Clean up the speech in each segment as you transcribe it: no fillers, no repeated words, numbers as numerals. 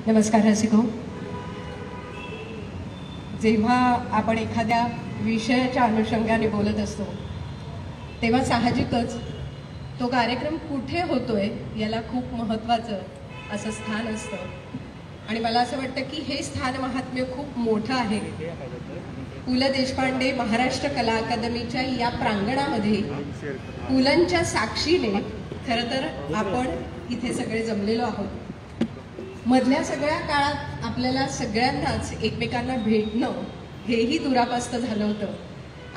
नमस्कार रसिको. जेव्हा आपण एखाद्या विषयाच्या अनुषंगाने बोलत असतो तेव्हा साहजिकच तो कार्यक्रम कुठे होतोय याला खूप महत्त्वाचं असं स्थान असतं. आणि मला असं वाटतं की हे स्थान महात्म्य खूप मोठं आहे. पु ल देशपांडे महाराष्ट्र कला अकादमीच्या या प्रांगणामध्ये पुलंच्या साक्षीने खरं तर आपण इथे सगळे जमलेलो आहोत. मधल्या सगळ्या काळात आपल्याला सगळ्यांनाच एकमेकांना भेटणं हेही दुरापास्त झालं होतं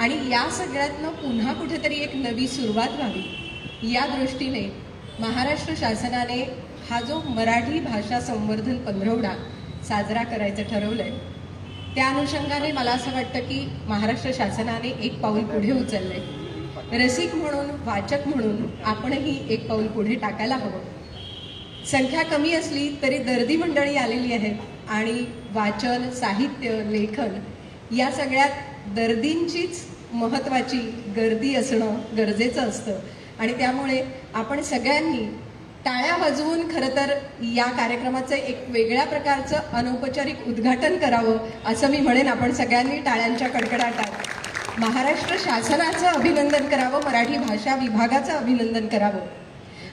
आणि या सगळ्यातनं पुन्हा कुठेतरी एक नवी सुरुवात व्हावी या दृष्टीने महाराष्ट्र शासनाने हा जो मराठी भाषा संवर्धन पंधरवडा साजरा करायचं ठरवलंय त्या अनुषंगाने मला असं वाटतं की महाराष्ट्र शासनाने एक पाऊल पुढे उचललंय. रसिक म्हणून, वाचक म्हणून आपणही एक पाऊल पुढे टाकायला हवं. संख्या कमी असली तरी दर्दी मंडळी आलेली आहेत आणि वाचन, साहित्य, लेखन या सगळ्यात दर्दींचीच महत्त्वाची गर्दी असणं गरजेचं असतं. आणि त्यामुळे आपण सगळ्यांनी टाळ्या वाजवून खरं तर या कार्यक्रमाचं एक वेगळ्या प्रकारचं अनौपचारिक उद्घाटन करावं असं मी म्हणेन. आपण सगळ्यांनी टाळ्यांच्या कडकडाटात महाराष्ट्र शासनाचं अभिनंदन करावं, मराठी भाषा विभागाचं अभिनंदन करावं.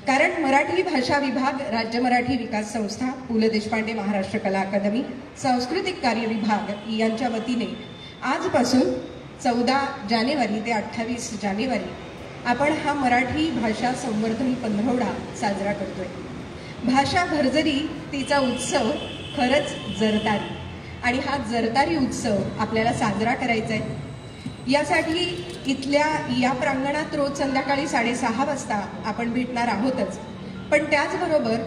कारण मराठी भाषा विभाग, राज्य मराठी विकास संस्था, पु ल देशपांडे महाराष्ट्र कला अकादमी, सांस्कृतिक कार्य विभाग यांच्या वतीने आजपासून 14 जानेवारी ते 28 जानेवारी आपण हा मराठी भाषा संवर्धन पंधरवडा साजरा करतोय. भाषा भरजरी तिचा उत्सव खरंच जरतारी आणि हा जरतारी उत्सव आपल्याला साजरा करायचा आहे. यासाठी इथल्या या प्रांगणात रोज संध्याकाळी 6:30 वाजता आपण भेटणार आहोतच, पण त्याचबरोबर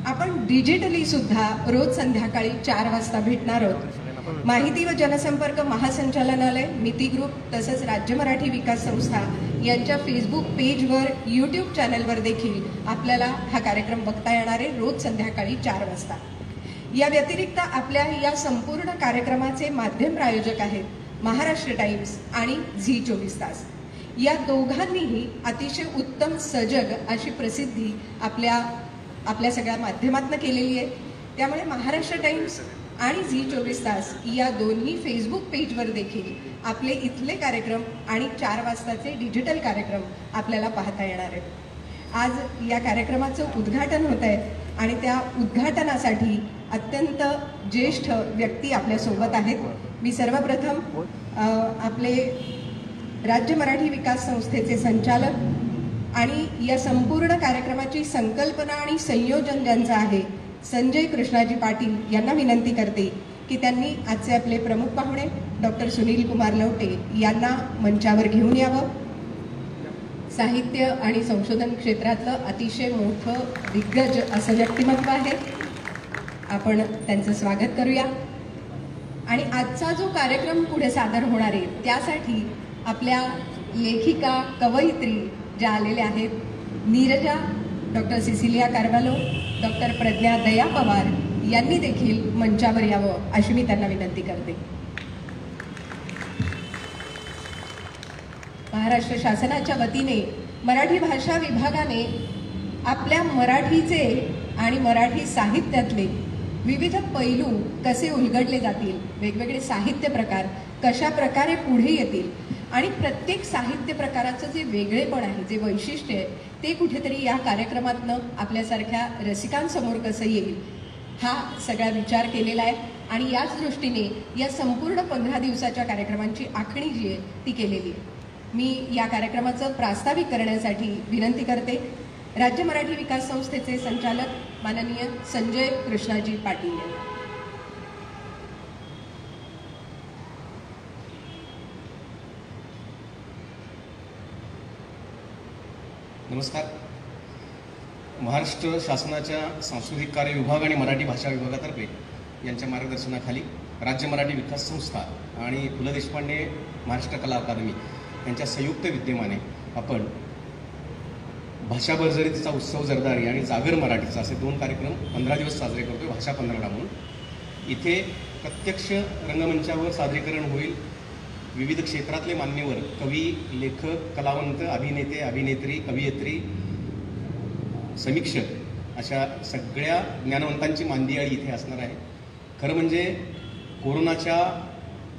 आपण डिजिटली सुद्धा रोज संध्याकाळी 4 वाजता भेटणार आहोत. माहिती व जनसंपर्क महासंचालनालय, मिती ग्रुप तसंच राज्य मराठी विकास संस्था यांच्या फेसबुक पेजवर, यूट्यूब चॅनलवर देखील आपल्याला हा कार्यक्रम बघता येणार आहे रोज संध्याकाळी 4 वाजता. या व्यतिरिक्त आपल्या या संपूर्ण कार्यक्रमाचे माध्यम प्रायोजक आहेत महाराष्ट्र टाइम्स आणि झी 24 तास. या दोघांनीही अतिशय उत्तम सजग अशी प्रसिद्धी आपल्या सगळ्या माध्यमातून केलेली आहे. त्यामुळे महाराष्ट्र टाइम्स आणि झी 24 तास या दोन्ही फेसबुक पेजवर देखील आपले इथले कार्यक्रम आणि 4 वाजताचे डिजिटल कार्यक्रम आपल्याला पाहता येणार आहेत. आज या कार्यक्रमाचं उद्घाटन होत आहे आणि त्या उद्घाटनासाठी अत्यंत ज्येष्ठ व्यक्ती आपल्यासोबत आहेत. मी सर्वप्रथम आपले राज्य मराठी विकास संस्थेचे संचालक आणि या संपूर्ण कार्यक्रमाची संकल्पना आणि संयोजन ज्यांचं आहे संजय कृष्णाजी पाटील यांना विनंती करते की त्यांनी आजचे आपले प्रमुख पाहुणे डॉक्टर सुनील कुमार लवटे यांना मंचावर घेऊन यावं. साहित्य आणि संशोधन क्षेत्रातलं अतिशय मोठं दिग्गज असं व्यक्तिमत्व आहे. आपण त्यांचं स्वागत करूया. आणि आजचा जो कार्यक्रम पुढे सादर होणार आहे त्यासाठी आपल्या लेखिका, कवयित्री ज्या आलेल्या आहेत, Neerja, doctor Cecilia Carvalho, doctor Pradnya Daya Pawar यांनी देखील मंचावर यावं अशी मी त्यांना विनंती करते. महाराष्ट्र शासनाच्या वतीने मराठी भाषा विभागाने आपल्या मराठीचे आणि मराठी साहित्यातले विविध पैलू कसे उलगडले जातील, वेगवेगळे साहित्य प्रकार कशा प्रकारे पुढे येतील आणि प्रत्येक साहित्य प्रकाराचं जे वेगळेपण आहे, जे वैशिष्ट्य आहे ते कुठेतरी या कार्यक्रमातनं आपल्यासारख्या रसिकांसमोर कसं येईल हा सगळा विचार केलेला आहे. आणि याच दृष्टीने या संपूर्ण 15 दिवसाच्या कार्यक्रमांची आखणी जी आहे ती केलेली आहे. मी या कार्यक्रमाचं प्रास्ताविक करण्यासाठी विनंती करते राज्य मराठी विकास संस्थेचे संचालक माननीय संजय कृष्णाजी पाटील यांना. नमस्कार. महाराष्ट्र शासनाच्या सांस्कृतिक कार्य विभाग आणि मराठी भाषा विभागातर्फे यांच्या मार्गदर्शनाखाली राज्य मराठी विकास संस्था आणि पु ल देशपांडे महाराष्ट्र कला अकादमी यांच्या संयुक्त विद्यमाने आपण भाषा भरजरीचा उत्सव जरदारी आणि जागर मराठीचा असे 2 कार्यक्रम 15 दिवस साजरे करतोय भाषा पंधरवडा म्हणून. इथे प्रत्यक्ष रंगमंचावर सादरीकरण होईल. विविध क्षेत्रातले मान्यवर, कवी, लेखक, कलावंत, अभिनेते, अभिनेत्री, कवयित्री, समीक्षक अशा सगळ्या ज्ञानवंतांची मांदियाळी इथे असणार आहे. खरं म्हणजे कोरोनाच्या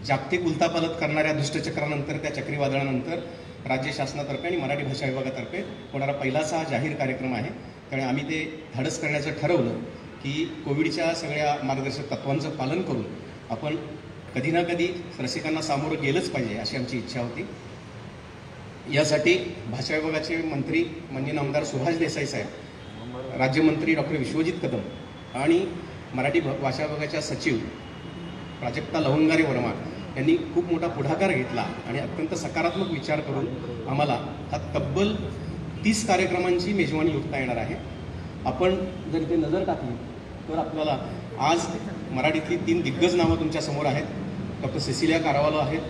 जागतिक उलथापालथ करणाऱ्या दुष्टचक्रानंतर, त्या चक्रीवादळानंतर राज्य शासनातर्फे आणि मराठी भाषा विभागातर्फे होणारा पहिलाच हा जाहीर कार्यक्रम आहे. त्यामुळे आम्ही ते धाडस करण्याचं ठरवलं की कोविडच्या सगळ्या मार्गदर्शक तत्वांचं पालन करून आपण कधी ना कधी रसिकांना सामोरं गेलंच पाहिजे अशी आमची इच्छा होती. यासाठी भाषा विभागाचे मंत्री माननीय आमदार सुभाष देसाई साहेब, राज्यमंत्री डॉक्टर विश्वजित कदम आणि मराठी भाषा विभागाच्या सचिव प्राजक्ता लवंगारे वर्मा यांनी खूप मोठा पुढाकार घेतला आणि अत्यंत सकारात्मक विचार करून आम्हाला हा तब्बल 30 कार्यक्रमांची मेजवानी लुटता येणार आहे. आपण जर इथे नजर टाकली तर आपल्याला आज मराठीतली 3 दिग्गज नावं तुमच्या समोर आहेत. डॉक्टर सिसिलिया कारवालो आहेत,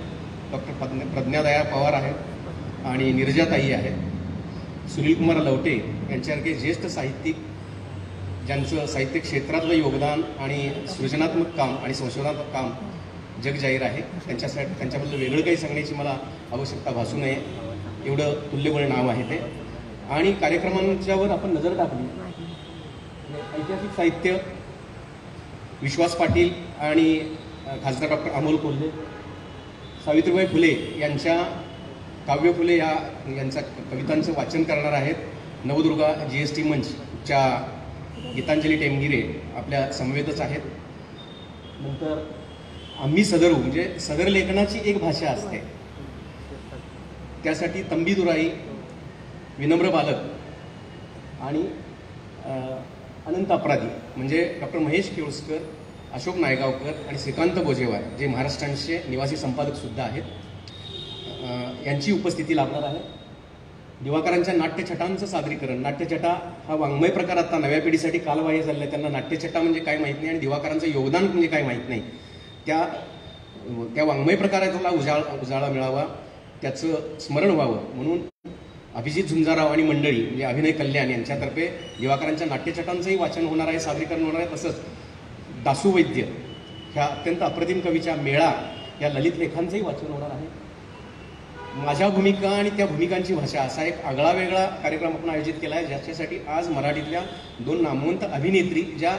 डॉक्टर प्रज्ञादया पवार आहेत आणि निर्जाताई आहेत. सुनीलकुमार लवटे यांच्यासारखे ज्येष्ठ साहित्यिक ज्यांचं साहित्य क्षेत्रातलं योगदान आणि सृजनात्मक काम आणि संशोधनात्मक काम जगजाहीर आहे. त्यांच्याबद्दल वेगळं काही सांगण्याची मला आवश्यकता भासू नये, एवढं तुल्यबळ नाव आहे ते. आणि कार्यक्रमांच्यावर आपण नजर टाकली, ऐतिहासिक साहित्य विश्वास पाटील आणि खासदार डॉक्टर अमोल कोल्हे, सावित्रीबाई फुले यांच्या काव्य फुले यांच्या कवितांचं वाचन करणार आहेत. नवदुर्गा GST मंचच्या गीतांजली टेमगिरे आपल्या समवेतच आहेत. नंतर आम्ही सदरू म्हणजे सदर लेखनाची एक भाषा असते, त्यासाठी तंबी दुराई, विनम्र बालक आणि अनंत अपराधी म्हणजे डॉक्टर महेश केळुसकर, अशोक नायगावकर आणि श्रीकांत बोजेवार जे महाराष्ट्रांचे निवासी संपादकसुद्धा आहेत, यांची उपस्थिती लाभणार आहे. दिवाकरांच्या नाट्यछटांचं सादरीकरण. नाट्यछटा हा वाङ्मय प्रकार आता नव्या पिढीसाठी कालबाह्य झालेला आहे. त्यांना नाट्यछटा म्हणजे काय माहीत नाही आणि दिवाकरांचं योगदान म्हणजे काय माहीत नाही. त्या वाङ्मय प्रकाराला उजाळा मिळावा, त्याचं स्मरण व्हावं म्हणून अभिजित झुंजाराव आणि मंडळी म्हणजे अभिनय कल्याण यांच्यातर्फे दिवाकरांच्या नाट्यछटांचंही वाचन होणार आहे, सादरीकरण होणार आहे. तसंच दासू वैद्य ह्या अत्यंत अप्रतिम कवीच्या मेळा या ललित लेखांचंही वाचन होणार आहे. माझ्या भूमिका आणि त्या भूमिकांची भाषा असा एक आगळा वेगळा कार्यक्रम आपण आयोजित केला आहे, ज्याच्यासाठी आज मराठीतल्या 2 नामवंत अभिनेत्री ज्या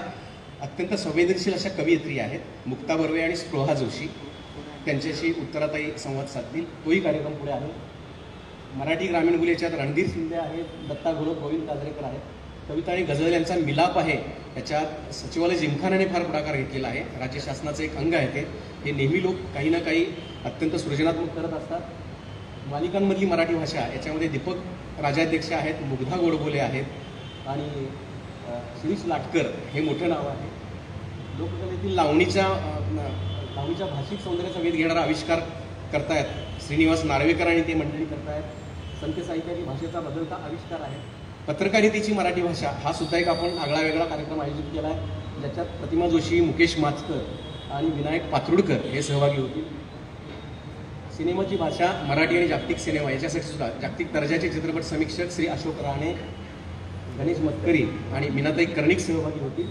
अत्यंत संवेदनशील अशा कवयित्री आहेत, मुक्ता बर्वे आणि स्पृहा जोशी, त्यांच्याशी उत्तराताई संवाद साधतील. तोही कार्यक्रम पुढे आहे. मराठी ग्रामीण बोली याच्यात रणधीर शिंदे आहेत, दत्ता घोलप, गोविंद काजरेकर आहेत. कविता आणि गझल यांचा मिलाप आहे, त्याच्यात सचिवालय जिमखानाने फार पुढाकार घेतलेला आहे. राज्य शासनाचं एक अंग आहे हे नेहमी लोक काही ना काही अत्यंत सृजनात्मक करत असतात. मालिकांमधली मराठी भाषा याच्यामध्ये दीपक राजाध्यक्ष आहेत, मुग्धा गोडबोले आहेत आणि शिरीष लाटकर हे मोठं नाव आहे. लोककलेतील लावणीच्या भाषिक सौंदर्याचा वेध घेणारा आविष्कार करतायत श्रीनिवास नार्वेकर आणि ते मंडळी करतायत. संत साहित्याची भाषेचा बदलता आविष्कार आहे. पत्रकारितेची मराठी भाषा हा सुद्धा एक आपण आगळा वेगळा कार्यक्रम आयोजित केला आहे, ज्याच्यात प्रतिमा जोशी, मुकेश माचकर आणि विनायक पात्रुडकर हे सहभागी होतील. सिनेमाची भाषा मराठी आणि जागतिक सिनेमा याच्यासाठी सुद्धा जागतिक दर्जाचे चित्रपट समीक्षक श्री अशोक राणे, गणेश मतकरी आणि मीनाताई कर्णिक सहभागी होतील.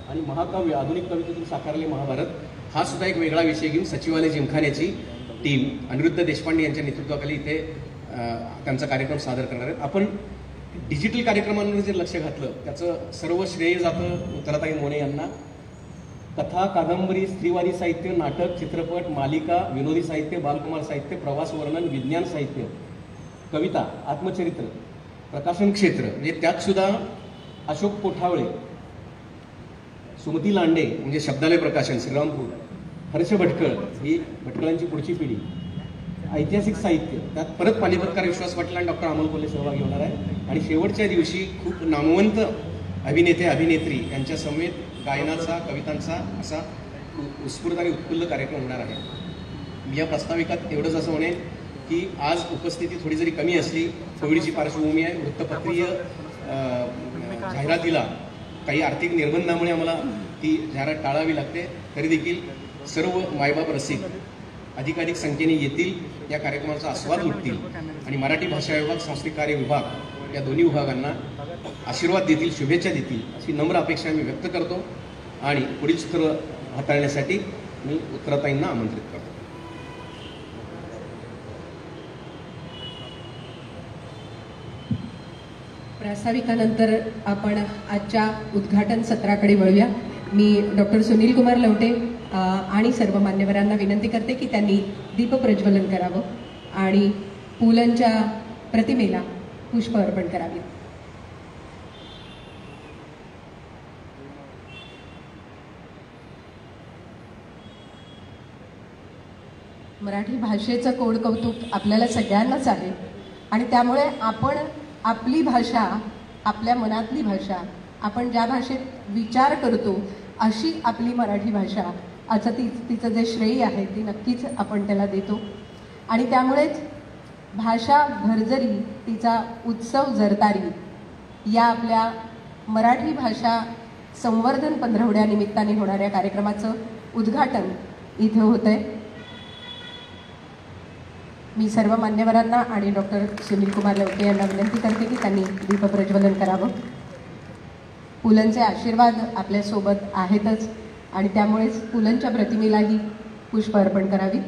आणि महाकाव्य आधुनिक कवितेतून साकारले महाभारत हा सुद्धा एक वेगळा विषय घेऊन सचिवालय जिमखान्याची टीम अनिरुद्ध देशपांडे यांच्या नेतृत्वाखाली इथे त्यांचा कार्यक्रम सादर करणार आहेत. आपण डिजिटल कार्यक्रमांवर जे लक्ष घातलं त्याचं सर्व श्रेय जातं उत्तराताई मोने यांना. कथा, कादंबरी, स्त्रीवादी साहित्य, नाटक, चित्रपट, मालिका, विनोदी साहित्य, बालकुमार साहित्य, प्रवास वर्णन, विज्ञान साहित्य, कविता, आत्मचरित्र, प्रकाशन क्षेत्र म्हणजे त्यात सुद्धा अशोक कोठावळे, सुमती लांडे म्हणजे शब्दालय प्रकाशन श्रीरामपूर, हर्ष भटकळ ही भटकळांची पुढची पिढी, ऐतिहासिक साहित्य त्यात परत पानिपतकार विश्वास पाटील आणि डॉक्टर अमोल कोल्हे सहभागी होणार आहे. आणि शेवटच्या दिवशी खूप नामवंत अभिनेते अभिनेत्री यांच्या समेत गायनाचा, कवितांचा असा उत्स्फूर्त आणि उत्फुल्ल कार्यक्रम होणार आहे. मी या प्रास्ताविकात एवढंच असं म्हणेन की आज उपस्थिती थोडी जरी कमी असली, कोविडची पार्श्वभूमी आहे, वृत्तपत्रीय जाहिरातीला काही आर्थिक निर्बंधामुळे आम्हाला ती जाहिरात टाळावी लागते, तरी देखील सर्व मायबाप रसिक अधिकाधिक संख्येने येतील, या कार्यक्रमाचा आस्वाद लुटतील आणि मराठी भाषा विभाग, सांस्कृतिक कार्य विभाग या दोन्ही विभागांना आशीर्वाद देतील, शुभेच्छा देतील अशी नम्र अपेक्षा मी व्यक्त करतो. आणि पुढील सत्र हाताळण्यासाठी मी उत्तराताईंना आमंत्रित करतो. प्रास्ताविकानंतर आपण आजच्या उद्घाटन सत्राकडे वळूया. मी डॉक्टर सुनील कुमार लवटे आणि सर्व मान्यवरांना विनंती करते की त्यांनी दीपप्रज्वलन करावं आणि पुलंच्या प्रतिमेला पुष्प अर्पण करावे. मराठी भाषेचं कोड कौतुक आपल्याला सगळ्यांनाच आहे आणि त्यामुळे आपण आपली भाषा, आपल्या मनातली भाषा, आपण ज्या भाषेत विचार करतो अशी आपली मराठी भाषा, असं तिचं जे श्रेय आहे ती नक्कीच आपण त्याला देतो. आणि त्यामुळेच भाषा भरजरी तिचा उत्सव जरतारी या आपल्या मराठी भाषा संवर्धन पंधरवड्यानिमित्ताने होणाऱ्या कार्यक्रमाचं उद्घाटन इथं होतंय. मी सर्व मान्यवरांना आणि डॉक्टर सुनील कुमार लवटे यांना विनंती करते की त्यांनी दीपप्रज्वलन करावं. पुलंचे आशीर्वाद आपल्यासोबत आहेतच आणि त्यामुळेच पुलंच्या प्रतिमेलाही पुष्प अर्पण करावी.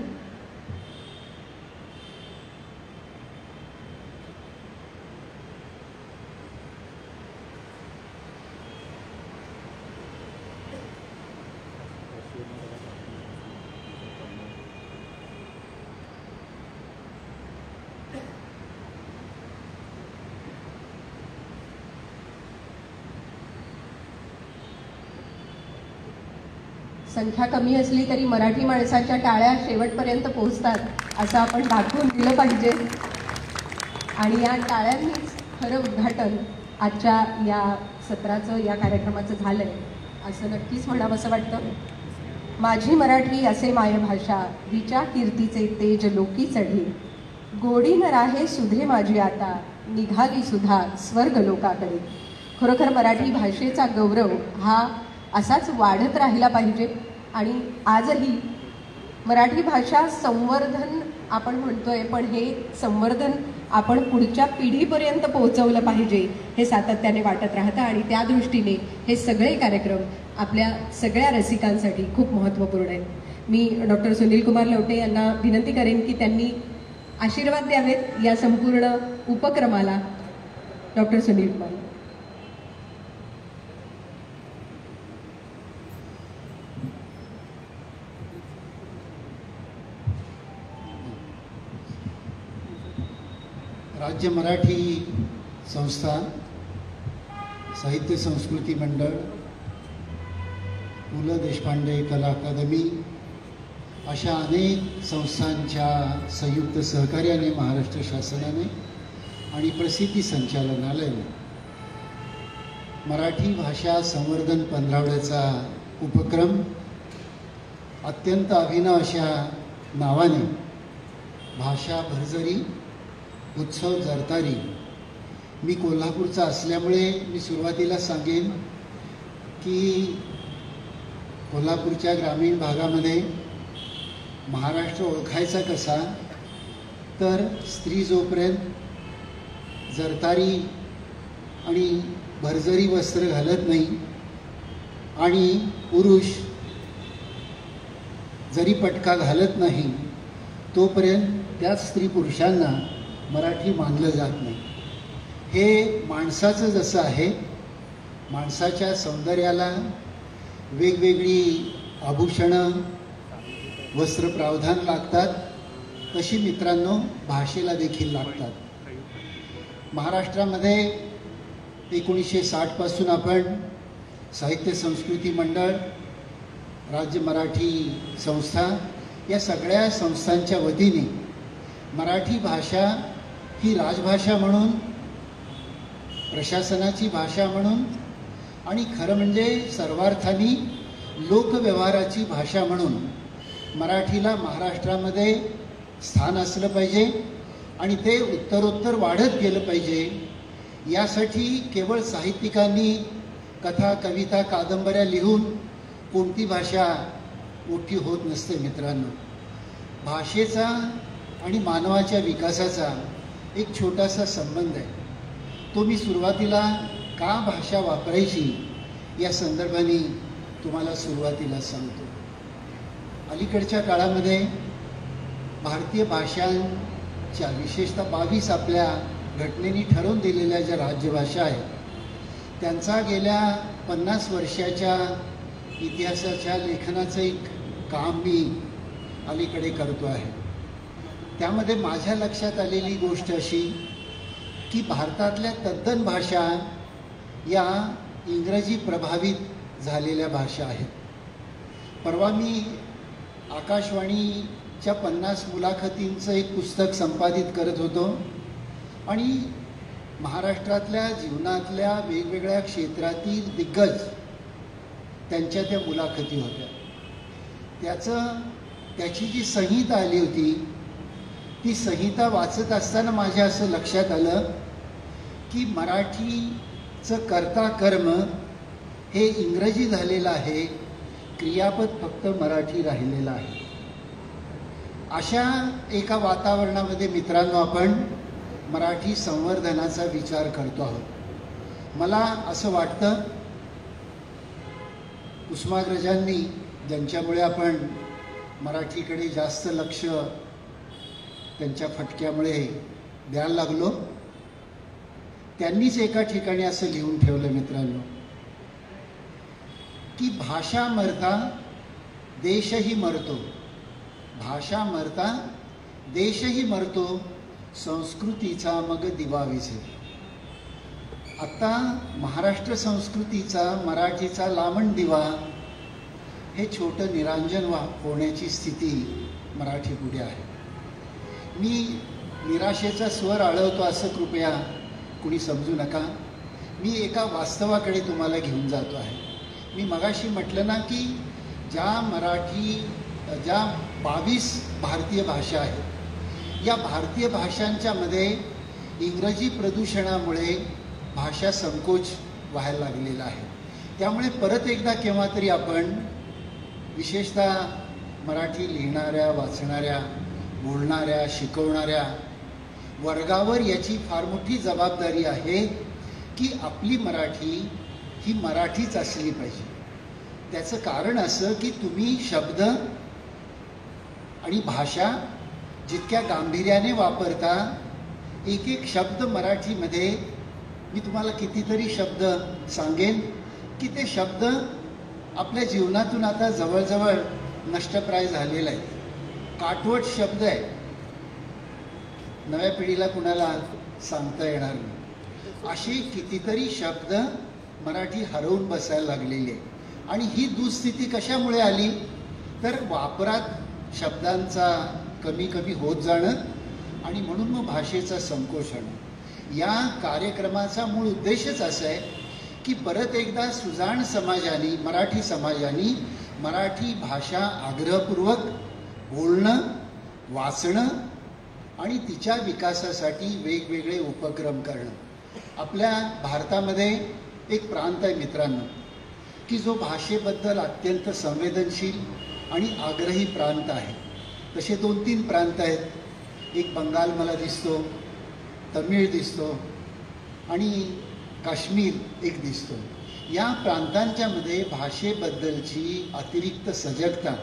संख्या कमी असली तरी मराठी माणसाच्या टाळ्या शेवटपर्यंत पोहोचतात असं आपण दाखवून दिलं पाहिजे. आणि या टाळ्यांनीच खरं उद्घाटन आजच्या या सत्राचं, या कार्यक्रमाचं झालंय असं नक्कीच म्हणावंसं वाटतं. माझी मराठी असे मायभाषा, विचा कीर्तीचे तेज लोकी चढी, गोडी न राहे सुधे माझी आता, निघाली सुधा स्वर्ग लोकाकडे. खरोखर मराठी भाषेचा गौरव हा असाच वाढत राहिला पाहिजे. आणि आजही मराठी भाषा संवर्धन आपण म्हणतोय, पण हे संवर्धन आपण पुढच्या पिढीपर्यंत पोहोचवलं पाहिजे हे सातत्याने वाटत राहतं. आणि त्या दृष्टीने हे सगळे कार्यक्रम आपल्या सगळ्या रसिकांसाठी खूप महत्त्वपूर्ण आहेत. मी डॉक्टर सुनील कुमार लवटे यांना विनंती करेन की त्यांनी आशीर्वाद द्यावेत या संपूर्ण उपक्रमाला. डॉक्टर सुनील कुमार. राज्य मराठी संस्था, साहित्य संस्कृती मंडळ, पु ल देशपांडे कला अकादमी अशा अनेक संस्थांच्या संयुक्त सहकार्याने महाराष्ट्र शासनाने आणि प्रसिद्धी संचालनालयाने मराठी भाषा संवर्धन पंधरवड्याचा उपक्रम अत्यंत अभिनव अशा नावाने भाषा भरजरी उत्सव जरतारी. मी कोल्हापूरचा असल्यामुळे मी सुरुवातीला सांगेन की कोल्हापूरच्या ग्रामीण भागामध्ये महाराष्ट्र ओळखायचा कसा, तर स्त्री जोपर्यंत जरतारी आणि भरजरी वस्त्र घालत नाही आणि पुरुष जरी पटका घालत नाही तोपर्यंत त्याच स्त्री पुरुषांना मराठी मानलं जात नाही. हे माणसाचं जसं आहे, माणसाच्या सौंदर्याला वेगवेगळी आभूषणं, वस्त्र प्रावधान लागतात, तशी मित्रांनो भाषेला देखील लागतात. महाराष्ट्रामध्ये 1960 पासून आपण साहित्य संस्कृती मंडळ, राज्य मराठी संस्था या सगळ्या संस्थांच्या वतीने मराठी भाषा ही राजभाषा म्हणून, प्रशासनाची भाषा म्हणून आणि खरं म्हणजे सर्वार्थाने लोकव्यवहाराची भाषा म्हणून मराठीला महाराष्ट्रामध्ये स्थान असलं पाहिजे आणि ते उत्तरोत्तर वाढत गेलं पाहिजे. यासाठी केवळ साहित्यिकांनी कथा, कविता, कादंबऱ्या लिहून कोणती भाषा मोठी होत नसते मित्रांनो. भाषेचा आणि मानवाच्या विकासाचा एक छोटासा संबंध आहे. तो मी सुरुवातीला का भाषा वापरायची या संदर्भाने तुम्हाला सुरुवातीला सांगतो. अलीकडच्या काळामध्ये भारतीय भाषांच्या विशेषतः 22 आपल्या घटनेने ठरवून दिलेल्या ज्या राजभाषा आहेत त्यांचा गेल्या 50 वर्षाच्या इतिहासाच्या लेखनाचं एक काम मी अलीकडे करतो आहे. त्यामध्ये माझ्या लक्षात आलेली गोष्ट अशी की भारतातल्या तद्दन भाषा या इंग्रजी प्रभावित झालेल्या भाषा आहेत. परवा मी आकाशवाणीच्या 50 मुलाखतींचं एक पुस्तक संपादित करत होतो आणि महाराष्ट्रातल्या जीवनातल्या वेगवेगळ्या क्षेत्रातील दिग्गज त्यांच्या त्या मुलाखती होत्या. त्याची जी संहिता आली होती ती संहिता वाचत असताना माझ्या असं लक्षात आलं की मराठीचं कर्ता कर्म हे इंग्रजी झालेलं आहे, क्रियापद फक्त मराठी राहिलेलं आहे. अशा एका वातावरणामध्ये मित्रांनो आपण मराठी संवर्धनाचा विचार करतो आहोत. मला असं वाटतं कुसुमाग्रजांनी ज्यांच्यामुळे आपण मराठीकडे जास्त लक्ष त्यांच्या फटक्यामुळे द्यायला लागलो, त्यांनीच एका ठिकाणी असं लिहून ठेवलं मित्रांनो की भाषा मरता देशही मरतो, भाषा मरता देशही मरतो, संस्कृतीचा मग दिवा विझे. आता महाराष्ट्र संस्कृतीचा मराठीचा लामण दिवा हे छोटं निरांजन होण्याची स्थिती मराठी पुढे आहे. मी निराशेचा स्वर आळवतो असं कृपया कुणी समजू नका. मी एका वास्तवाकडे तुम्हाला घेऊन जातो आहे. मी मगाशी म्हटलं ना की ज्या 22 भारतीय भाषा आहेत, या भारतीय भाषांच्या मध्ये इंग्रजी प्रदूषणामुळे भाषा संकोच व्हायला लागलेला आहे. त्यामुळे परत एकदा केव्हा तरी आपण विशेषतः मराठी लिहिणाऱ्या, वाचणाऱ्या, बोलणाऱ्या, शिकवणाऱ्या वर्गावर याची फार मोठी जबाबदारी आहे की आपली मराठी ही मराठीच असली पाहिजे. त्याचं कारण असं की तुम्ही शब्द आणि भाषा जितक्या गांभीर्याने वापरता, एक एक शब्द मराठीमध्ये मी तुम्हाला कितीतरी शब्द सांगेन की ते शब्द आपल्या जीवनातून आता जवळजवळ नष्टप्राय झालेला आहे. काटवट शब्द आहे, नव्या पिढीला कुणाला सांगता येणार नाही. असे कितीतरी शब्द मराठी हरवून बसायला लागलेली आहे. आणि ही दुःस्थिती कशामुळे आली तर वापरात शब्दांचा कमी कमी होत जाणं आणि म्हणून मग भाषेचा संकोच होणं. या कार्यक्रमाचा मूळ उद्देशच असा आहे की परत एकदा सुजाण समाजाने, मराठी समाजाने मराठी भाषा आग्रहपूर्वक बोलणं, वाचणं आणि तिच्या विकासासाठी वेगवेगळे उपक्रम करणं. आपल्या भारतामध्ये एक प्रांत आहे मित्रांनो की जो भाषेबद्दल अत्यंत संवेदनशील आणि आग्रही प्रांत आहे. तसे 2-3 प्रांत आहेत. एक बंगाल मला दिसतो, तमिळ दिसतो आणि काश्मीर एक दिसतो. या प्रांतांच्या मध्ये भाषेबद्दलची अतिरिक्त सजगता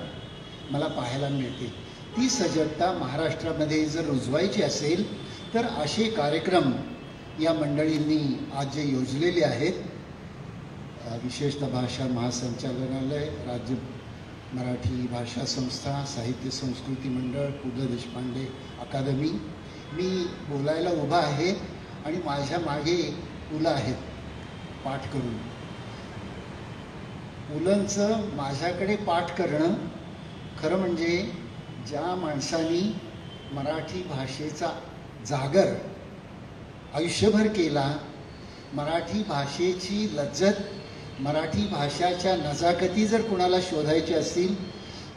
मला पाहायला मिळते. ती सजगता महाराष्ट्रामध्ये जर रुजवायची असेल तर असे कार्यक्रम या मंडळींनी आज जे योजलेले आहेत, विशेषतः भाषा महासंचालनालय, राज्य मराठी भाषा संस्था, साहित्य संस्कृती मंडळ, पु ल देशपांडे अकादमी, मी बोलायला उभा आहे आणि माझ्या मागे मुलं आहेत पाठ करून. मुलांचं माझ्याकडे पाठ करणं खरं म्हणजे ज्या माणसांनी मराठी भाषेचा जागर आयुष्यभर केला, मराठी भाषेची लज्जत, मराठी भाषाच्या नजाकती जर कुणाला शोधायचे असतील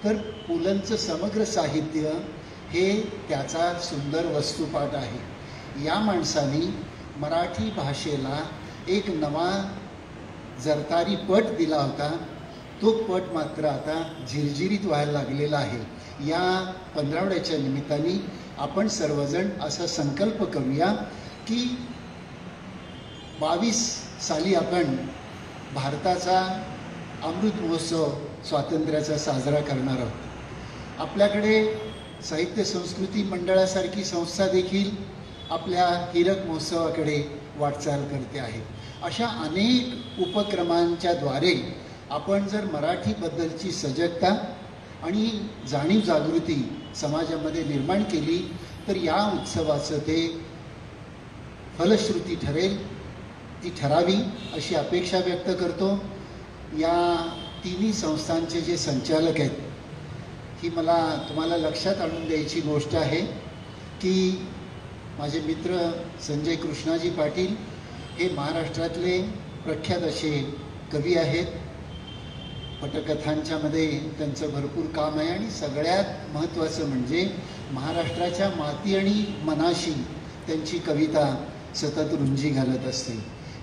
तर पुलंचं समग्र साहित्य हे त्याचा सुंदर वस्तुपाठ आहे. या माणसांनी मराठी भाषेला एक नवा जरतारी पट दिला होता. तो पट मात्र आता झिरझिरीत व्हायला लागलेला आहे. या 15व्याच्या निमित्ताने आपण सर्वजण असा संकल्प करूया की 22 साली आपण भारताचा अमृत महोत्सव स्वातंत्र्याचा साजरा करणार आहोत. आपल्याकडे साहित्य संस्कृती मंडळासारखी संस्था देखील आपल्या हीरक महोत्सवाकडे वाटचाल करते आहे. अशा अनेक उपक्रमांच्या द्वारे आपण जर मराठीबद्दलची सजगता आणि जाणीव जागृती समाजामध्ये निर्माण केली तर या उत्सवाचं ते फलश्रुती ठरेल, ती ठरावी अशी अपेक्षा व्यक्त करतो. या तिन्ही संस्थांचे जे संचालक आहेत, ही मला तुम्हाला लक्षात आणून द्यायची गोष्ट आहे की माझे मित्र संजय कृष्णाजी पाटील हे महाराष्ट्रातले प्रख्यात असे कवी आहेत. पटकथांच्यामध्ये त्यांचं भरपूर काम आहे आणि सगळ्यात महत्त्वाचं म्हणजे महाराष्ट्राच्या माती आणि मनाशी त्यांची कविता सतत रुंजी घालत असते.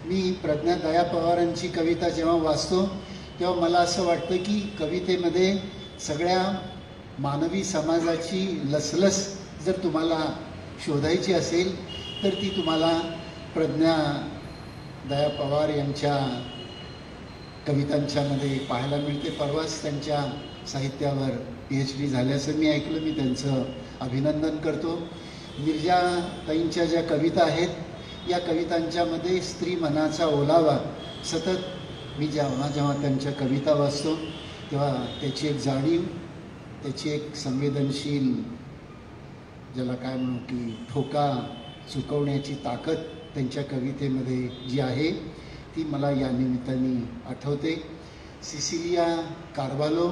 मी प्रज्ञा दया पवारांची कविता जेव्हा वाचतो तेव्हा मला असं वाटतं की कवितेमध्ये सगळ्या मानवी समाजाची लसलस जर तुम्हाला शोधायची असेल तर ती तुम्हाला प्रज्ञा दया पवार यांच्या कवितांच्यामध्ये पाहायला मिळते. परवाच त्यांच्या साहित्यावर PhD झाल्याचं मी ऐकलं. मी त्यांचं अभिनंदन करतो. मिर्जाताईंच्या ज्या कविता आहेत या कवितांच्यामध्ये स्त्री मनाचा ओलावा सतत मी जेव्हा त्यांच्या कविता वाचतो तेव्हा त्याची एक जाणीव, त्याची एक संवेदनशील, ज्याला काय म्हणू की ठोका चुकवण्याची ताकद त्यांच्या कवितेमध्ये जी आहे ती मला या निमित्ताने आठवते. सिसिलिया कार्वालो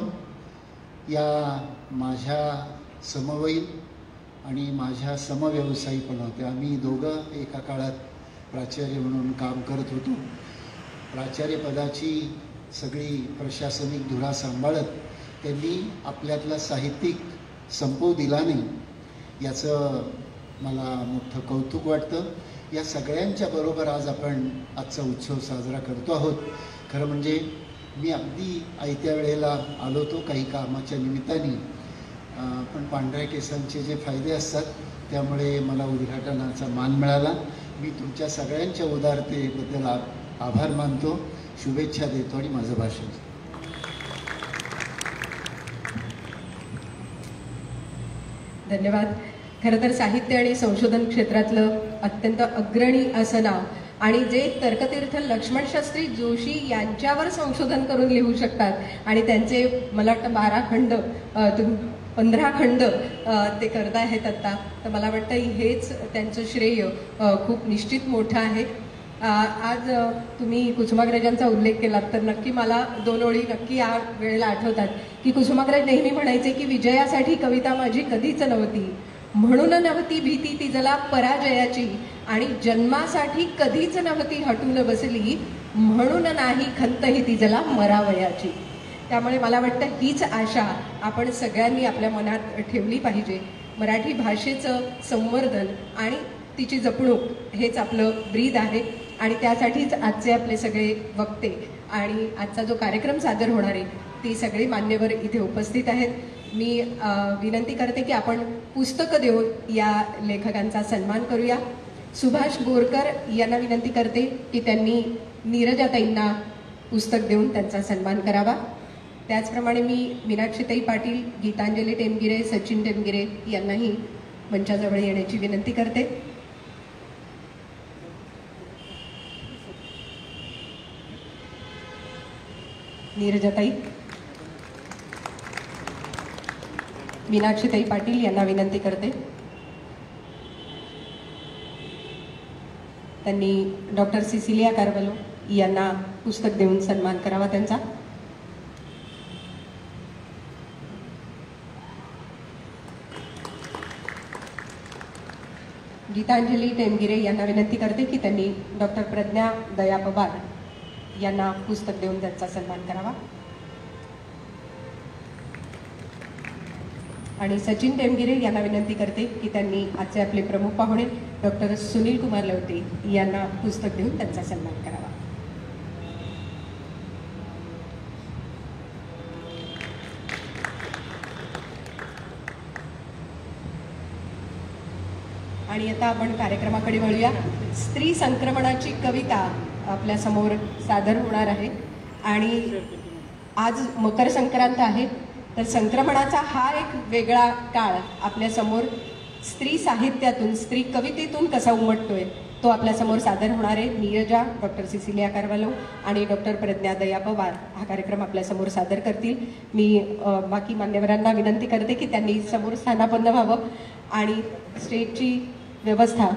या माझ्या समवयीन आणि माझ्या समव्यवसायी पण होत्या. आम्ही दोघं एका काळात प्राचार्य म्हणून काम करत होतो. प्राचार्यपदाची सगळी प्रशासनिक धुरा सांभाळत त्यांनी आपल्यातला साहित्यिक संपवू दिला नाही याचं मला मोठं कौतुक वाटतं. या सगळ्यांच्या बरोबर आज आपण आजचा उत्सव साजरा करतो आहोत. खरं म्हणजे मी अगदी आयत्या वेळेला आलो होतो काही कामाच्या निमित्ताने, पण पांढऱ्या केसांचे जे फायदे असतात त्यामुळे मला उद्घाटनाचा मान मिळाला. मी तुमच्या सगळ्यांच्या उदारतेबद्दल आभार मानतो, शुभेच्छा देतो आणि माझं भाषण. धन्यवाद. खरं तर साहित्य आणि संशोधन क्षेत्रातलं अत्यंत अग्रणी असं नाव आणि जे तर्कतीर्थ लक्ष्मणशास्त्री जोशी यांच्यावर संशोधन करून लिहू शकतात आणि त्यांचे मला वाटतं 12 खंड 15 खंड ते करत आहेत आत्ता, तर मला वाटतं हेच त्यांचं श्रेय खूप निश्चित मोठं आहे. आज तुम्ही कुसुमाग्रजांचा उल्लेख केलात तर नक्की मला 2 ओळी नक्की या वेळेला आठवतात की कुसुमाग्रज नेहमी म्हणायचे की विजयासाठी कविता माझी कधीच नव्हती, म्हणून नव्हती भीती ती जला पराजयाची, आणि जन्मासाठी कधीच नव्हती हटून बसली, म्हणून नाही खंत ही ती जला मरावयाची. त्यामुळे मला वाटतं हीच आशा आपण सगळ्यांनी आपल्या मनात ठेवली पाहिजे. मराठी भाषेचं संवर्धन आणि तिची जपणूक हेच आपलं ब्रीद आहे आणि त्यासाठीच आजचे आपले सगळे वक्ते आणि आजचा जो कार्यक्रम सादर होणार आहे ती सगळे मान्यवर इथे उपस्थित आहेत. मी विनंती करते की आपण पुस्तकं देऊन या लेखकांचा सन्मान करूया. सुभाष बोरकर यांना विनंती करते की त्यांनी नीरजाताईंना पुस्तक देऊन त्यांचा सन्मान करावा. त्याचप्रमाणे मी मीनाक्षीताई पाटील, गीतांजली टेमगिरे, सचिन टेमगिरे यांनाही मंचाजवळ येण्याची विनंती करते. नीरजाताई, मीनाक्षीताई पाटील यांना विनंती करते. त्यांनी डॉक्टर सिसिलिया कार्वालो यांना पुस्तक देऊन सन्मान करावा त्यांचा. गीतांजली टेमगिरे यांना विनंती करते की त्यांनी डॉक्टर प्रज्ञा दया पवार यांना पुस्तक देऊन त्यांचा सन्मान करावा. आणि सचिन टेमगिरे यांना विनंती करते की त्यांनी आजचे आपले प्रमुख पाहुणे डॉक्टर सुनील कुमार लवटे यांना पुस्तक देऊन त्यांचा सन्मान करावा. आणि आता आपण कार्यक्रमाकडे वळूया. स्त्री संक्रमणाची कविता आपल्या समोर सादर होणार आहे आणि आज मकर संक्रांत आहे, तर संक्रमणाचा हा एक वेगळा काळ आपल्या समोर स्त्री साहित्यातून, स्त्री कवितेतून कसा उमटतोय तो आपल्यासमोर सादर होणार आहे. नीरजा, डॉक्टर सिसिलिया कारवालो आणि डॉक्टर प्रज्ञा दया पवार हा कार्यक्रम आपल्यासमोर सादर करतील. मी बाकी मान्यवरांना विनंती करते की त्यांनी समोर स्थानापन्न व्हावं आणि स्टेजची व्यवस्था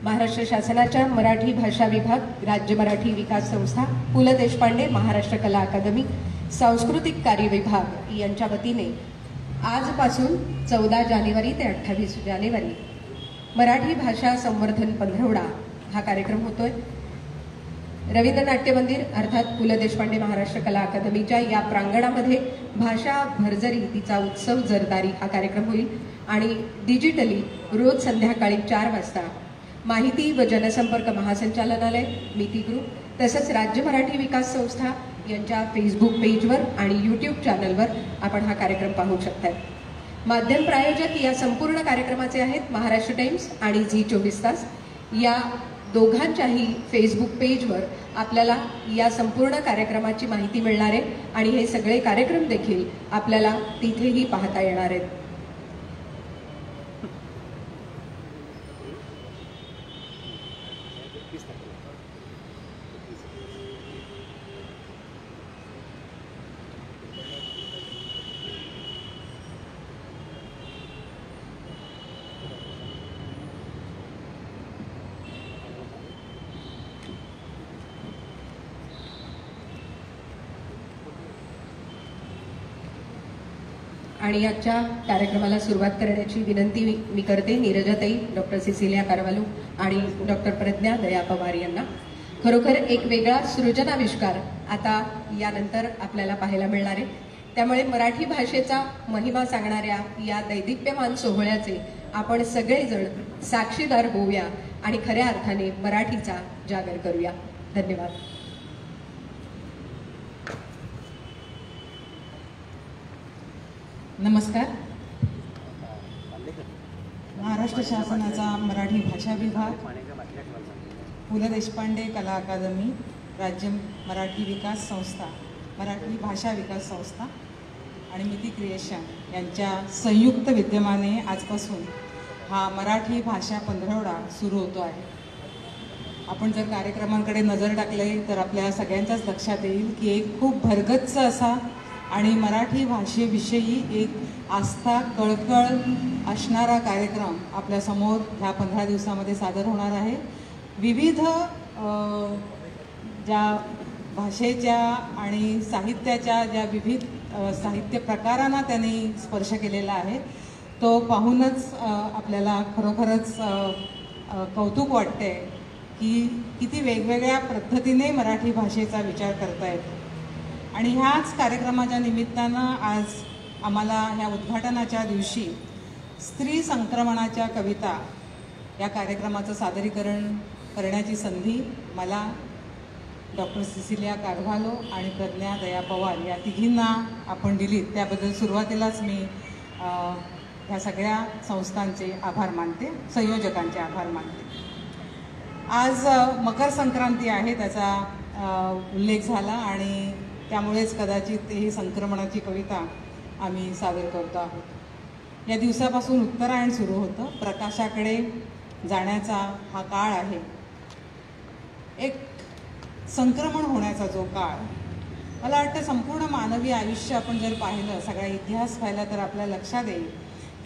महाराष्ट्र शासनाच्या मराठी भाषा विभाग, राज्य मराठी विकास संस्था, पु ल देशपांडे महाराष्ट्र कला अकादमी, सांस्कृतिक कार्य विभाग यांच्या वतीने आजपासून 14 जानेवारी ते 28 जानेवारी मराठी भाषा संवर्धन पंधरवडा हा कार्यक्रम होतोय. रवींद्र नाट्य मंदिर अर्थात पु ल देशपांडे महाराष्ट्र कला अकादमीच्या या प्रांगणामध्ये भाषा भरजरी तिचा उत्सव जरदारी हा कार्यक्रम होईल आणि डिजिटली रोज संध्याकाळी 4 वाजता माहिती व जनसंपर्क महासंचालनालय, मिती ग्रुप तसंच राज्य मराठी विकास संस्था यांच्या फेसबुक पेजवर आणि यूट्यूब चॅनलवर आपण हा कार्यक्रम पाहू शकताय. माध्यम प्रायोजक या संपूर्ण कार्यक्रमाचे आहेत महाराष्ट्र टाइम्स आणि झी 24 तास. या दोघांच्याही फेसबुक पेजवर आपल्याला या संपूर्ण कार्यक्रमाची माहिती मिळणार आहे आणि हे सगळे कार्यक्रम देखील आपल्याला तिथेही पाहता येणार आहेत. आणि आजच्या कार्यक्रमाला सुरुवात करण्याची विनंती मी करते नीरजाताई, डॉक्टर सिसिलिया कारवालो आणि डॉक्टर प्रज्ञा दया पवार यांना. खरोखर एक वेगळा सृजनाविष्कार आता यानंतर आपल्याला पाहायला मिळणार आहे. त्यामुळे मराठी भाषेचा महिमा सांगणाऱ्या या दैदिप्यमान सोहळ्याचे आपण सगळेजण साक्षीदार होऊया आणि खऱ्या अर्थाने मराठीचा जागर करूया. धन्यवाद. नमस्कार. महाराष्ट्र शासनाचा मराठी भाषा विभाग, पु ल देशपांडे कला अकादमी, राज्य मराठी विकास संस्था, मराठी भाषा विकास संस्था आणि मिती क्रिएशन यांच्या संयुक्त विद्यमाने आजपासून हा मराठी भाषा पंधरवडा सुरू होतो आहे. आपण जर कार्यक्रमांकडे नजर टाकले तर आपल्या सगळ्यांच्याच लक्षात येईल की एक खूप भरगच्च असा आणि मराठी भाषेविषयी एक आस्था, कळकळ असणारा कार्यक्रम आपल्यासमोर ह्या 15 दिवसामध्ये सादर होणार आहे. विविध ज्या भाषेच्या आणि साहित्याच्या ज्या विविध साहित्य प्रकारांना त्यांनी स्पर्श केलेला आहे तो पाहूनच आपल्याला खरोखरच कौतुक वाटते की किती वेगवेगळ्या पद्धतीने मराठी भाषेचा विचार करता येतो. आणि ह्याच कार्यक्रमाच्या निमित्तानं आज आम्हाला ह्या उद्घाटनाच्या दिवशी स्त्री संक्रमणाच्या कविता या कार्यक्रमाचं सादरीकरण करण्याची संधी मला डॉक्टर सिसिलिया कारवालो आणि प्रज्ञा दया पवार या तिघींना आपण दिलीत त्याबद्दल सुरुवातीलाच मी ह्या सगळ्या संस्थांचे आभार मानते, संयोजकांचे आभार मानते. आज मकर संक्रांती आहे, त्याचा उल्लेख झाला आणि त्यामुळेच कदाचित ही संक्रमणाची कविता आम्ही सादर करतो आहोत. या दिवसापासून उत्तरायण सुरू होतं. प्रकाशाकडे जाण्याचा हा काळ आहे. एक संक्रमण होण्याचा जो काळ, मला वाटतं संपूर्ण मानवी आयुष्य आपण जर पाहिलं, सगळा इतिहास पाहिला तर आपल्या लक्षात येईल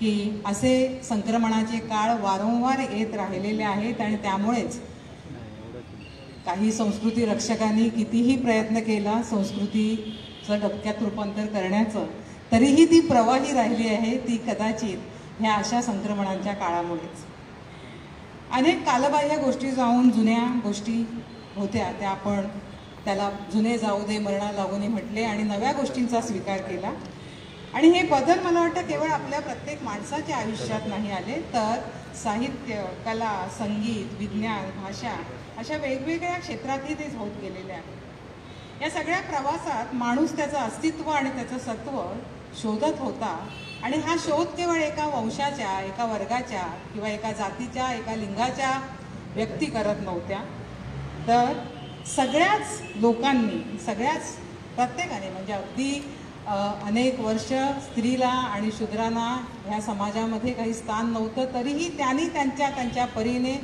की असे संक्रमणाचे काळ वारंवार येत राहिलेले आहेत आणि त्यामुळेच काही संस्कृती रक्षकांनी कितीही प्रयत्न केला संस्कृतीचं डबक्यात रूपांतर करण्याचं, तरीही ती प्रवाही राहिली आहे. ती कदाचित ह्या अशा संक्रमणांच्या काळामुळेच. अनेक कालबाह्य गोष्टी जाऊन जुन्या गोष्टी होत्या त्या आपण त्याला जुने जाऊ दे मरणा लागून म्हटले आणि नव्या गोष्टींचा स्वीकार केला. आणि हे बदल मला वाटतं केवळ आपल्या प्रत्येक माणसाच्या आयुष्यात नाही आले, तर साहित्य, कला, संगीत, विज्ञान, भाषा अशा वेगवेगळ्या क्षेत्रातही ते होत गेलेले आहे. या सगळ्या प्रवासात माणूस त्याचं अस्तित्व आणि त्याचं सत्व शोधत होता आणि हा शोध केवळ एका वंशाच्या, एका वर्गाच्या किंवा एका जातीच्या, एका लिंगाच्या व्यक्ती करत नव्हत्या, तर सगळ्याच लोकांनी, सगळ्याच प्रत्येकाने म्हणजे अगदी अनेक वर्ष स्त्रीला आणि शूद्रांना ह्या समाजामध्ये काही स्थान नव्हतं, तरीही त्यांनी त्यांच्या परीने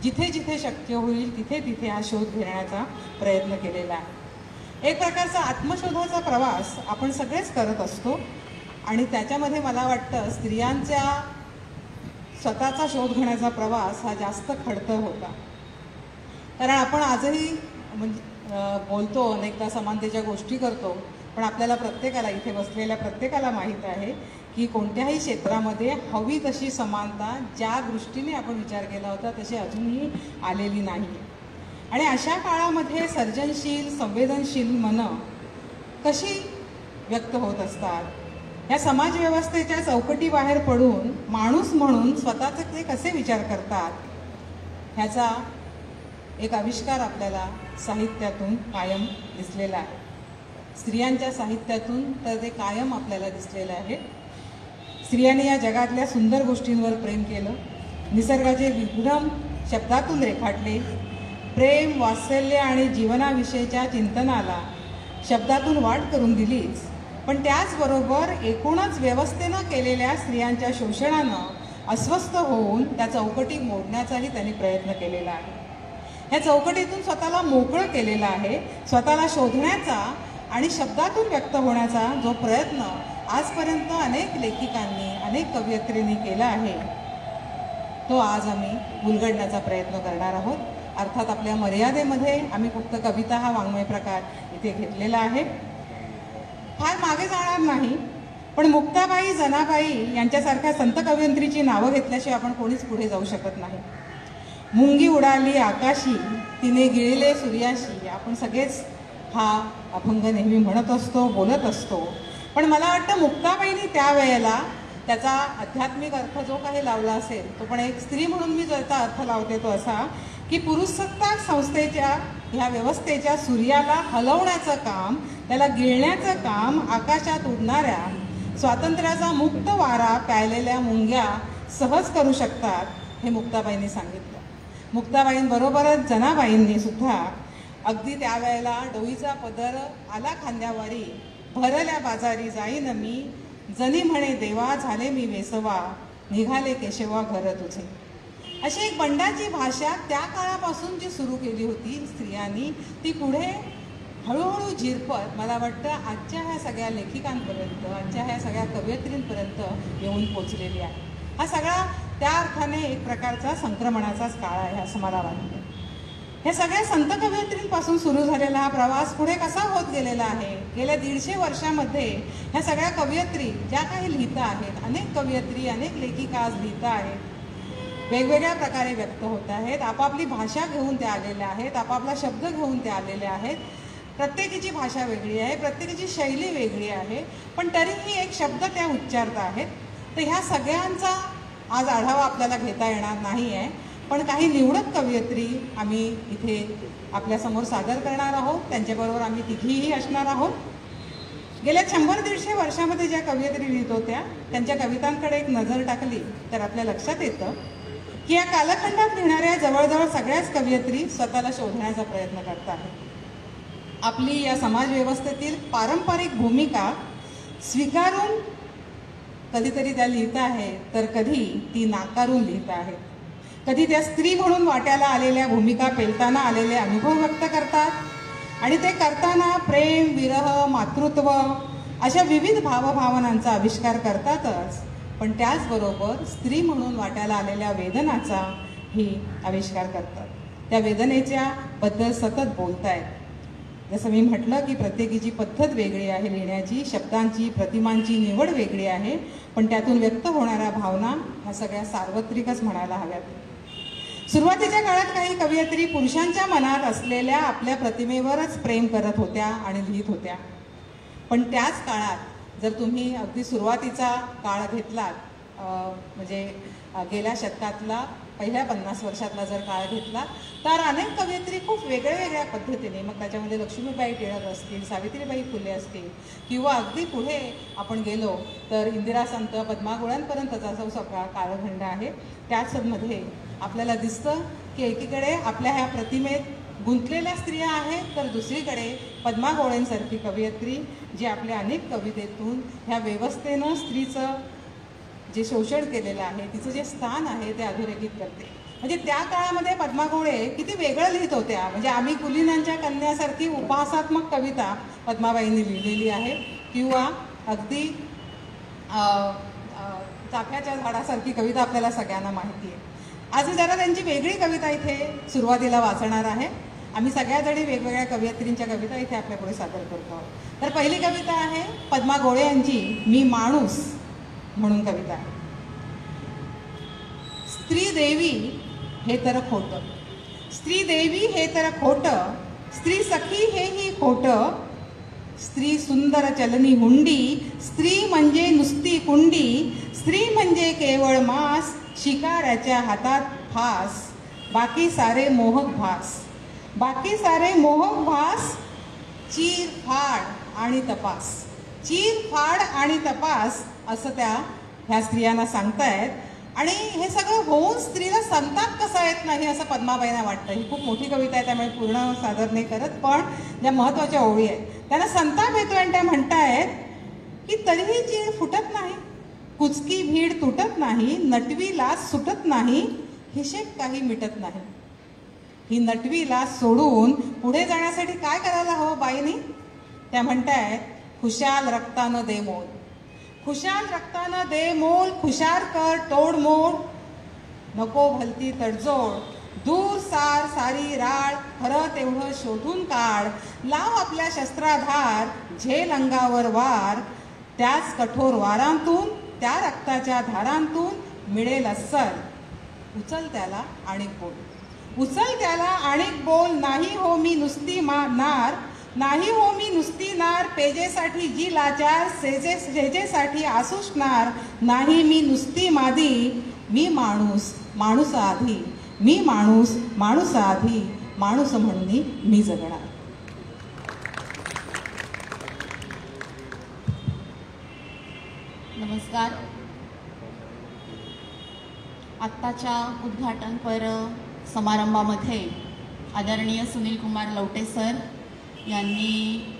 जिथे जिथे शक्य होईल तिथे तिथे हा शोध घेण्याचा प्रयत्न केलेला आहे. एक प्रकारचा आत्मशोधाचा प्रवास आपण सगळेच करत असतो आणि त्याच्यामध्ये मला वाटतं स्त्रियांचा स्वतःचा शोध घेण्याचा प्रवास हा जास्त खडतर होता. कारण आपण आजही म्हणजे बोलतो, अनेकदा समानतेच्या गोष्टी करतो, पण आपल्याला प्रत्येकाला, इथे बसलेल्या प्रत्येकाला माहीत आहे की कोणत्याही क्षेत्रामध्ये हवी तशी समानता ज्या दृष्टीने आपण विचार केला होता तशी अजूनही आलेली नाही. आणि अशा काळामध्ये सर्जनशील, संवेदनशील मनं कशी व्यक्त होत असतात, ह्या समाजव्यवस्थेच्या चौकटीबाहेर पडून माणूस म्हणून स्वतःचे ते कसे विचार करतात, ह्याचा एक आविष्कार आपल्याला साहित्यातून कायम दिसलेला आहे. स्त्रियांच्या साहित्यातून तर ते कायम आपल्याला दिसलेलं आहे. स्त्रियांनी या जगातल्या सुंदर गोष्टींवर प्रेम केलं, निसर्गाचे विभ्रम शब्दातून रेखाटले, प्रेम, वात्सल्य आणि जीवनाविषयीच्या चिंतनाला शब्दातून वाट करून दिलीच, पण त्याचबरोबर एकूणच व्यवस्थेनं केलेल्या स्त्रियांच्या शोषणानं अस्वस्थ होऊन त्या चौकटी मोडण्याचाही त्यांनी प्रयत्न केलेला आहे. ह्या चौकटीतून स्वतःला मोकळं केलेलं आहे. स्वतःला शोधण्याचा आणि शब्दातून व्यक्त होण्याचा जो प्रयत्न आजपर्यंत अनेक लेखिकांनी, अनेक कवयित्रींनी केला आहे, तो आज आम्ही उलगडण्याचा प्रयत्न करणार आहोत. अर्थात आपल्या मर्यादेमध्ये आम्ही फक्त कविता हा वाङ्मय प्रकार इथे घेतलेला आहे. फार मागे जाणार नाही, पण मुक्ताबाई, जनाबाई यांच्यासारख्या संत कवयित्रीची नावं घेतल्याशिवाय आपण कोणीच पुढे जाऊ शकत नाही. मुंगी उडाली आकाशी, तिने गिळले सूर्याशी, आपण सगळेच हा अभंग नेहमी म्हणत असतो, बोलत असतो. पण मला वाटतं मुक्ताबाईंनी त्यावेळेला त्याचा आध्यात्मिक अर्थ जो काही लावला असेल, तो पण एक स्त्री म्हणून मी ज्याचा अर्थ लावते तो असा की पुरुषसत्ताक संस्थेच्या ह्या व्यवस्थेच्या सूर्याला हलवण्याचं काम, त्याला गिळण्याचं काम आकाशात उडणाऱ्या स्वातंत्र्याचा मुक्त वारा प्यायलेल्या मुंग्या सहज करू शकतात, हे मुक्ताबाईंनी सांगितलं. मुक्ताबाईंबरोबरच जनाबाईंनी सुद्धा अगदी त्यावेळेला डोईचा पदर आला खांद्यावारी, भरल्या बाजारी जाईन मी, जनी म्हणे देवा झाले मी वेसवा, निघाले केशवा घर तुझे. अशी एक बंडाची भाषा त्या काळापासून जी सुरू केली होती स्त्रियांनी, ती पुढे हळूहळू झिरपत मला वाटतं आजच्या ह्या सगळ्या लेखिकांपर्यंत, आजच्या ह्या सगळ्या कवयित्रींपर्यंत येऊन पोचलेली आहे. हा सगळा त्या अर्थाने एक प्रकारचा संक्रमणाचाच काळ आहे असं मला वाटतं. हे सगळ्या संत कवयित्रींपासून सुरू झालेला हा प्रवास पुढे कसा होत गेलेला आहे. गेल्या 150 वर्षामध्ये ह्या सगळ्या कवयित्री ज्या काही लिहिता आहेत, अनेक कवयित्री, अनेक लेखिका आज लिहिता आहेत, वेगवेगळ्या प्रकारे व्यक्त होत आहेत, आपापली भाषा घेऊन त्या आलेल्या आहेत, आपापला शब्द घेऊन त्या आलेल्या आहेत. प्रत्येकीची भाषा वेगळी आहे, प्रत्येकीची शैली वेगळी आहे, पण तरीही एक शब्द त्या उच्चारत आहेत. तर ह्या सगळ्यांचा आज आढावा आपल्याला घेता येणार नाही आहे, पण काही निवडक कवयित्री आम्ही इथे आपल्यासमोर सादर करणार आहोत. त्यांच्याबरोबर आम्ही तिघीही असणार आहोत. गेल्या 100-150 वर्षामध्ये ज्या कवयित्री लिहित होत्या त्यांच्या कवितांकडे एक नजर टाकली तर आपल्या लक्षात येतं की या कालखंडात लिहिणाऱ्या जवळजवळ सगळ्याच कवयित्री स्वतःला शोधण्याचा प्रयत्न करत आहेत. आपली या समाजव्यवस्थेतील पारंपरिक भूमिका स्वीकारून कधीतरी त्या लिहित आहेत, तर कधी ती नाकारून लिहित आहेत. कधी त्या स्त्री म्हणून वाट्याला आलेल्या भूमिका पेलताना आलेले अनुभव व्यक्त करतात आणि ते करताना प्रेम, विरह, मातृत्व अशा विविध भावभावनांचा आविष्कार करतातच, पण त्याचबरोबर स्त्री म्हणून वाट्याला आलेल्या वेदनाचा ही आविष्कार करतात. त्या वेदनेच्या बद्दल सतत बोलतायत. जसं मी म्हटलं की प्रत्येकीची पद्धत वेगळी आहे लिहिण्याची, शब्दांची, प्रतिमांची निवड वेगळी आहे, पण त्यातून व्यक्त होणाऱ्या भावना ह्या सगळ्या सार्वत्रिकच म्हणायला हव्यात. सुरुवातीच्या काळात काही कवयित्री पुरुषांच्या मनात असलेल्या आपल्या प्रतिमेवरच प्रेम करत होत्या आणि लिहित होत्या. पण त्याच काळात जर तुम्ही अगदी सुरुवातीचा काळ घेतलात, म्हणजे गेल्या शतकातला पहिल्या 50 वर्षातला जर काळ घेतला तर अनेक कवयित्री खूप वेगळ्या पद्धतीने, मग त्याच्यामध्ये लक्ष्मीबाई टिळक असतील, सावित्रीबाई फुले असतील, किंवा अगदी पुढे आपण गेलो तर इंदिरा संत, पद्मा गोळ्यांपर्यंतचा जो सगळा कालखंड आहे त्याचमध्ये आपल्याला दिसतं की एकीकडे आपल्या ह्या प्रतिमेत गुंतलेल्या स्त्रिया आहेत, तर दुसरीकडे पद्मा गोळेंसारखी कवयित्री जी आपल्या अनेक कवितेतून ह्या व्यवस्थेनं स्त्रीचं जे शोषण केलेलं आहे, तिचं जे स्थान आहे ते अधोरेखित करते. म्हणजे त्या काळामध्ये पद्मा गोळे किती वेगळं लिहित होत्या. म्हणजे आम्ही कुलीनांच्या कन्यासारखी उपहासात्मक कविता पद्माबाईंनी लिहिलेली आहे, किंवा अगदी चाफ्याच्या झाडासारखी कविता आपल्याला सगळ्यांना माहिती आहे. आज मी जरा त्यांची वेगळी कविता इथे सुरुवातीला वाचणार आहे. आम्ही सगळ्याजणी वेगवेगळ्या कवयित्रींच्या कविता इथे आपल्यापुढे सादर करतो आहोत. तर पहिली कविता आहे पद्मा गोळे यांची मी माणूस म्हणून कविता आहे. स्त्री देवी हे तर खोटं, स्त्री देवी हे तर खोटं, स्त्री सखी हेही खोटं, स्त्री सुंदर चलनी हुंडी, स्त्री म्हणजे नुसती कुंडी, स्त्री म्हणजे केवळ मांस, शिकाऱ्याच्या हातात फास, बाकी सारे मोहक भास, बाकी सारे मोहक भास, चीर फाड आणि तपास, चीर फाड आणि तपास असं ह्या स्त्रियांना सांगतायत. आणि हे सगळं होऊन स्त्रीला संताप कसा येत नाही असं पद्माबाईंना वाटतं. ही खूप मोठी कविता आहे त्यामुळे पूर्ण सादर नाही करत, पण ज्या महत्त्वाच्या ओळी आहेत त्यांना संताप येतो आणि त्या म्हणतायत की तरीही चीर फुटत नाही, कुचकी भीड तुटत नाही, नटवी लाज सुटत नाही, हिशेब काही मिटत नाही. ही नटवी लाज सोडून पुढे जाण्यासाठी काय करायला हवं बाईनी? त्या म्हणतायत खुशाल रक्तानं दे मोल, खुशाल रक्तानं दे मोल, खुशाल कर तोडमोड, नको भलती तडजोड, दूर सार सारी राळ, खरं तेवढं शोधून काढ, लाव आपल्या शस्त्राधार, झेल अंगावर वार, त्याच कठोर वारांतून त्या रक्ताच्या धारांतून मिळेल अस्सल, उचल त्याला आणि बोल, उचल त्याला आणि बोल, नाही हो मी नुसती नार, नाही हो मी नुसती नार, पेजेसाठी जी लाचार, सेजेसाठी आसुसणार, नाही मी नुसती मादी, मी माणूस माणूस आधी, मी माणूस माणूस आधी, माणूस म्हणून मी जगणार. नमस्कार. आत्ताच्या उद्घाटनपर समारंभामध्ये आदरणीय सुनील कुमार लवटे सर यांनी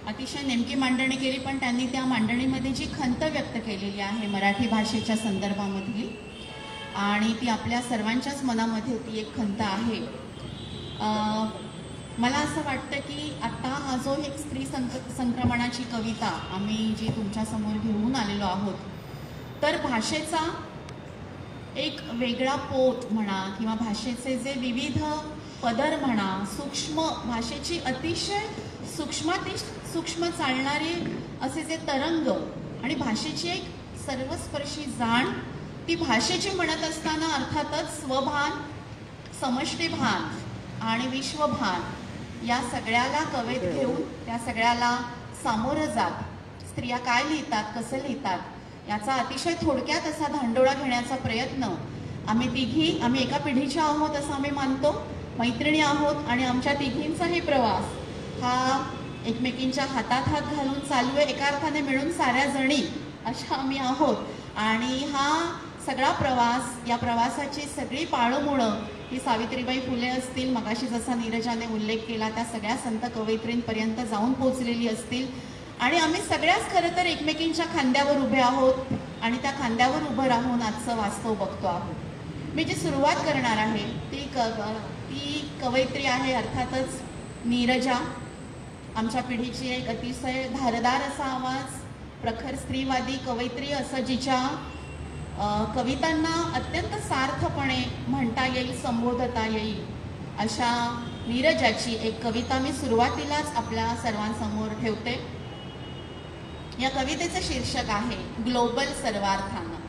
अतिशय नेमकी मांडणी केली, पण त्यांनी त्या मांडणीमध्ये जी खंत व्यक्त केलेली आहे मराठी भाषेच्या संदर्भामधली, आणि ती आपल्या सर्वांच्याच मनामध्ये ती एक खंत आहे. मला असं वाटतं की आत्ता हा जो एक स्त्री संक्रमणाची कविता आम्ही जी तुमच्यासमोर घेऊन आलेलो आहोत, तर भाषेचा एक वेगळा पोत म्हणा किंवा भाषेचे जे विविध पदर म्हणा, सूक्ष्म भाषेची अतिशय सूक्ष्म चालणारे असे जे तरंग आणि भाषेची एक सर्वस्पर्शी जाण, ती भाषेची म्हणत असताना अर्थातच स्वभान, समष्टीभान आणि विश्वभान या सगळ्याला कवेत घेऊन त्या सगळ्याला सामोरं जात स्त्रिया काय लिहितात, कसं लिहितात याचा अतिशय थोडक्यात असा धांडोळा घेण्याचा प्रयत्न आम्ही एका पिढीच्या आहोत असं आम्ही मानतो, मैत्रिणी आहोत, आणि आमच्या तिघींचाही प्रवास हा एकमेकींच्या हातात हात घालून चालू आहे. एका अर्थाने मिळून साऱ्या जणी अशा आम्ही आहोत. आणि हा सगळा प्रवास, या प्रवासाची सगळी पाळंमुळं ही सावित्रीबाई फुले असतील, मगाशी जसा नीरजाने उल्लेख केला त्या सगळ्या संत कवयित्रींपर्यंत जाऊन पोचलेली असतील. आणि आम्ही सगळ्याच खरं तर एकमेकींच्या खांद्यावर उभे आहोत आणि त्या खांद्यावर उभं राहून आजचं वास्तव बघतो आहोत. मी जी सुरुवात करणार आहे ती कवयित्री आहे अर्थातच नीरजा. आमच्या पिढीची एक अतिशय धारदार असा आवाज, प्रखर स्त्रीवादी कवयित्री असं जिच्या कवितांना अत्यंत सार्थपणे म्हणता येईल, संबोधता येईल अशा नीरजाची एक कविता मी सुरुवातीलाच आपल्या सर्वांसमोर ठेवते. या कवितेचं शीर्षक आहे ग्लोबल सर्वार्थानं.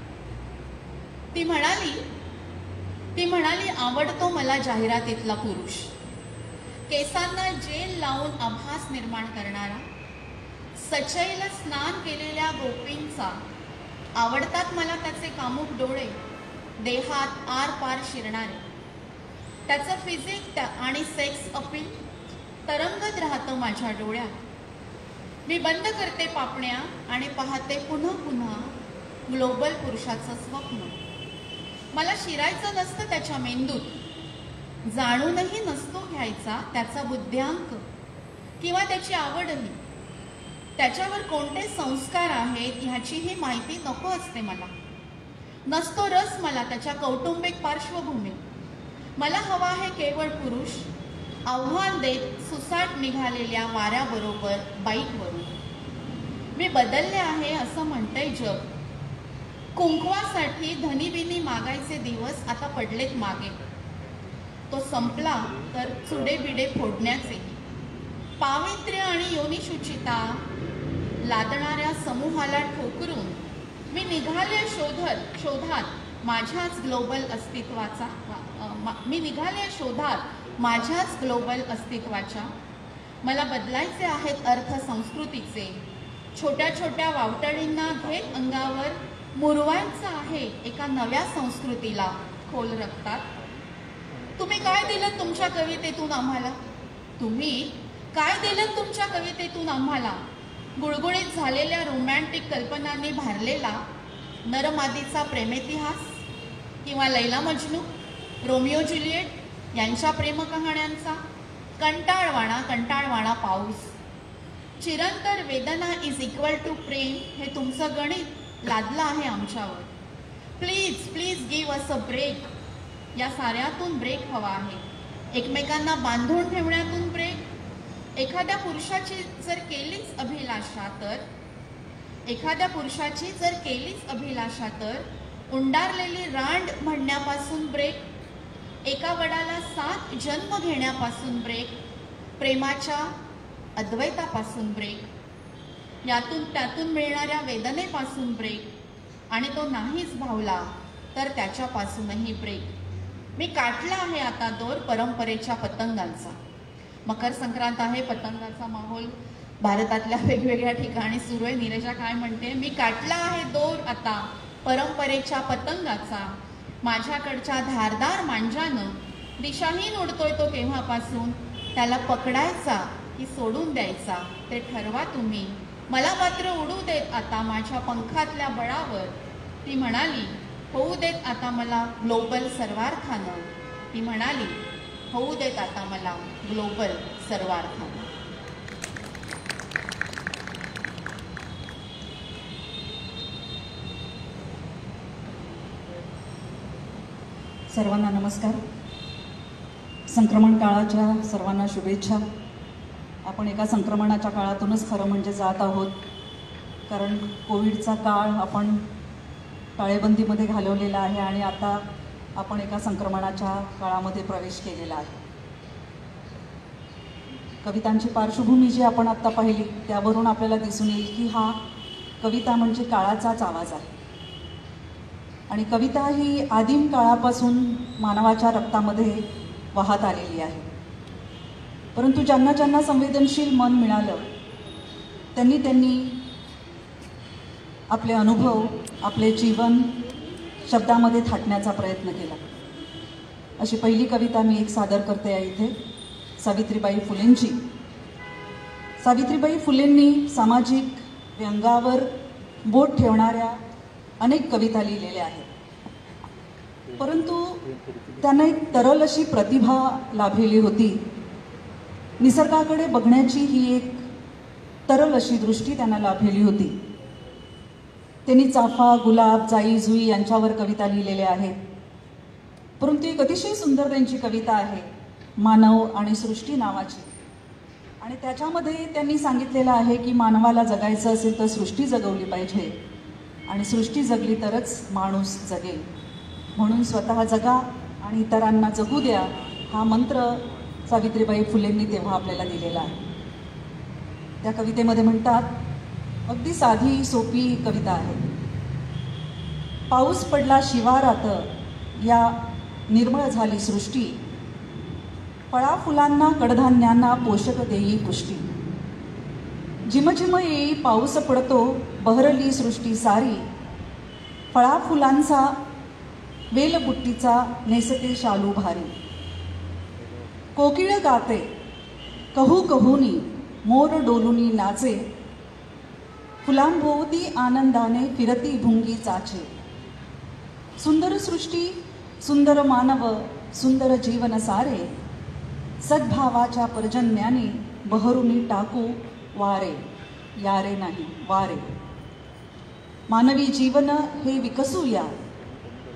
ती म्हणाली आवडतो मला जाहिरातीतला पुरुष, केसांना जेल लावून आभास निर्माण करणारा, सचैल स्नान केलेल्या गोपींचा आवडतात मला त्याचे कामुक डोळे, देहात आर पार शिरणारे. त्याचं फिजिक आणि सेक्स अपील तरंगत राहतं माझ्या डोळ्यात. मी बंद करते पापण्या आणि पाहते पुन्हा पुन्हा ग्लोबल पुरुषाचं स्वप्न. मला शिरायचं नसतं त्याच्या मेंदूत, जाणूनही नसतो घ्यायचा त्याचा बुद्ध्यांक किंवा त्याची आवडही. त्याच्यावर कोणते संस्कार आहेत ह्याचीही माहिती नको असते मला. नसतो रस मला त्याच्या कौटुंबिक पार्श्वभूमीत. मला हवा आहे केवळ पुरुष, आव्हान देत सुसाट निघालेल्या वाऱ्याबरोबर बाईकवरून. मी बदलले आहे असं म्हणतंय जग. कुंकवासाठी धनीबिनी मागायचे दिवस आता पडलेत मागे. तो संपला तर चुडे बिडे फोडण्याचे. पावित्र्य आणि योनिशुचिता लादणाऱ्या समूहाला ठोकरून मी निघाले शोधात माझ्याच ग्लोबल अस्तित्वाच्या. मला बदलायचे आहेत अर्थ संस्कृतीचे. छोट्या छोट्या वावटळींना घेत अंगावर मुरवायचं आहे एका नव्या संस्कृतीला खोल रक्तात. तुम्ही काय दिलं तुमच्या कवितेतून आम्हाला? तुम्ही काय दिलं तुमच्या कवितेतून आम्हाला? गुळगुळीत झालेल्या रोमॅन्टिक कल्पनांनी भारलेला नरमादीचा प्रेमेतिहास किंवा लैला मजनू, रोमिओ ज्युलिएट यांच्या प्रेमकहाण्यांचा कंटाळवाणा पाऊस. चिरंतर वेदना इज इक्वल टू प्रेम हे तुमचं गणित लादलं आहे आमच्यावर. Please please give us a break. या साऱ्यातून ब्रेक हवा आहे. एकमेकांना बांधून ठेवण्यातून ब्रेक. एखाद्या पुरुषाची जर केलीच अभिलाषा तर उंडारलेली रांड म्हणण्यापासून ब्रेक. एका वडाला 7 जन्म घेण्यापासून ब्रेक. प्रेमाच्या अद्वैतापासून ब्रेक. यातून त्यातून मिळणाऱ्या वेदनेपासून ब्रेक. आणि तो नाहीच भावला तर त्याच्यापासूनही ब्रेक. मी काटला आहे आता दोर परंपरेच्या पतंगांचा. मकर संक्रांत आहे, पतंगाचा माहोल भारतातल्या वेगवेगळ्या ठिकाणी सुरू आहे. नीरजा काय म्हणते? मी काटला आहे दोर आता परंपरेच्या पतंगाचा. माझ्याकडच्या धारदार मांजानं दिशाहीन उडतोय तो केव्हापासून. त्याला पकडायचा की सोडून द्यायचा ते ठरवा तुम्ही. मला मात्र उडू देत आता माझ्या पंखातल्या बळावर. ती म्हणाली होऊ देत आता मला ग्लोबल सर्वार्थानं. ती म्हणाली होऊ देत आता मला ग्लोबल सर्वार्थानं. सर्वांना नमस्कार. संक्रमण काळाच्या सर्वांना शुभेच्छा. आपण एका संक्रमणाच्या काळातूनच खरं म्हणजे जात आहोत, कारण कोविडचा काळ आपण टाळेबंदीमध्ये घालवलेला आहे आणि आता आपण एका संक्रमणाच्या काळामध्ये प्रवेश केलेला आहे. कवितांची पार्श्वभूमी जी आपण आत्ता पाहिली त्यावरून आपल्याला दिसून येईल की हा कविता म्हणजे काळाचाच आवाज आहे. आणि कविता ही आदिम काळापासून मानवाच्या रक्तामध्ये वाहत आलेली आहे. परंतु ज्यांना ज्यांना संवेदनशील मन मिळालं त्यांनी आपले अनुभव, आपले जीवन शब्दामध्ये थाटण्याचा प्रयत्न केला. अशी पहिली कविता मी एक सादर करते आहे इथे, सावित्रीबाई फुलेंची. सावित्रीबाई फुलेंनी सामाजिक व्यंगावर बोट ठेवणाऱ्या अनेक कविता लिहिलेल्या आहेत. परंतु त्यांना एक तरल अशी प्रतिभा लाभलेली होती. निसर्गाकडे बघण्याची ही एक तरल अशी दृष्टी त्यांना लाभलेली होती. त्यांनी चाफा, गुलाब, जाई, जुई यांच्यावर कविता लिहिलेल्या आहेत. परंतु एक अतिशय सुंदर त्यांची कविता आहे मानव आणि सृष्टी नावाची. आणि त्याच्यामध्ये त्यांनी सांगितलेलं आहे की मानवाला जगायचं असेल तर सृष्टी जगवली पाहिजे आणि सृष्टी जगली तरच माणूस जगेल. म्हणून स्वतः जगा आणि इतरांना जगू द्या हा मंत्र सावित्रीबाई फुलेंनी तेव्हा आपल्याला दिलेला आहे. त्या कवितेमध्ये म्हणतात, अगदी साधी सोपी कविता आहे. पाऊस पडला शिवारात या निर्मळ झाली सृष्टी. फळा फुलांना कडधान्यांना पोषक देई पुष्टी. झिमझिम येई पाऊस पडतो बहरली सृष्टी सारी. फळा फुलांचा वेलबुट्टीचा नेसते शालू भारी. कोकिळ गाते कहू कहूनी मोर डोलुनी नाचे. फुलांभोवती आनंदाने फिरती भुंगी चाचे. सुंदर सृष्टी सुंदर मानव सुंदर जीवन सारे. सद्भावाच्या पर्जन्याने बहरुनी टाकू वारे. यारे नाही वारे. मानवी जीवन हे विकसूया.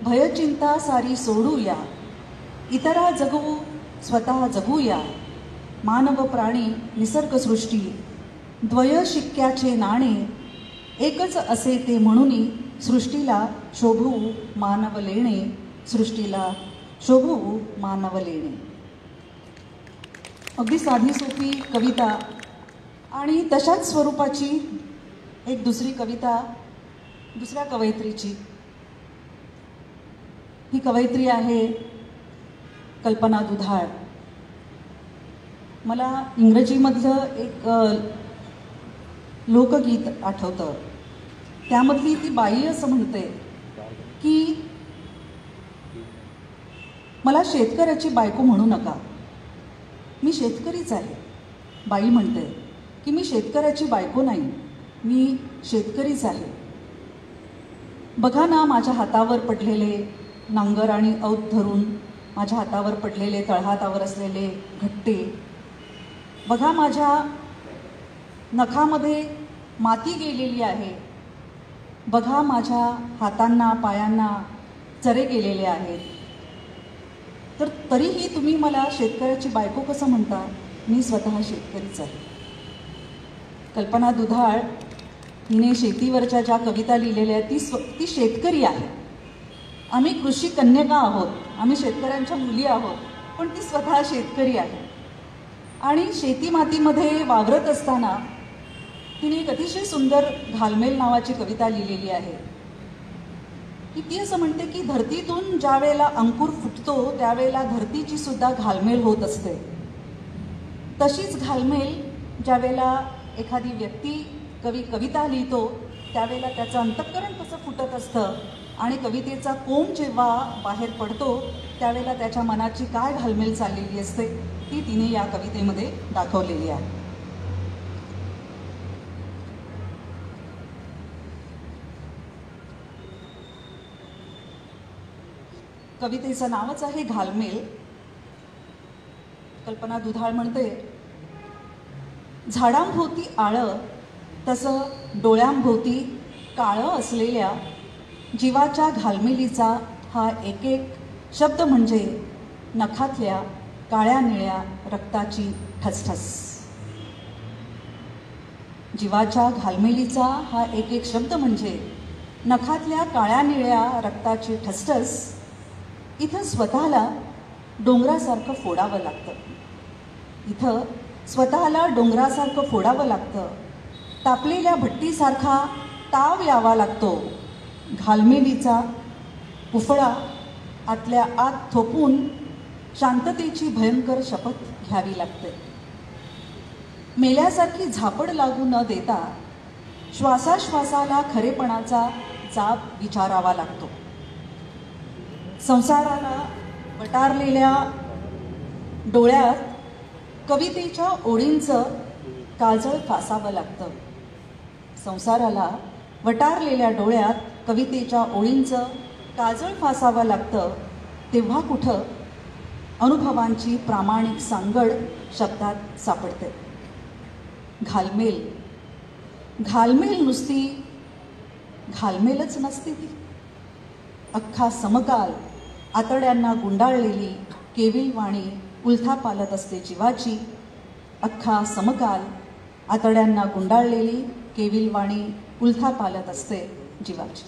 भयचिंता सारी सोडूया. इतरा जगवू स्वतः जगूया. मानव प्राणी निसर्गसृष्टी द्वय शिक्क्याचे नाणे. एकच असे ते म्हणूनी सृष्टीला शोभवू मानव लेणे. सृष्टीला शोभवू मानव लेणे. अगदी साधी सोपी कविता आणि तशाच स्वरूपाची एक दुसरी कविता दुसऱ्या कवयित्रीची. ही कवयित्री आहे कल्पना दुधाळ. मला इंग्रजीमधलं एक लोकगीत आठवतं. त्यामधली ती बाई असं म्हणते की मला शेतकऱ्याची बायको म्हणू नका. मी शेतकरीच आहे. बाई म्हणते की मी शेतकऱ्याची बायको नाही, मी शेतकरीच आहे. बघा ना माझ्या हातावर पडलेले नांगर आणि औत धरून माझ्या हातावर पडलेले तळहातावर असलेले घट्टे. बघा माझ्या नखामध्ये माती गेलेली आहे. बघा माझ्या हातांना पायांना चरे गेलेले आहेत. तर तरीही तुम्ही मला शेतकऱ्याची बायको कसं म्हणता? मी स्वतः शेतकरीच आहे. कल्पना दुधाळ हिने शेतीवरच्या ज्या कविता लिहिलेल्या ती शेतकरी आहे. आम्ही कृषी कन्यका आहोत, आम्ही शेतकऱ्यांच्या मुली आहोत, पण ती स्वतः शेतकरी आहे. आणि शेती मातीमध्ये वावरत असताना तिने एक अतिशय सुंदर घालमेल नावाची कविता लिहिलेली आहे की ती असं म्हणते की धरतीतून ज्या वेळेला अंकुर फुटतो त्यावेळेला धरतीची सुद्धा घालमेल होत असते. तशीच घालमेल ज्या वेळेला एखादी व्यक्ती कविता लिहितो त्यावेळेला त्याचं अंतःकरण कसं फुटत असतं आणि कवितेचा कोम जेव्हा बाहेर पडतो त्यावेळेला त्याच्या मनाची काय घालमेल चाललेली असते ती तिने या कवितेमध्ये दाखवलेली आहे. कवितेचं नावच आहे घालमेल. कल्पना दुधाळ म्हणते, झाडांभोवती आळं तसं डोळ्यांभोवती काळं असलेल्या जीवाच्या घालमेलीचा हा एक एक शब्द म्हणजे नखातल्या काळ्या निळ्या रक्ताची ठसठस. जीवाच्या घालमेलीचा हा एक एक शब्द म्हणजे नखातल्या काळ्या निळ्या रक्ताची ठसठस. इथं स्वतःला डोंगरासारखं फोडावं लागतं. इथं स्वतःला डोंगरासारखं फोडावं लागतं. तापलेल्या भट्टीसारखा ताव यावा लागतो. घालमेलीचा उफळा आतल्या आत थोपून शांततेची भयंकर शपथ घ्यावी लागते. मेल्यासारखी झापड लागू न देता श्वासाश्वासाला खरेपणाचा जाब विचारावा लागतो. संसाराला वटारलेल्या डोळ्यात कवितेच्या ओळींचं काजळ फासावं लागतं. संसाराला वटारलेल्या डोळ्यात कवितेच्या ओळींचं काजळ फासावं लागतं. तेव्हा कुठं अनुभवांची प्रामाणिक सांगड शब्दात सापडते. घालमेल घालमेल नुसती घालमेलच नसते ती. अख्खा समकाल आतड्यांना गुंडाळलेली केविलवाणी उलथा पालत असते जीवाची. अख्खा समकाल आतड्यांना गुंडाळलेली केविलवाणी उलथा पालत असते जीवाची.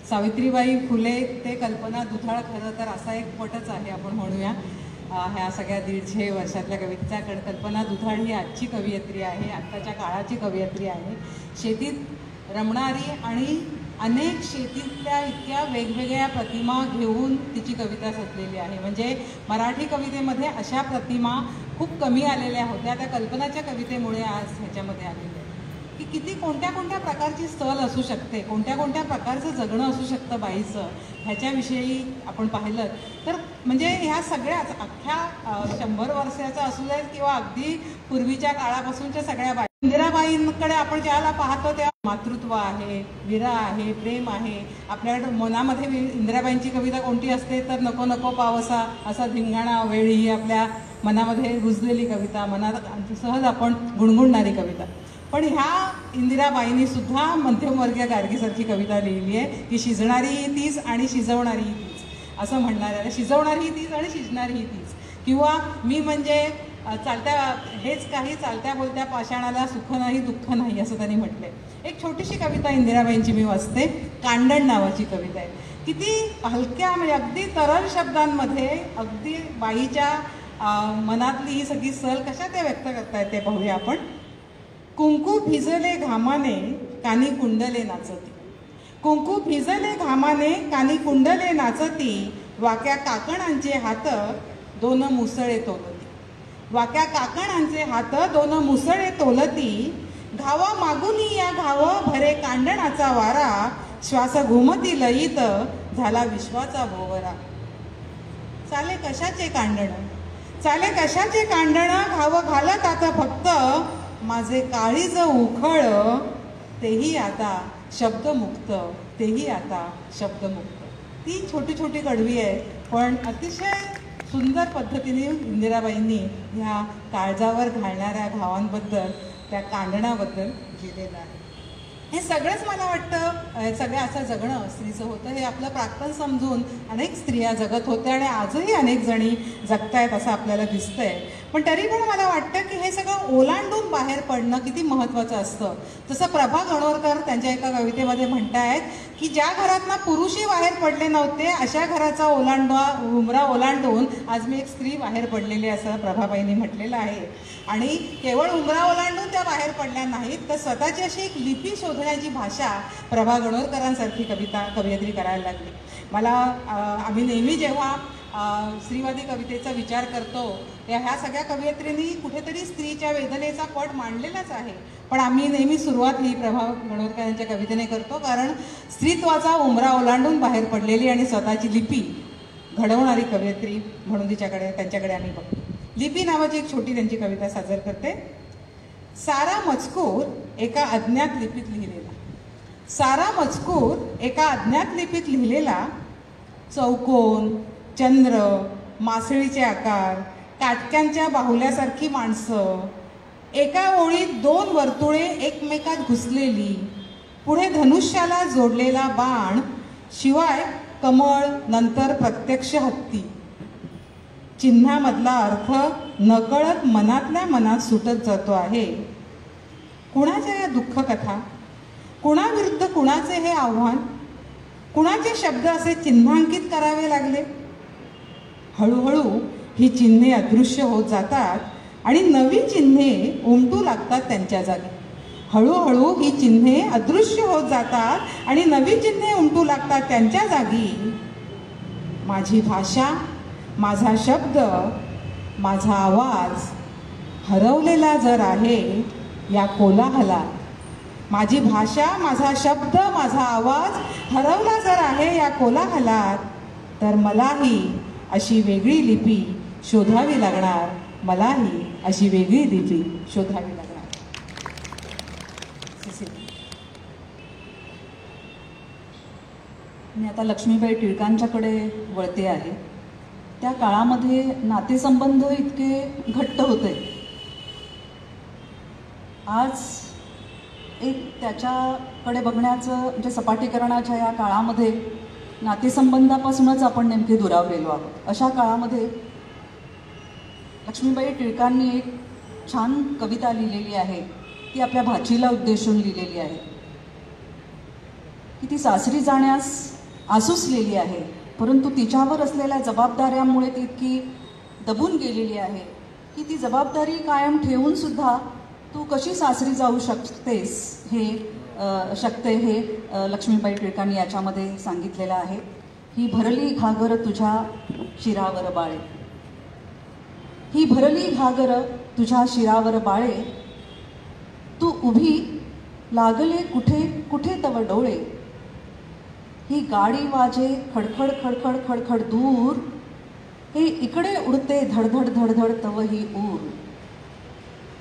सावित्रीबाई फुले ते कल्पना दुधाळ खरं तर असा एक पटच आहे आपण म्हणूया ह्या सगळ्या 150 वर्षातल्या कवितेचा. कारण कल्पना दुधाळ ही आजची कवयित्री आहे, आत्ताच्या काळाची कवयित्री आहे. शेतीत रमणारी आणि अनेक शेतीतल्या इतक्या वेगवेगळ्या प्रतिमा घेऊन तिची कविता सजलेली आहे. म्हणजे मराठी कवितेमध्ये अशा प्रतिमा खूप कमी आलेल्या होत्या, त्या कल्पनाच्या कवितेमुळे आज ह्याच्यामध्ये आलेल्या आहेत की किती कोणत्या कोणत्या प्रकारची सल असू शकते, कोणत्या कोणत्या प्रकारचं जगणं असू शकतं बाईचं, ह्याच्याविषयी आपण पाहिलं तर म्हणजे ह्या सगळ्याच अख्ख्या 100 वर्षाचा असू देत किंवा अगदी पूर्वीच्या काळापासूनच्या सगळ्या बाई, इंदिराबाईंकडे आपण ज्याला पाहतो त्या मातृत्व आहे, विरह आहे, प्रेम आहे. आपल्याकडे मनामध्ये इंदिराबाईंची कविता कोणती असते तर नको नको पावसा असा धिंगाणा वेळी ही आपल्या मनामध्ये रुजलेली कविता, मनात सहज आपण गुणगुणणारी कविता. पण ह्या इंदिराबाईंनी सुद्धा मध्यमवर्गीय गार्गीसारखी कविता लिहिली आहे की शिजणारीही तीच आणि शिजवणारीही तीच असं म्हणणार आहे. शिजवणारीही तीच आणि शिजणारीही तीच. किंवा मी म्हणजे चालत्या हेच काही चालत्या बोलत्या पाषाणाला सुख नाही दुःख नाही असं त्यांनी म्हटलंय. एक छोटीशी कविता इंदिराबाईंची मी वाचते. कांडण नावाची कविता आहे. किती हलक्या म्हणजे अगदी तरल शब्दांमध्ये अगदी बाईच्या मनातली ही सगळी सल कशा ते व्यक्त करतायत ते पाहूया आपण. कुंकू भिजले घामाने कानी कुंडले नाचती, कुंकू भिजले घामाने कानी कुंडले नाचती, वाक्या काकणांचे हात दोन मुसळे तोलती, वाक्या काकणांचे हात दोन मुसळे तोलती, घावा मागुनी या घाव भरे कांडणाचा वारा, श्वास घुमती लयीत झाला विश्वाचा भोवरा. चाले कशाचे कांडण, चाले कशाचे कांडण, घाव घालत आता फक्त माझे काळीज उखळ, तेही आता शब्दमुक्त, तेही आता शब्दमुक्त. ती छोटी छोटी कडवी आहे पण अतिशय सुंदर पद्धतीने इंदिराबाईंनी ह्या काळजावर घालणाऱ्या घावांबद्दल, त्या कांडणाबद्दल लिहिलेलं आहे. हे सगळंच मला वाटतं सगळं असं जगणं स्त्रीचं होतं हे आपलं प्राक्तन समजून अनेक स्त्रिया जगत होत्या आणि आजही अनेक जणी जगतायत असं आपल्याला दिसतंय. पण तरी पण मला वाटतं की हे सगळं ओलांडून बाहेर पडणं किती महत्त्वाचं असतं. जसं प्रभा गणोरकर त्यांच्या एका कवितेमध्ये म्हणतायत की ज्या घरातनं पुरुषही बाहेर पडले नव्हते अशा घराचा उंबरा ओलांडून आज मी एक स्त्री बाहेर पडलेली असं प्रभाबाईंनी म्हटलेलं आहे. आणि केवळ उंबरा ओलांडून त्या बाहेर पडल्या नाहीत तर स्वतःची अशी एक लिपी शोधण्याची भाषा प्रभा गणोरकरांसारखी कवयित्री करायला लागली. मला आम्ही नेहमी जेव्हा स्त्रीवादी कवितेचा विचार करतो ह्या सगळ्या कवयित्रींनी कुठेतरी स्त्रीच्या वेदनेचा पट मांडलेलाच आहे. पण आम्ही नेहमी सुरुवात ही प्रभा गणोरकर यांच्या कवितेने करतो कारण स्त्रीत्वाचा उंबरा ओलांडून बाहेर पडलेली आणि स्वतःची लिपी घडवणारी कवयित्री म्हणून त्यांच्याकडे आम्ही बघतो. लिपी नावाची एक छोटी त्यांची कविता सादर करते. सारा मजकूर एका अज्ञात लिपीत लिहिलेला, सारा मजकूर एका अज्ञात लिपीत लिहिलेला, चौकोन, चंद्र, मासळीचे आकार, काटक्यांच्या बाहुल्यासारखी माणसं, एका ओळीत 2 वर्तुळे एकमेकात घुसलेली, पुढे धनुष्याला जोडलेला बाण, शिवाय कमळ, नंतर प्रत्यक्ष हत्ती. चिन्हामधला अर्थ नकळत मनातल्या मनात सुटत जातो आहे. कुणाच्या या दुःख कथा, कुणाविरुद्ध कुणाचे हे आव्हान, कुणाचे शब्द असे चिन्हांकित करावे लागले. हळूहळू ही चिन्हे अदृश्य होत जातात आणि नवी चिन्हे उमटू लागतात त्यांच्या जागी. हळूहळू ही चिन्हे अदृश्य होत जातात आणि नवी चिन्हे उमटू लागतात त्यांच्या जागी. माझी भाषा, माझा शब्द, माझा आवाज हरवलेला जर आहे या कोलाहलात, माझी भाषा, माझा शब्द, माझा आवाज हरवला जर आहे या कोलाहलात, तर मलाही अशी वेगळी लिपी शोधावी लागणार, मलाही अशी वेगळी लिपी शोधावी लागणार. मी आता लक्ष्मीबाई टिळकांच्याकडे वळते आहे. त्या काळामध्ये नातेसंबंध इतके घट्ट होते. आज एक त्याच्याकडे बघण्याचं म्हणजे सपाटीकरणाच्या या काळामध्ये नातेसंबंधापासूनच आपण नेमके दुरावलेलो आहोत. अशा काळामध्ये लक्ष्मीबाई टिळकांनी एक छान कविता लिहिलेली आहे. ती आपल्या भाचीला उद्देशून लिहिलेली आहे की ती सासरी जाण्यास आसुसलेली आहे, परंतु तिच्यावर असलेल्या जबाबदाऱ्यामुळे ती इतकी दबून गेलेली आहे की ती जबाबदारी कायम ठेवून सुद्धा तू कशी सासरी जाऊ शकतेस हे शकते हे लक्ष्मीबाई टिळकांनी याच्यामध्ये सांगितलेलं आहे. ही भरली घागर तुझ्या शिरावर बाळे, ही भरली घागर तुझ्या शिरावर बाळे, तू उभी लागले कुठे कुठे तव डोळे, ही गाडी वाजे खडखड खडखड खडखड दूर, हे इकडे उडते धडधड धडधड तव ही ऊर,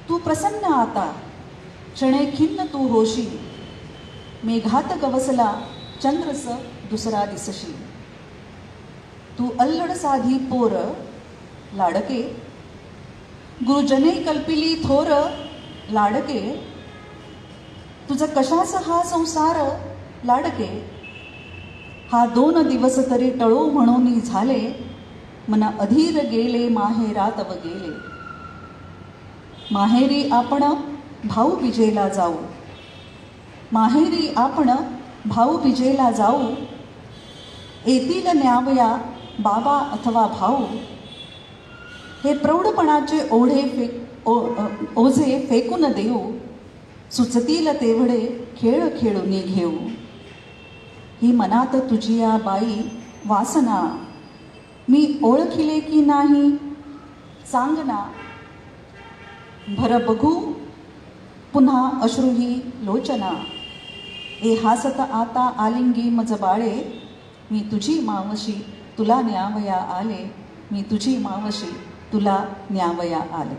तू प्रसन्न आता क्षणे खिन्न तू होशी, मेघात गवसला चंद्रस दुसरा दिसशी, तू अल्लड साधी पोर लाडके, गुरुजने कल्पिली थोर लाडके, तुझं कशाचा हा संसार लाडके, हा 2 दिवस तरी टळो म्हणून झाले, मन अधीर गेले माहेरात व गेले, माहेरी आपण भाऊ बिजेला जाऊ, माहेरी आपण भाऊ बिजेला जाऊ, येतील न्यावया बाबा अथवा भाऊ, हे प्रौढपणाचे ओझे फेकून देऊ, सुचतील तेवढे खेळ खेळून घेऊ, ही मनात तुझी या बाई वासना, मी ओळखिले की नाही सांग ना, भर बघू पुन्हा अश्रुही लोचना, ए हासत आता आलिंगी मज बाळे, मी तुझी मावशी तुला न्यावया आले, मी तुझी मावशी तुला न्यावया आले.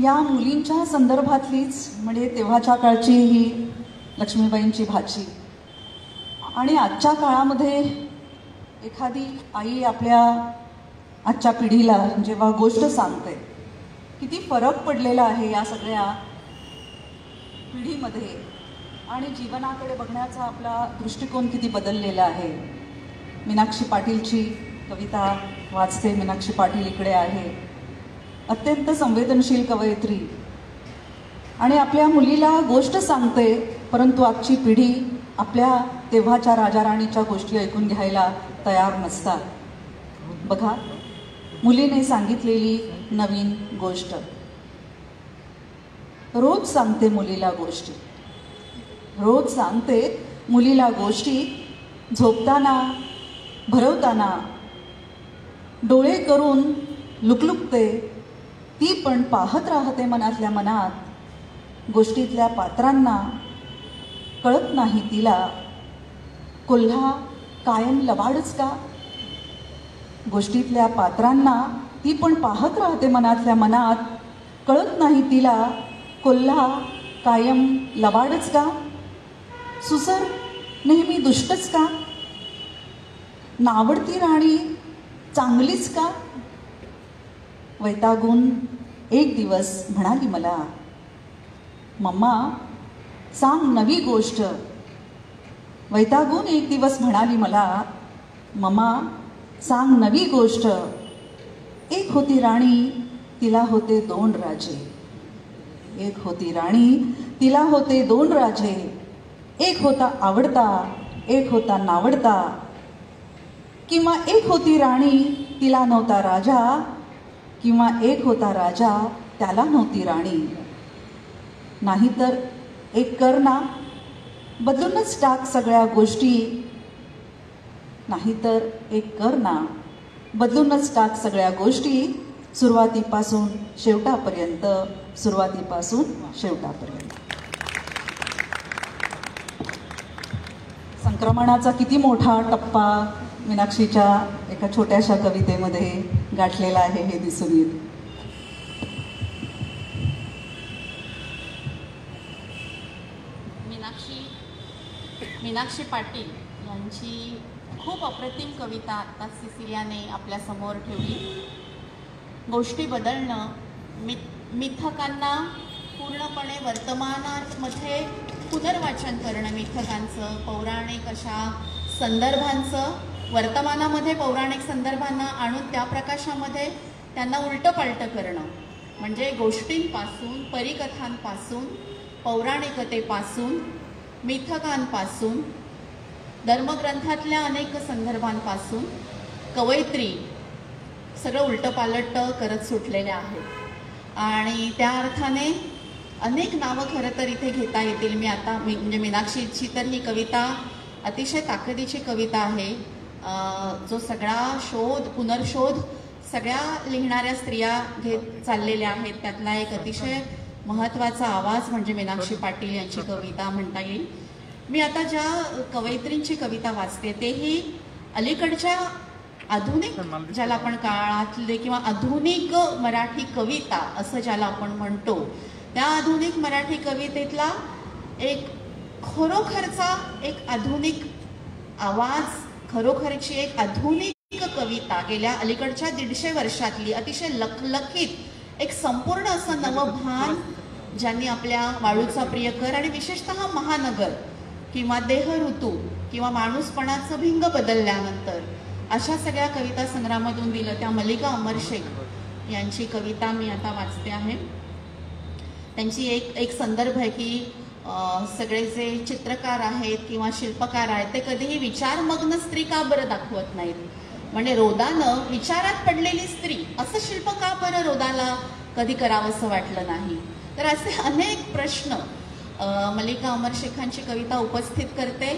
या मुलींच्या संदर्भातलीच म्हणजे तेव्हाच्या काळची ही लक्ष्मीबाईंची भाची. आणि आजच्या काळामध्ये एखादी आई आपल्या आजच्या पिढीला जेव्हा गोष्ट सांगते, किती फरक पडलेला आहे या सगळ्या पिढीमध्ये, आणि जीवनाकडे बघण्याचा आपला दृष्टिकोन किती बदललेला आहे. मीनाक्षी पाटीलची कविता वाचते. मीनाक्षी पाटील इकडे आहे, अत्यंत संवेदनशील कवयित्री, आणि आपल्या मुलीला गोष्ट सांगते, परंतु आजची पिढी आपल्या तेव्हाच्या राजाराणीच्या गोष्टी ऐकून घ्यायला तयार नसतात. बघा, मुलीने सांगितलेली नवीन गोष्ट, रोज सांगते मुलीला गोष्टी, रोज सांगते मुलीला गोष्टी, झोपताना भरवताना डोळे करून लुकलुकते, ती पण पाहत राहते मनातल्या मनात, गोष्टीतल्या पात्रांना कळत नाही तिला, कोल्हा कायम लबाडच का, गोष्टीतल्या पात्रांना ती पण पाहत राहते मनातल्या मनात, कळत नाही तिला, कोल्हा कायम लबाडच का, सुसर नेहमी दुष्टच का, नावडती राणी चांगलीच का, वैतागून एक दिवस म्हणाली मला, मम्मा सांग नवी गोष्ट, वैतागून एक दिवस म्हणाली मला, मम्मा सांग नवी गोष्ट, एक होती राणी तिला होते 2 राजे, एक होती राणी तिला होते 2 राजे, एक होता आवडता एक होता नावडता, किंवा एक होती राणी तिला नव्हता राजा, किंवा एक होता राजा त्याला नव्हती राणी, नाहीतर एक कर ना बदलूनच टाक सगळ्या गोष्टी, नाहीतर एक कर ना बदलूनच टाक सगळ्या गोष्टी, सुरुवातीपासून शेवटापर्यंत, सुरुवातीपासून शेवटापर्यंत. संक्रमणाचा किती मोठा टप्पा मीनाक्षीच्या एका छोट्याशा कवितेमध्ये गाठलेला आहे हे दिसून येते. मीनाक्षी पाटील यांची खूप अप्रतिम कविता आत्ताच सिसिलियाने आपल्यासमोर ठेवली. गोष्टी बदलणं, मिथकांना पूर्णपणे वर्तमानामध्ये पुनर्वाचन करणं, मिथकांचं पौराणिक अशा संदर्भांचं वर्तमानामध्ये पौराणिक संदर्भांना आणून त्या प्रकाशामध्ये त्यांना उलटंपालटं करणं, म्हणजे गोष्टींपासून, परिकथांपासून, पौराणिकतेपासून, मिथकांपासून, धर्मग्रंथातल्या अनेक संदर्भांपासून कवयित्री सगळं उलटंपालट करत सुटलेल्या आहेत. आणि त्या अर्थाने अनेक नावं खरं तर इथे घेता येतील. मी आता म्हणजे मीनाक्षीची तर ही कविता अतिशय ताकदीची कविता आहे. जो सगळा पुनर्शोध सगळ्या लिहिणाऱ्या स्त्रिया घेत चाललेल्या आहेत, त्यातला एक अतिशय महत्त्वाचा आवाज म्हणजे मीनाक्षी पाटील यांची कविता म्हणता येईल. मी आता ज्या कवयित्रींची कविता वाचते तेही अलीकडच्या आधुनिक ज्याला आपण काळातले किंवा आधुनिक मराठी कविता असं ज्याला आपण म्हणतो, त्या आधुनिक मराठी कवितेतला एक खरोखरचा एक आधुनिक आवाज, खरोखरची एक आधुनिक कविता, गेल्या अलीकडच्या 150 वर्षातली अतिशय लखलखीत एक संपूर्ण असं नवभान ज्यांनी आपल्या वाळूचा प्रियकर आणि विशेषतः महानगर किंवा देह ऋतू किंवा माणूसपणाचं भिंग बदलल्यानंतर अशा सगळ्या कविता संग्रामातून दिलं, त्या मल्लिका अमर शेख यांची कविता मी आता वाचते आहे. त्यांची एक संदर्भ आहे की सगळे जे चित्रकार आहेत किंवा शिल्पकार आहेत ते कधीही विचारमग्न स्त्री का बरं दाखवत नाहीत. म्हणजे रोदानं विचारात पडलेली स्त्री असं शिल्प का बरं रोदाला कधी करावंसं वाटलं नाही. तर असे अनेक प्रश्न मल्लिका अमर शेखांची कविता उपस्थित करते,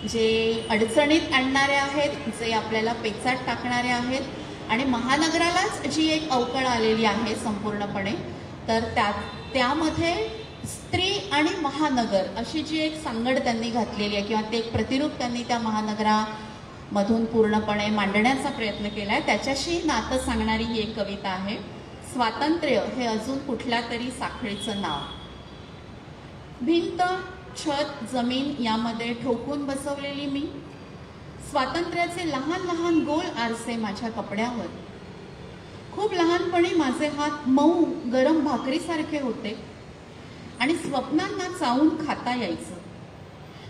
जे अडचणीत आणणारे आहेत, जे आपल्याला पेचात टाकणारे आहेत आणि महानगरालाच जी एक अवकळ आलेली आहे संपूर्णपणे, तर त्यामध्ये स्त्री आणि महानगर अशी जी एक सांगड त्यांनी घातलेली आहे किंवा ते एक प्रतिरूप त्यांनी त्या महानगरामधून पूर्णपणे मांडण्याचा प्रयत्न केला आहे, त्याच्याशी नातं सांगणारी ही एक कविता आहे. स्वातंत्र्य हे अजून कुठल्या तरी साखळीचं नाव. भिंत, छत, जमीन यामध्ये ठोकून बसवलेली मी, स्वातंत्र्याचे लहान लहान गोल आरसे माझ्या कपड्यावर. खूप लहानपणी माझे हात मऊ गरम भाकरीसारखे होते आणि स्वप्नांना चावून खाता यायचं.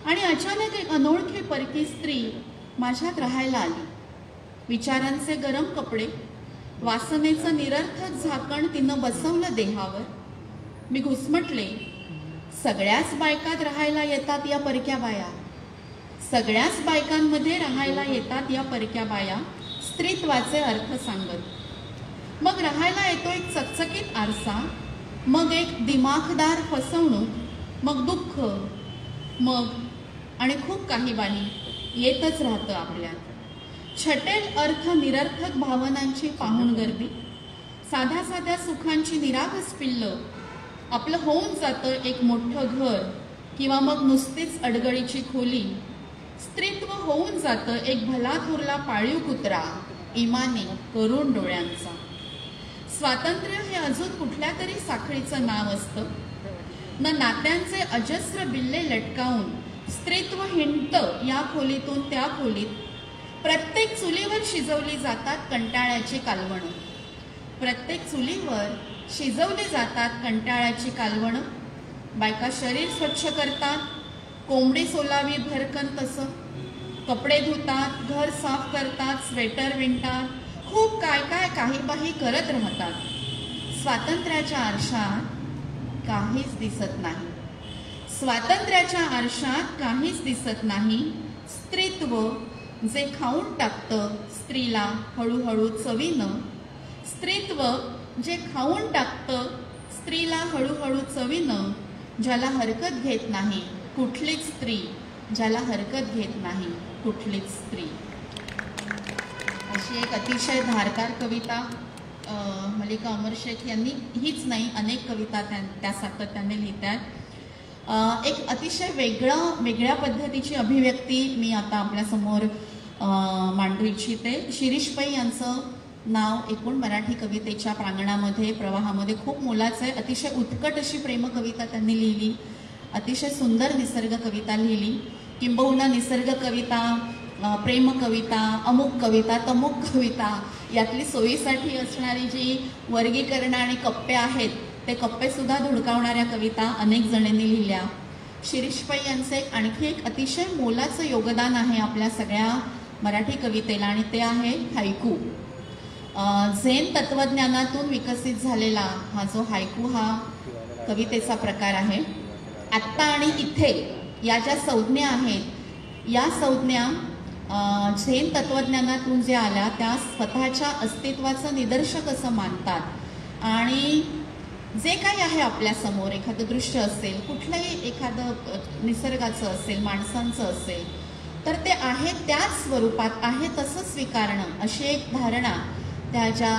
आणि अचानक एक अनोळखी परकी स्त्री माझ्यात राहायला आली. विचारांचे गरम कपडे, वासनेचं निरर्थक झाकण तिनं बसवलं देहावर. मी घुसमटले. सगळ्याच बायकात राहायला येतात या परक्या बाया, सगळ्याच बायकांमध्ये राहायला येतात या परक्या बाया, स्त्रीत्वाचे अर्थ सांगत. मग राहायला येतो एक चकचकीत आरसा, मग एक दिमाखदार फसवणूक, मग दुःख, मग आणि खूप काही येतच राहतं आपल्यात. छटेल अर्थ निरर्थक भावनांची पाहून गर्दी, साध्या साध्या सुखांची निरागस पिल्लं. आपलं होऊन जातं एक मोठं घर किंवा मग नुसतीच अडगळीची खोली. स्त्रीत्व होऊन जातं एक भला थोरला पाळीव कुत्रा, इमानी करून डोळ्यांचा. स्वातंत्र्य हे अजून कुठल्या तरी साखळीचं नाव असतं. न नात्यांचे अजस्र बिल्ले लटकावून स्त्रीत्व हिंडतं या खोलीतून त्या खोलीत. प्रत्येक चुलीवर शिजवली जातात कंटाळ्याची कालवणं, प्रत्येक चुलीवर शिजवली जातात कंटाळ्याची कालवणं. बायका शरीर स्वच्छ करतात, कोंबडी सोलावी भरकन तसं, कपडे धुतात, घर साफ करतात, स्वेटर विणतात, खूप काय काय काही बाही करत राहतात. स्वातंत्र्याच्या आरशात काहीच दिसत नाही, स्वातंत्र्याच्या आरशात काहीच दिसत नाही. स्त्रीत्व जे खाऊन टाकतं स्त्रीला हळूहळू चवीनं, स्त्रीत्व जे खाऊन टाकतं स्त्रीला हळूहळू चवीनं. ज्याला हरकत घेत नाही कुठलीच स्त्री, ज्याला हरकत घेत नाही कुठलीच स्त्री. अशी एक अतिशय धारदार कविता मल्लिका अमर शेख यांनी, हीच नाही अनेक कविता त्या सातत्याने लिहितात. एक अतिशय वेगळ्या पद्धतीची अभिव्यक्ती मी आता आपल्यासमोर मांडू इच्छिते. शिरीष पै यांचं नाव एकूण मराठी कवितेच्या प्रांगणामध्ये प्रवाहामध्ये खूप मोलाचं आहे. अतिशय उत्कट अशी प्रेमकविता त्यांनी लिहिली, अतिशय सुंदर निसर्ग कविता लिहिली. किंबहुना निसर्ग कविता, प्रेम कविता, अमुक कविता, तमुक कविता यातली सोयीसाठी असणारी जी वर्गीकरण आणि कप्पे आहेत ते कप्पेसुद्धा धुडकावणाऱ्या कविता अनेक जणांनी लिहिल्या. शिरीष पै यांचे आणखी एक अतिशय मोलाचं योगदान आहे आपल्या सगळ्या मराठी कवितेला आणि ते आहे हायकू. झेन तत्वज्ञानातून विकसित झालेला हा जो हायकू हा कवितेचा प्रकार आहे. आत्ता आणि इथे या ज्या संज्ञा आहेत या संज्ञा झेन तत्वज्ञानातून जे आल्या त्या स्वतःच्या अस्तित्वाचं निदर्शक असं मानतात आणि जे काही आहे आपल्यासमोर, एखादं दृश्य असेल, कुठलंही एखादं निसर्गाचं असेल, माणसांचं असेल, तर ते आहे त्याच स्वरूपात आहे तसं स्वीकारणं, अशी एक धारणा त्या ज्या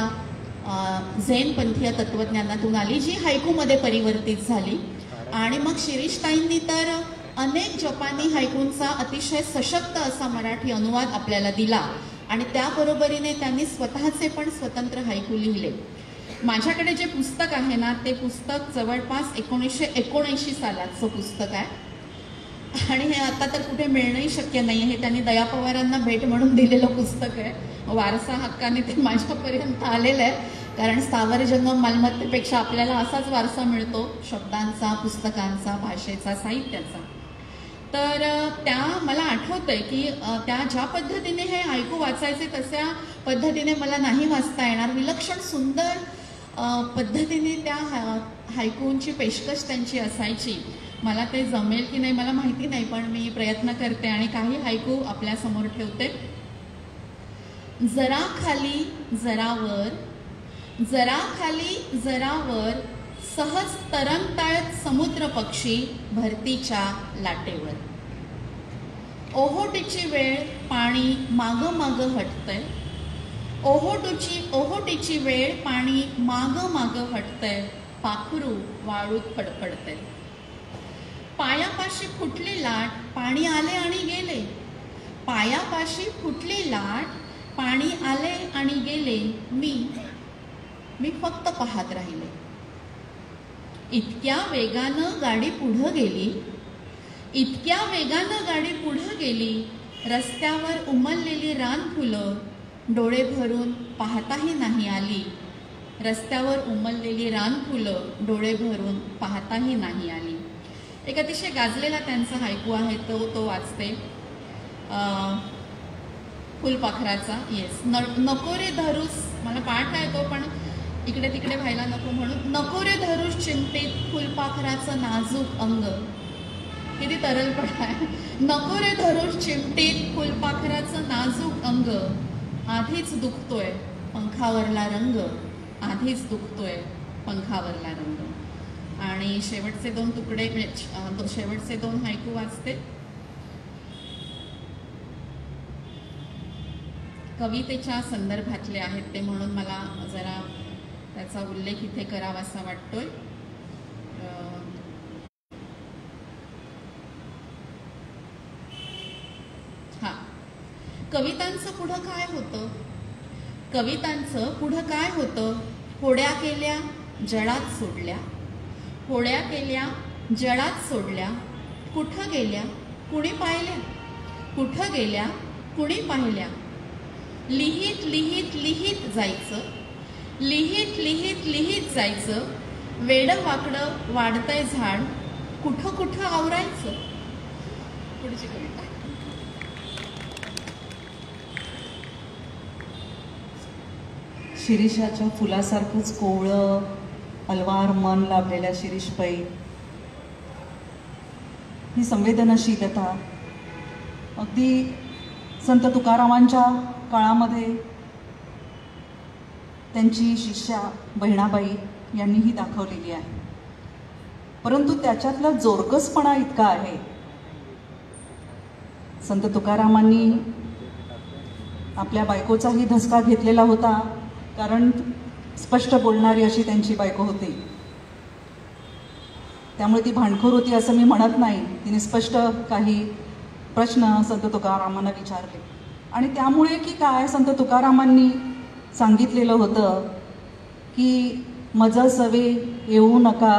झेनपंथीय तत्त्वज्ञानातून आली, जी हायकूमध्ये परिवर्तित झाली. आणि मग शिरीषताईंनी तर अनेक जपानी हायकूंचा अतिशय सशक्त असा मराठी अनुवाद आपल्याला दिला आणि त्याबरोबरीने त्यांनी स्वतःचे पण स्वतंत्र हायकू लिहिले. माझ्याकडे जे पुस्तक आहे ना, ते पुस्तक जवळपास 1979 सालाचं पुस्तक आहे आणि हे आता तर कुठे मिळणंही शक्य नाही. हे त्यांनी दया पवारांना भेट म्हणून दिलेलं पुस्तक आहे. वारसा हक्काने ते माझ्यापर्यंत आलेलं आहे, कारण स्थावर जंगम मालमत्तेपेक्षा आपल्याला असाच वारसा मिळतो, शब्दांचा, पुस्तकांचा, भाषेचा, साहित्याचा. तर त्या मला आठवतंय की त्या ज्या पद्धतीने हे हायकू वाचायचे तशा पद्धतीने मला नाही वाचता येणार. विलक्षण सुंदर पद्धतीने त्या हायकूंची पेशकश त्यांची असायची. मला ते जमेल की नाही मला माहिती नाही, पण मी प्रयत्न करते आणि काही हायकू आपल्यासमोर ठेवते. जरा खाली जरा वर, जरा खाली जरा वर, सहज तरंगतायत समुद्र पक्षी भरतीच्या लाटेवर. ओहोटीची वेळ पाणी माग माग हटतंय, ओहोटीची वेळ पाणी माग माग हटतंय, पाखरू वाळूत फडफडतंय. पायापाशी फुटली लाट, पाणी आले आणि गेले, पायापाशी फुटली लाट, पाणी आले आणि गेले, मी फक्त पाहत राहिले. इतक्या वेगानं गाडी पुढं गेली, इतक्या वेगानं गाडी पुढं गेली, रस्त्यावर उमललेली रानफुलं डोळे भरून पाहताही नाही आली, रस्त्यावर उमललेली रानफुलं डोळे भरून पाहताही नाही आली. एक अतिशय गाजलेला त्यांचा हायकू आहे, तो वाचते. फुलपाखराचा. येस. नको रे धरूस, मला पाठ आहे तो, पण इकडे तिकडे व्हायला नको म्हणून. नको रे धरूस चिमटीत फुलपाखराचं नाजूक अंग. किती तरलपणा आहे. नको रे धरूस चिमटीत फुलपाखराचं नाजूक अंग, आधीच दुखतोय पंखावरला रंग, आधीच दुखतोय पंखावरला रंग. आणि शेवटचे दोन तुकडे, शेवटचे दोन हायकू वाचते. कवितेच्या संदर्भातले आहेत ते, म्हणून मला जरा त्याचा उल्लेख इथे करावासा वाटतोय. हा, कवितांचं पुढं काय होतं, कवितांचं पुढं काय होतं. होड्या केल्या जळात सोडल्या, होड्या केल्या जळात सोडल्या, कुठं गेल्या कुणी पाहिल्या, कुठं गेल्या कुणी पाहिल्या. लिहित लिहित लिहित जायचं, लिहित लिहित लिहित जायचं, वेडं वाकडं वाढतंय झाड, कुठं कुठं आवरायचं. पुढची कविता. शिरीषाच्या फुलासारखंच कोवळं अलवार मन लाभलेल्या शिरीषबाई, ही संवेदनशीलता अगदी संत तुकारामांच्या काळामध्ये त्यांची शिष्या बहिणाबाई यांनीही दाखवलेली आहे. परंतु त्याच्यातला जोरकसपणा इतका आहे. संत तुकारामांनी आपल्या बायकोचाही धसका घेतलेला होता, कारण स्पष्ट बोलणारी अशी त्यांची बायको होती. त्यामुळे ती भांडखोर होती असं मी म्हणत नाही. तिने स्पष्ट काही प्रश्न संत तुकारामांना विचारले आणि त्यामुळे की काय, संत तुकारामांनी सांगितलेलं होतं की मज सवे येऊ नका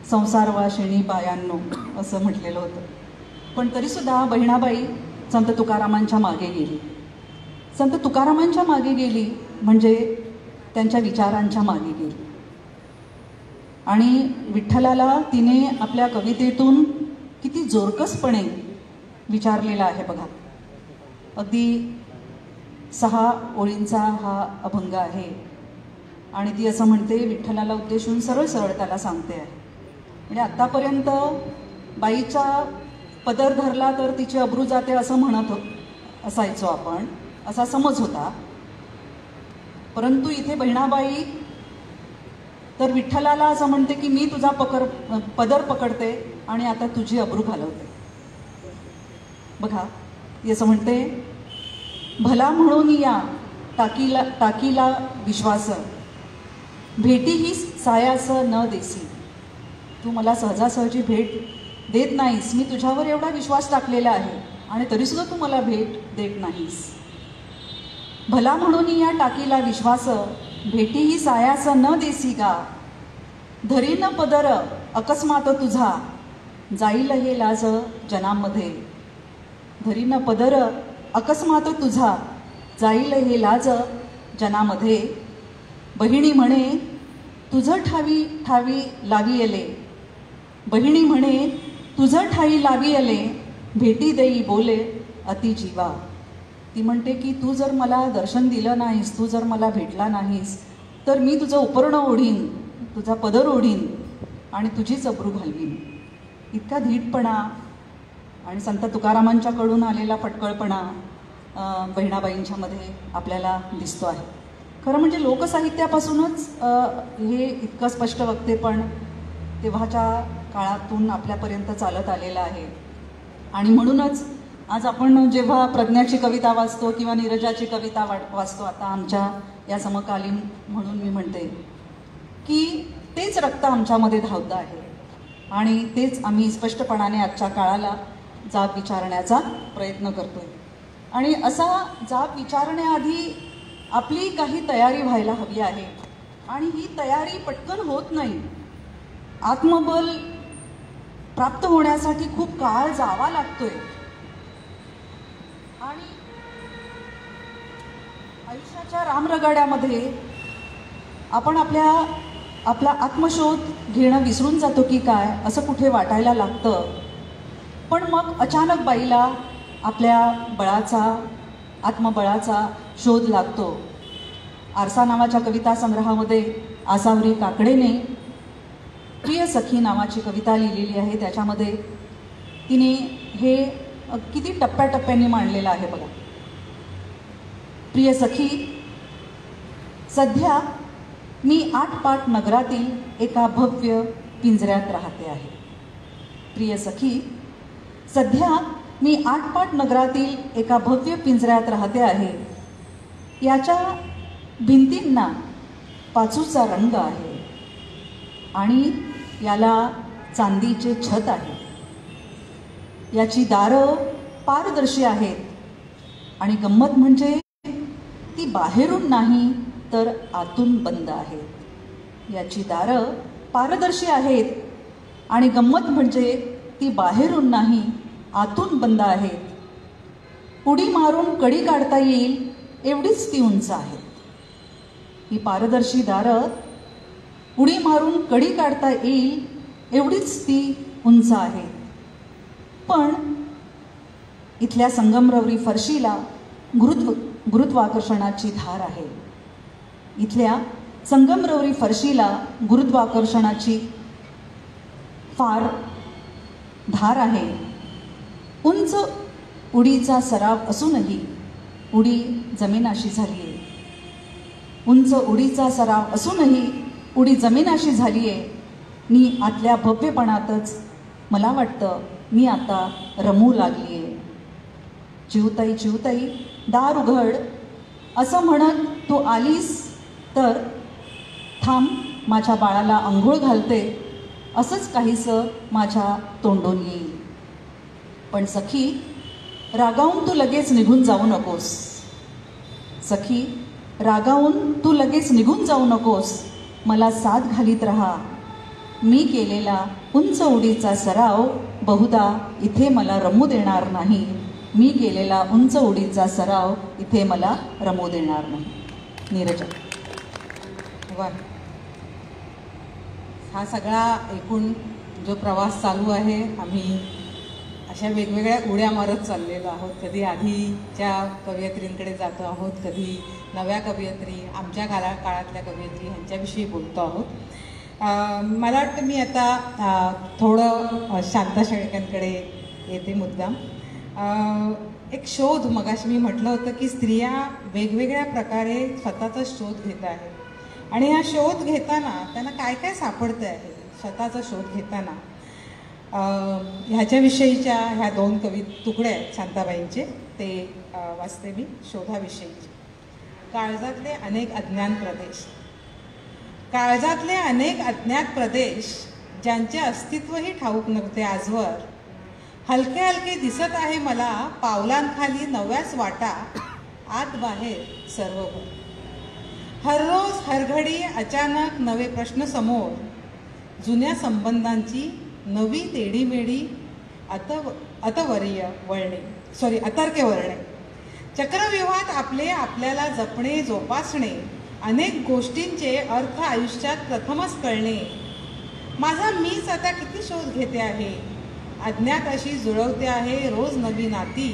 संसार वाशिणी बायांनो, असं म्हटलेलं होतं. पण तरीसुद्धा बहिणाबाई संत तुकारामांच्या मागे गेली. संत तुकारामांच्या मागे गेली म्हणजे त्यांच्या विचारांच्या मागे गेली. आणि विठ्ठलाला तिने आपल्या कवितेतून किती जोरकसपणे विचारलेला आहे बघा. अगदी 6 ओळींचा हा अभंग आहे आणि ती असं म्हणते, विठ्ठलाला उद्देशून सरळ सरळ त्याला सांगते आहे. म्हणजे आत्तापर्यंत बाईचा पदर धरला तर तिची अब्रू जाते असं म्हणत असायचो आपण, असा समज होता. परंतु इथे बहिणाबाई तर विठ्ठलाला असं म्हणते की मी तुझा पदर पकडते आणि आता तुझी अब्रू घालवते. बघा ती असं म्हणते, भला म्हणून या टाकीला विश्वास, भेटी ही सायास न देसी. तू मला सहजासहजी भेट देत नाहीस, मी तुझ्यावर एवढा विश्वास टाकलेला आहे आणि तरीसुद्धा तू मला भेट देत नाहीस. भला म्हणून या टाकीला विश्वास, भेटी ही सायास न देसी गा. धरीन पदर अकस्मात तुझा, जाईल हे लाज जनामध्ये. धरीन पदर अकस्मात तुझा, जाईल हे लाज जनामध्ये. बहिणी म्हणे तुझं ठावी लावी येले. बहिणी म्हणे तुझं ठाई लावी येले, भेटी देई बोले अति जीवा. ती म्हणते की तू जर मला दर्शन दिलं नाहीस, तू जर मला भेटला नाहीस, तर मी तुझं उपरणं ओढीन, तुझा पदर ओढीन आणि तुझीच अब्रू घालवीन. इतका धीटपणा आणि संत तुकारामांच्याकडून आलेला फटकळपणा बहिणाबाईंच्यामध्ये आपल्याला दिसतो आहे. खरं म्हणजे लोकसाहित्यापासूनच हे इतकं स्पष्ट वक्तेपण तेव्हाच्या काळातून आपल्यापर्यंत चालत आलेलं आहे. आणि म्हणूनच आज आपण जेव्हा प्रज्ञाची कविता वाचतो किंवा नीरजाची कविता वाचतो, आता आमच्या या समकालीन म्हणून मी म्हणते की तेच रक्त आमच्यामध्ये धावतं आहे आणि तेच आम्ही स्पष्टपणाने आजच्या काळाला जाब विचारण्याचा प्रयत्न करतोय. आणि असा जाब विचारण्याआधी आपली काही तयारी व्हायला हवी आहे आणि ही तयारी पटकन होत नाही. आत्मबल प्राप्त होण्यासाठी खूप काळ जावा लागतोय आणि आयुष्याच्या रामरगाड्यामध्ये आपण आपला आत्मशोध घेणं विसरून जातो की काय असं कुठे वाटायला लागतं. पण मग अचानक बाईला आपल्या आत्मबळाचा शोध लागतो. आरसा नावाच्या कविता संग्रहामध्ये आसावरी काकडेने प्रिय सखी नावाची कविता लिहिलेली आहे. त्याच्यामध्ये तिने हे किती टप्प्याटप्प्यांनी मांडलेलं आहे बघा. प्रिय सखी, सध्या मी 8 पाट नगरातील एका भव्य पिंजऱ्यात राहते आहे. प्रिय सखी, सध्या मी 8 पाट नगरातील एका भव्य पिंजऱ्यात राहते आहे. याच्या भिंतींना पाचूचा रंग आहे आणि याला चांदीचे छत आहे. याची दारं पारदर्शी आहेत आणि गंमत म्हणजे ती बाहेरून नाही तर आतून बंद आहेत. याची दारं पारदर्शी आहेत आणि गंमत म्हणजे ती बाहेरून नाही आतून बंद आहेत. उडी मारून कडी काढता येईल एवढीच ती उंच आहेत. ही पारदर्शी दारं उडी मारून कडी काढता येईल एवढीच ती उंच आहेत. पण इथल्या संगमरवरी फरशीला गुरुत्वाकर्षणाची धार आहे. इथल्या संगमरवरी फरशीला गुरुत्वाकर्षणाची फार धार आहे. उंच उडीचा सराव असूनही उडी जमीनाशी झाली आहे. उंच उडीचा सराव असूनही उडी जमीनाशी झाली आहे. मी आतल्या भव्यपणातच मला वाटतं मी आता रमू लागली आहे. चिवताई चिवताई दार उघड असं म्हणत तू आलीस तर थांब माझ्या बाळाला अंघोळ घालते असंच काहीसं माझ्या तोंडून येईल. पण सखी, रागावून तू लगेच निघून जाऊ नकोस. सखी, रागावून तू लगेच निघून जाऊ नकोस. मला साथ घालीत राहा. मी केलेला उंच उडीचा सराव बहुधा इथे मला रमू देणार नाही. मी केलेला उंच उडीचा सराव इथे मला रमू देणार नाही. नीरजा. वा, हा सगळा एकूण जो प्रवास चालू आहे, आम्ही अशा वेगवेगळ्या उड्या मारत चाललेलो आहोत. कधी आधीच्या कवयित्रींकडे जातो आहोत, कधी नव्या कवयित्री, आमच्या काळातल्या कवयित्री ह्यांच्याविषयी बोलतो आहोत. मला वाटतं मी आता थोडं शांता शेळकेंकडे येते मुद्दाम. एक शोध, मगाशी मी म्हटलं होतं की स्त्रिया वेगवेगळ्या प्रकारे स्वतःचा शोध घेत आहेत आणि हा शोध घेताना त्यांना काय काय सापडतं आहे स्वतःचा शोध घेताना, ह्याच्याविषयीच्या ह्या 2 तुकडे आहेत शांताबाईंचे, ते वाचते मी. शोधाविषयीचे. काळजातले अनेक अज्ञात प्रदेश. काळजातले अनेक अज्ञात प्रदेश ज्यांचे अस्तित्वही ठाऊक नव्हते आजवर, हलके हलके दिसत आहे मला पावलांखाली नव्याच वाटा, आत बाहेर सर्वभर. हररोज हरघडी अचानक नवे प्रश्न समोर, जुन्या संबंधांची नवी तेडीमेडी, अतर्क्य वळणे. चक्रव्यूहात आपल्याला जपणे जोपासणे, अनेक गोष्टींचे अर्थ आयुष्यात प्रथमच कळणे. माझा मीच आता किती शोध घेते आहे, अज्ञात अशी जुळवते आहे रोज नवी नाती,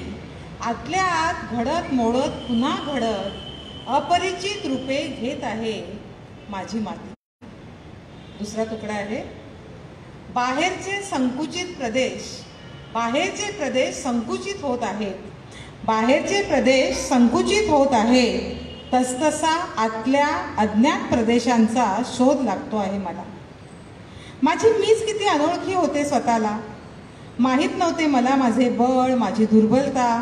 आतल्या आत घडत मोडत पुन्हा घडत अपरिचित रूपे घेत आहे माझी माती. दुसरा तुकडा आहे. बाहेरचे प्रदेश संकुचित होत आहेत. बाहेरचे प्रदेश संकुचित होत आहेत, तसतसा आतल्या अज्ञात प्रदेशांचा शोध लागतो आहे मला. माझी मीच किती अनोळखी होते स्वतःला. माहीत नव्हते मला माझे बळ, माझी दुर्बलता,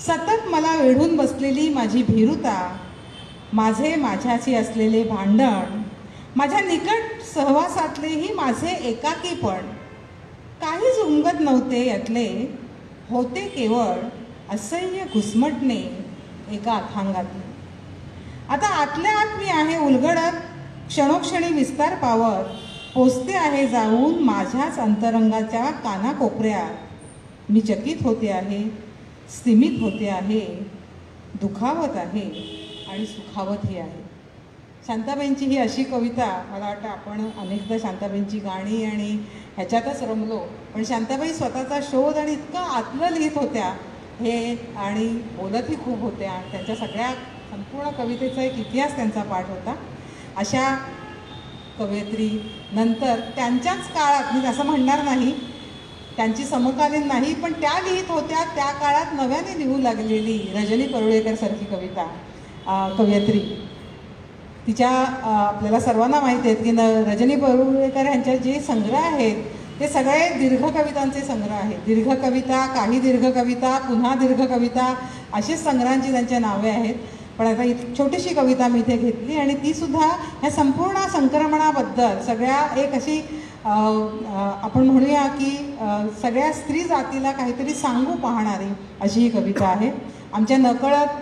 सतत मला वेढून बसलेली माझी भीरुता, माझ्याशी असलेले भांडण, माझ्या निकट सहवासातलेही माझे एकाकीपण. काहीच उमगत नव्हते यातले, होते केवळ असह्य घुसमटणे एका अथांगातले. आता आतल्या आत मी आहे उलगडत, क्षणोक्षणी विस्तार पावत, पोचते आहे जाऊन माझ्याच अंतरंगाच्या कानाकोपऱ्यात. मी चकित होते आहे, स्तिमित होते आहे, दुखावत आहे आणि सुखावतही आहे. शांताबाईंची ही अशी कविता, मला वाटतं आपण अनेकदा शांताबाईंची गाणी आणि ह्याच्यातच रमलो, पण शांताबाई स्वतःचा शोध आणि इतकं आतलं लिहित होत्या हे, आणि बोलतही खूप होत्या. त्यांच्या सगळ्या संपूर्ण कवितेचा एक इतिहास त्यांचा पाठ होता. अशा कवयित्री नंतर त्यांच्याच काळात, मी असं म्हणणार नाही त्यांची समकालीन नाही, पण त्या लिहित होत्या त्या काळात नव्याने लिहू लागलेली रजनी परुळेकर सारखी कवयित्री. तिच्या आपल्याला सर्वांना माहिती आहेत की रजनी परुळेकर यांच्या जे संग्रह आहेत ते सगळे दीर्घ कवितांचे संग्रह आहेत. दीर्घ कविता, काही दीर्घ कविता, पुन्हा दीर्घ कविता, अशीच संग्रहांची त्यांच्या नावे आहेत. पण आता छोटीशी कविता मी इथे घेतली आणि ती सुद्धा ह्या संपूर्ण संक्रमणाबद्दल सगळ्या एक अशी आपण म्हणूया की सगळ्या स्त्री जातीला काहीतरी सांगू पाहणारी अशी ही कविता आहे. आमच्या नकळत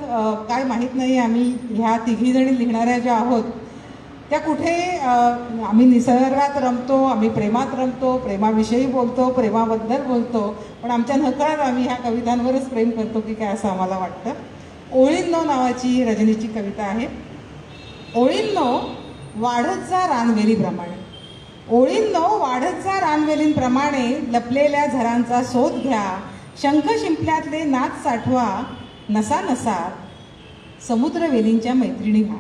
काय माहीत नाही, आम्ही ह्या तिघीजणी लिहिणाऱ्या ज्या आहोत त्या कुठे आम्ही निसर्गात रमतो, आम्ही प्रेमात रमतो, प्रेमाविषयी बोलतो, प्रेमाबद्दल बोलतो, पण आमच्या नकळत आम्ही ह्या कवितांवरच प्रेम करतो की काय असं आम्हाला वाटतं. ओळींनो नावाची रजनीची कविता आहे. ओळींनो वाढत जा रानवेलीप्रमाणे, ओळींनो वाढत जा रानवेलींप्रमाणे, लपलेल्या झरांचा शोध घ्या, शंख शिंपल्यातले नाच साठवा, नसा नसात समुद्रवेलींच्या मैत्रिणी व्हा.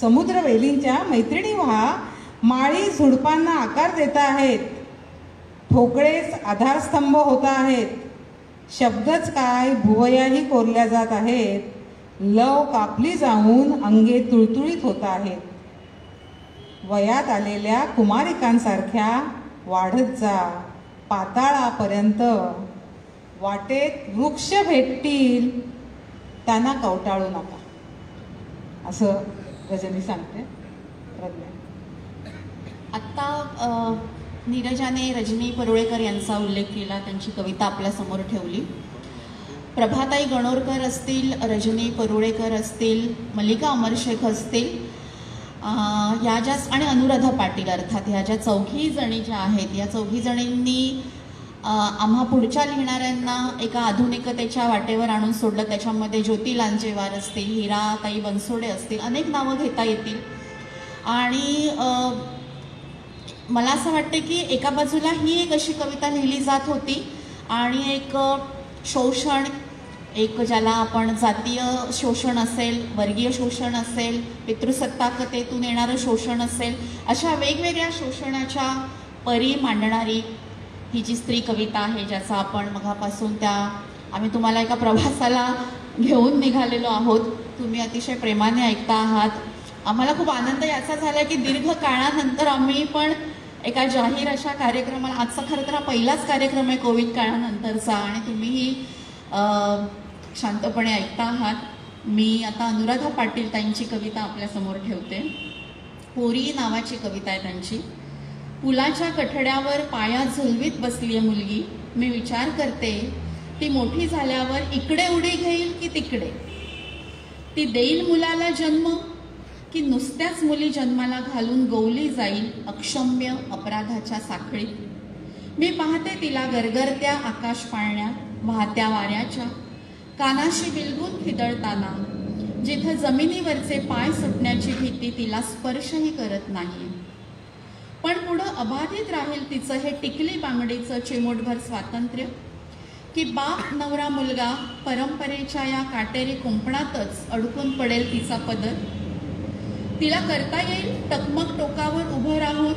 समुद्रवेलींच्या मैत्रिणी व्हा, माळी झुडपांना आकार देता आहेत, ठोकळेच आधारस्तंभ होता आहेत, शब्दच काय भुवयाही कोरल्या जात आहेत, लव कापली जाऊन अंगे तुळतुळीत होत आहेत. वयात आलेल्या कुमारिकांसारख्या वाढत जा पाताळापर्यंत, वाटेत वृक्ष भेटतील त्यांना कवटाळू नका, असं रजनी सांगते. आत्ता नीरजाने रजनी परुळेकर यांचा उल्लेख केला, त्यांची कविता आपल्यासमोर ठेवली. प्रभाताई गणोरकर असतील, रजनी परुळेकर असतील, मल्लिका अमरशेख असतील, ह्या ज्या आणि अनुराधा पाटील अर्थात ह्या ज्या चौघी जणी ज्या आहेत, या चौघी जणींनी आम्हा पुढच्या लिहिणाऱ्यांना एका आधुनिकतेच्या वाटेवर आणून सोडलं. त्याच्यामध्ये ज्योती लांजेवार असतील, हिराताई बनसोडे असतील, अनेक नावं घेता येतील. आणि मला असं वाटतं की एका बाजूला ही एक अशी कविता लिहिली जात होती आणि एक शोषण, एक ज्याला आपण जातीय शोषण असेल, वर्गीय शोषण असेल, पितृसत्ताकतेतून येणारं शोषण असेल, अशा वेगवेगळ्या शोषणाच्या परी मांडणारी ही जी स्त्री कविता आहे, ज्याचा आपण मगापासून आम्ही तुम्हाला एका प्रवासाला घेऊन निघालेलो आहोत. तुम्ही अतिशय प्रेमाने ऐकता आहात आम्हाला खूप आनंद याचा झाला की दीर्घ काळानंतर आम्ही पण एका जाहीर अशा कार्यक्रमाला, आजचा खरं तर हा पहिलाच कार्यक्रम आहे कोविड काळानंतरचा आणि तुम्हीही शांतपणे ऐकता आहात। मी आता अनुराधा पाटील ताईंची कविता आपल्यासमोर ठेवते। पोरी नावाची कविता आहे त्यांची। पुलाच्या कठड्यावर पाया झुलवीत बसली आहे मुलगी, मी विचार करते ती मोठी झाल्यावर इकडे उडी घेईल की तिकडे, ती देईल मुलाला जन्म की नुसत्याच मुली जन्माला घालून गौली जाईल अक्षम्य अपराधाच्या साखळीत। मी पाहते तिला गरगरत्या आकाश पाळण्यात वाहत्या वाऱ्याच्या कानाशी बिलगून खिदळताना, जिथं जमिनीवरचे पाय सुटण्याची भीती तिला स्पर्शही करत नाही। पण पुढं अबाधित राहील तिचं हे टिकली बांगडीचं चिमूटभर स्वातंत्र्य, की बाप नवरा मुलगा परंपरेच्या या काटेरी कुंपणातच अडकून पडेल तिचा पदर। तिला करता येईल टकमक टोकावर उभं राहून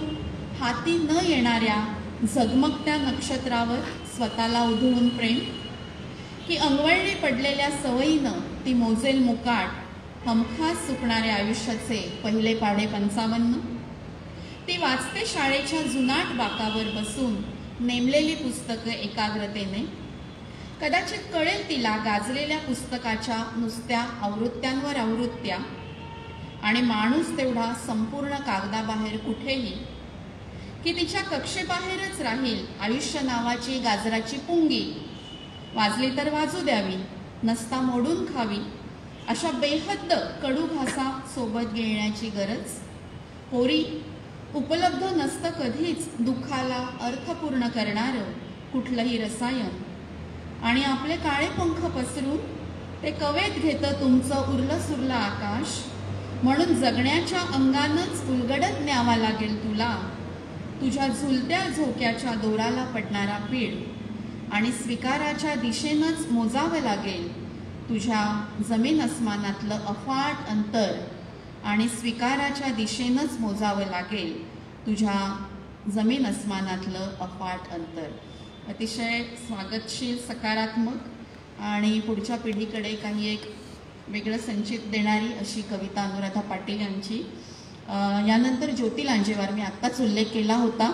हाती न येणाऱ्या झगमगत्या नक्षत्रावर स्वतःला उधळून प्रेम, की अंगवळणी पडलेल्या सवयीनं ती मोजेल मुकाट हमखास सुकणाऱ्या आयुष्याचे पहिले पाढे 55। ती वाचते शाळेच्या जुनाट बाकावर बसून नेमलेली पुस्तकं एकाग्रतेने, कदाचित कळेल तिला गाजलेल्या पुस्तकाच्या नुसत्या आवृत्त्यांवर आवृत्त्या आणि माणूस तेवढा संपूर्ण कागदाबाहेर कुठेही, की तिच्या कक्षेबाहेरच राहील आयुष्य नावाची गाजराची पुंगी, वाजली तर वाजू द्यावी, नसता मोडून खावी, अशा बेहद्द कडू घासा सोबत गिळण्याची गरज। पोरी, उपलब्ध नसतं कधीच दुःखाला अर्थपूर्ण करणारं कुठलंही रसायन, आणि आपले काळे पंख पसरून ते कवेत घेतं तुमचं उरलं सुरलं आकाश, म्हणून जगण्याच्या अंगानंच उलगडत न्यावा लागेल तुला तुझ्या झुलत्या झोक्याच्या दोराला पडणारा पीड, आणि स्वीकाराच्या दिशेनंच मोजावं लागेल तुझ्या जमीन अस्मानातलं अफाट अंतर, आणि स्वीकाराच्या दिशेनंच मोजावं लागेल तुझ्या जमीन अस्मानातलं अफाट अंतर। अतिशय स्वागतशील, सकारात्मक आणि पुढच्या पिढीकडे काही एक वेगळं संचित देणारी अशी कविता अनुराधा पाटील यांची। यानंतर ज्योती लांजेवार, मी आत्ताच उल्लेख केला होता,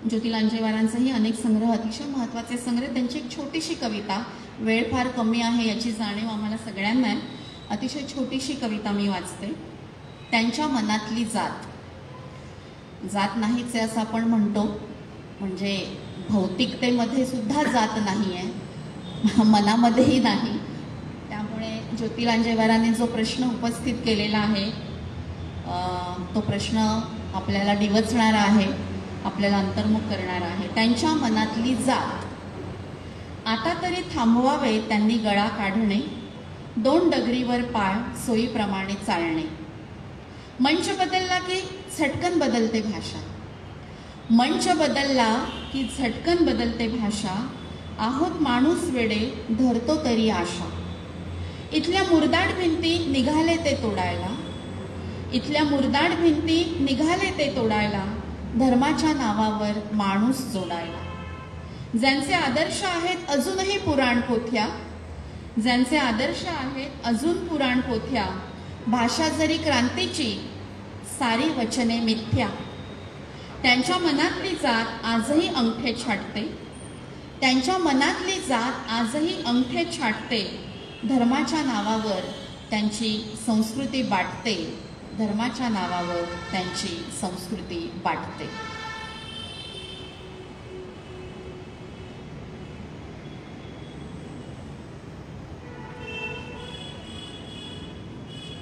ज्योती लांजेवारांचाही अनेक संग्रह, अतिशय महत्त्वाचे संग्रह। त्यांची एक छोटीशी कविता, वेळ फार कमी आहे याची जाणीव आम्हाला सगळ्यांना आहे, अतिशय छोटीशी कविता मी वाचते। त्यांच्या मनातली जात, जात नाहीच आहे असं आपण म्हणतो, म्हणजे भौतिकतेमध्ये सुद्धा जात नाही आहे, मनामध्येही नाही। त्यामुळे ज्योती लांजेवारांनी जो प्रश्न उपस्थित केलेला आहे तो प्रश्न आपल्याला डिवचणारा आहे, आपल्याला अंतर्मुख करणारा आहे। त्यांच्या मनातली जात, आता तरी थांबवावे त्यांनी गळा काढणे, 2 डगरीवर पाय सोयीप्रमाणे चालणे। मंच बदलला की झटकन बदलते भाषा, मंच बदलला की झटकन बदलते भाषा, आहोत माणूस वेडे धरतो तरी आशा। इथल्या मुरदाड भिंती निघाले ते तोडायला, इथल्या मुरदाड भिंती निघाले ते तोडायला, धर्माच्या नावावर माणूस जोडायला। ज्यांचे आदर्श आहेत अजूनही पुराण पोथ्या, ज्यांचे आदर्श आहेत अजून पुराण पोथ्या, भाषा जरी क्रांतीची सारी वचने मिथ्या। त्यांच्या मनातली जात आजही अंगठे छाटते, त्यांच्या मनातली जात आजही अंगठे छाटते, धर्माच्या नावावर त्यांची संस्कृती बाटते, धर्माच्या नावावर त्यांची संस्कृती बाटते।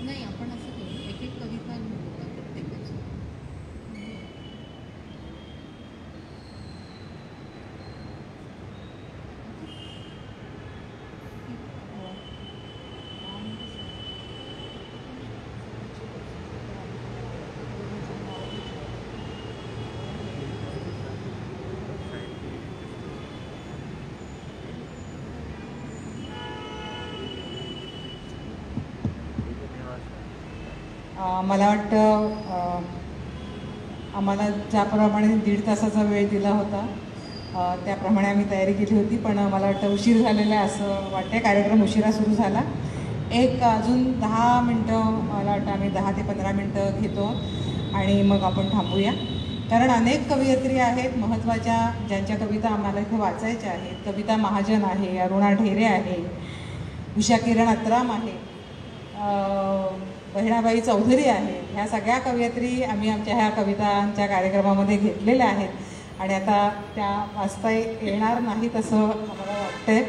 नाही, आपण असं करू, एक एक कविता घेऊ का प्रत्येकाची? मला वाटतं आम्हाला ज्याप्रमाणे 1.5 तासाचा वेळ दिला होता त्याप्रमाणे आम्ही तयारी केली होती, पण मला वाटतं उशीर झालेला आहे असं वाटतं। कार्यक्रम उशिरा सुरू झाला एक अजून 10 मिनटं, मला वाटतं आम्ही 10 ते 15 मिनटं घेतो आणि मग आपण थांबूया. कारण अनेक कवयित्री आहेत महत्त्वाच्या, ज्यांच्या कविता आम्हाला इथे वाचायच्या आहेत. कविता महाजन आहे, अरुणा ढेरे आहे, उषा किरण अत्राम आहे, बहिणाबाई चौधरी आहे. ह्या सगळ्या कवयित्री आम्ही आमच्या ह्या कवितांच्या कार्यक्रमामध्ये घेतलेल्या आहेत आणि आता त्या वाचता येणार नाहीत असं आम्हाला वाटतंय.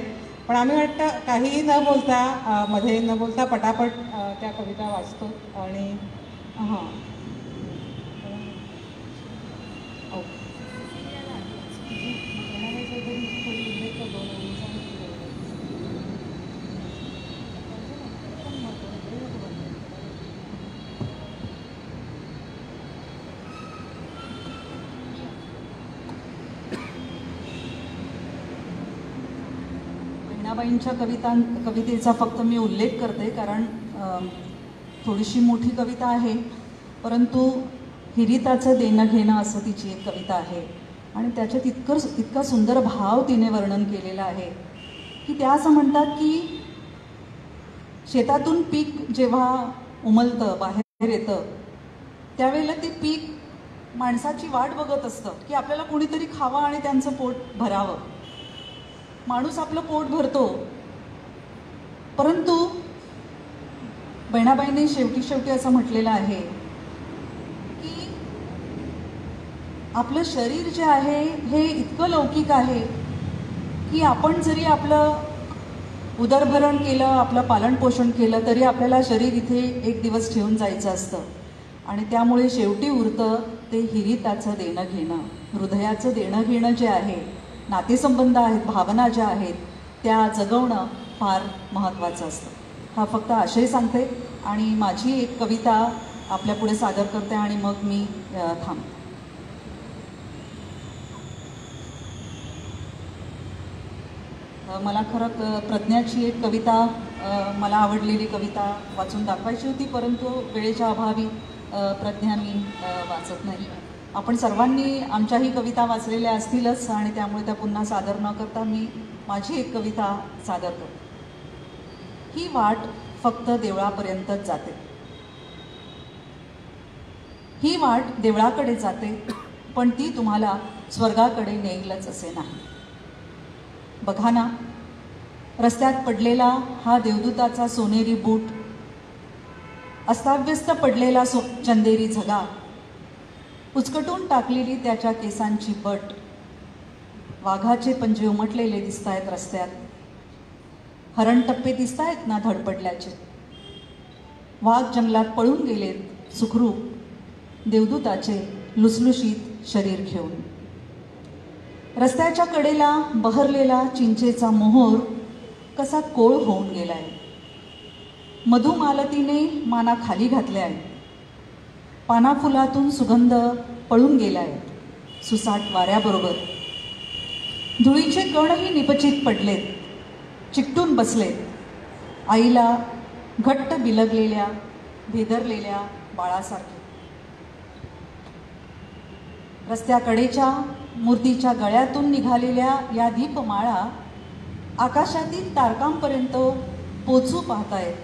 पण आम्ही वाटतं काहीही न बोलता, मध्ये न बोलता पटापट त्या कविता वाचतो. आणि हां बहिणाबाईंच्या कवितेचा फक्त मी उल्लेख करते, कारण थोडीशी मोठी कविता आहे, परंतु हिरिताचं देणं घेणं असं तिची एक कविता आहे आणि त्याच्यात इतका सुंदर भाव तिने वर्णन केलेला आहे की त्या असं म्हणतात की शेतातून पीक जेव्हा उमलतं, बाहेर येतं, त्यावेळेला ते पीक माणसाची वाट बघत असतं की आपल्याला कोणीतरी खावं आणि त्यांचं पोट भरावं. माणूस आपलं पोट भरतो, परंतु बहिणाबाईंनी शेवटी असं म्हटलेलं आहे की आपलं शरीर जे आहे हे इतकं लौकिक आहे की आपण जरी आपलं उदरभरण केलं, आपलं पालनपोषण केलं, तरी आपल्याला शरीर इथे एक दिवस ठेवून जायचं असतं. आणि त्यामुळे शेवटी उरतं ते हिरिताचं देणं घेणं, हृदयाचं देणं घेणं जे आहे, नातेसंबंध आहेत, भावना ज्या आहेत, त्या जगवणं फार महत्त्वाचं असतं. हा फक्त आशय सांगते आणि माझी एक कविता आपल्यापुढे सादर करते आणि मग मी थांबते. मला खरं प्रज्ञाची एक कविता, मला आवडलेली कविता वाचून दाखवायची होती, परंतु वेळेच्या अभावी प्रज्ञा मी वाचत नाही. आपण सर्वांनी आमच्याही कविता वाचलेल्या असतीलच आणि त्यामुळे त्या पुन्हा सादर न करता मी माझी एक कविता सादर करतो. ही वाट फक्त देवळापर्यंतच जाते, ही वाट देवळाकडे जाते, पण ती तुम्हाला स्वर्गाकडे नेईलच असे नाही. बघा ना, रस्त्यात पडलेला हा देवदूताचा सोनेरी बूट, अस्ताव्यस्त पडलेला चंदेरी झगा, उचकटून टाकलेली त्याच्या केसांची बट, वाघाचे पंजे उमटलेले दिसतायत रस्त्यात, हरणटप्पे दिसतायत ना धडपडल्याचे, वाघ जंगलात पळून गेलेत सुखरूप देवदूताचे लुसलुशीत शरीर घेऊन. रस्त्याच्या कडेला बहरलेला चिंचेचा मोहोर कसा कोळ होऊन गेलाय, मधुमालतीने माना खाली घातल्याय, पानाफुलातून सुगंध पळून गेलाय सुसाट वाऱ्याबरोबर. धुळीचे कणही निपचित पडलेत, चिकटून बसलेत आईला घट्ट बिलगलेल्या भेदरलेल्या बाळासारखे. रस्त्याकडेच्या मूर्तीच्या गळ्यातून निघालेल्या या दीपमाळा आकाशातील तारकांपर्यंत पोचू पाहतायत.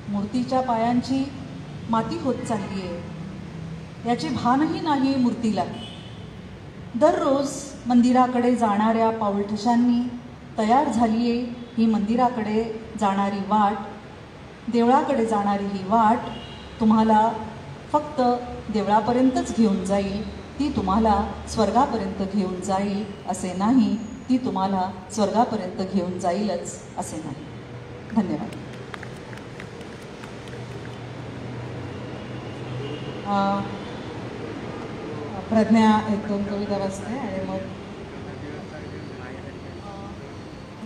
मूर्तीच्या पायांची माती होत चालली आहे, याचे भानही नाही मूर्तीला. दररोज मंदिराकडे जाणाऱ्या पाऊलठशांनी तयार झाली आहे ही मंदिराकडे जाणारी वाट. देवळाकडे जाणारी ही वाट तुम्हाला फक्त देवळापर्यंतच घेऊन जाईल, ती तुम्हाला स्वर्गापर्यंत घेऊन जाईल असे नाही, ती तुम्हाला स्वर्गापर्यंत घेऊन जाईलच असे नाही. धन्यवाद. प्रज्ञा एक दोन कविता वाचते आणि मग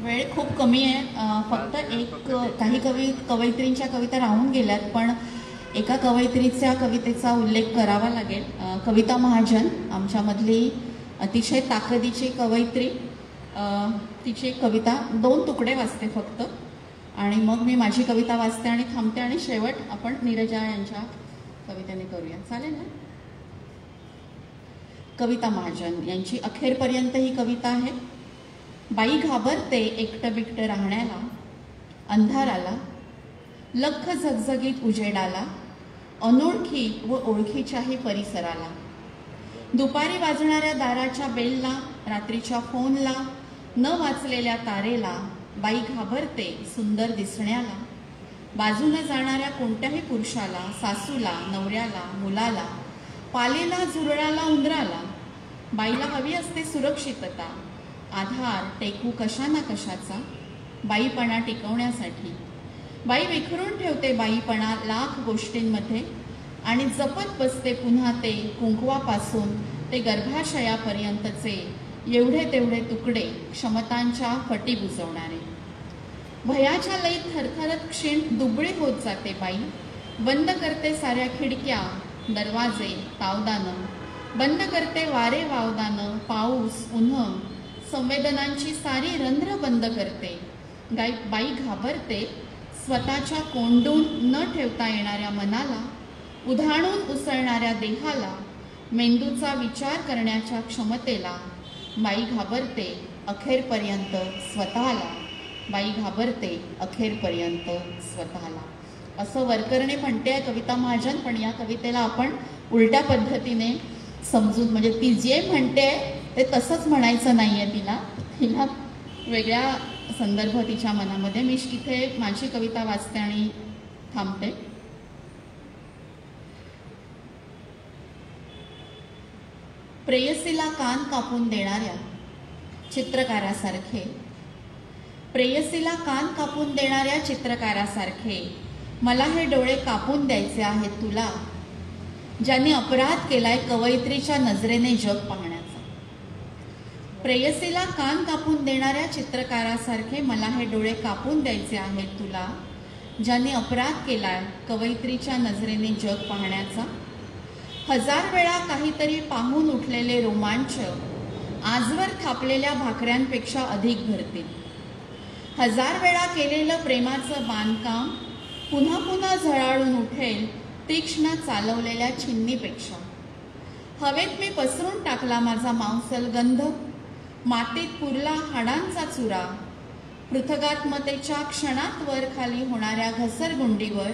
वेळ खूप कमी आहे. फक्त काही कवयित्रींच्या कविता राहून गेल्यात, पण एका कवयित्रीच्या कवितेचा उल्लेख करावा लागेल. कविता महाजन आमच्यामधली अतिशय ताकदीची कवयित्री. तिची कविता 2 तुकडे वाचते फक्त आणि मग मी माझी कविता वाचते आणि थांबते आणि शेवट आपण नीरजा यांच्या कवितेने करूया, चालेल ना? कविता महाजन यांची अखेरपर्यंत ही कविता आहे. बाई घाबरते एकटं बिकटं राहण्याला, अंधाराला, लख झगझगीत उजेडाला, अनोळखी व ओळखीच्याही परिसराला. दुपारी वाजणाऱ्या दाराच्या बेलला, रात्रीच्या फोनला, न वाचलेल्या तारेला बाई घाबरते सुंदर दिसण्याला. बाजूनं जाणाऱ्या कोणत्याही पुरुषाला, सासूला, नवऱ्याला, मुलाला, पालेला, झुरळाला, उंदराला बाईला हवी असते सुरक्षितता, आधार, टेकू कशा ना कशाचा बाईपणा टिकवण्यासाठी. बाई विखरून ठेवते बाईपणा लाख गोष्टींमध्ये आणि जपत बसते पुन्हा ते कुंकवापासून ते गर्भाशयापर्यंतचे एवढे तेवढे तुकडे क्षमतांच्या फटी बुजवणारे. भयाच्या लईत थरथरत क्षीण दुबळी होत जाते बाई. बंद करते साऱ्या खिडक्या, दरवाजे, तावदानं. बंद करते वारे वावदानं, पाऊस, उन्ह, संवेदनांची सारी रंध्र बंद करते. बाई घाबरते स्वतःच्या कोंडून न ठेवता येणाऱ्या मनाला, उधाणून उसळणाऱ्या देहाला, मेंदूचा विचार करण्याच्या क्षमतेला. बाई घाबरते अखेरपर्यंत स्वतःला. बाई घाबरते अखेरपर्यंत स्वतःला. असं वरकरणे म्हणते कविता महाजन, पण या कवितेला आपण उलट्या पद्धतीने समजून, म्हणजे ती जे म्हणते ते तसंच म्हणायचं नाही आहे तिला वेगळ्या संदर्भ तिच्या मनामध्ये. मी इथे माझी कविता वाचते आणि थांबते. प्रेयसीला कान कापून देणाऱ्या चित्रकारासारखे, प्रेयसीला कान कापून देणाऱ्या चित्रकारासारखे मला हे डोळे कापून द्यायचे आहेत तुला, ज्यांनी अपराध केलाय कवयित्रीच्या नजरेने जग पाहण्याचा. प्रेयसीला कान कापून देणाऱ्या चित्रकारासारखे मला हे डोळे कापून द्यायचे आहेत तुला, ज्यांनी अपराध केलाय कवयित्रीच्या नजरेने जग पाहण्याचा. हजार वेळा काहीतरी पाहून उठलेले रोमांच आजवर थापलेल्या भाकऱ्यांपेक्षा अधिक भरतील. हजार वेळा केलेलं प्रेमाचं बांधकाम पुन्हा पुन्हा झळाळून उठेल तीक्ष्ण चालवलेल्या छिन्नीपेक्षा. हवेत मी पसरून टाकला माझा मांसल गंध, मातीत पुरला हाडांचा चुरा, पृथगात्मतेच्या क्षणात वर खाली होणाऱ्या घसरगुंडीवर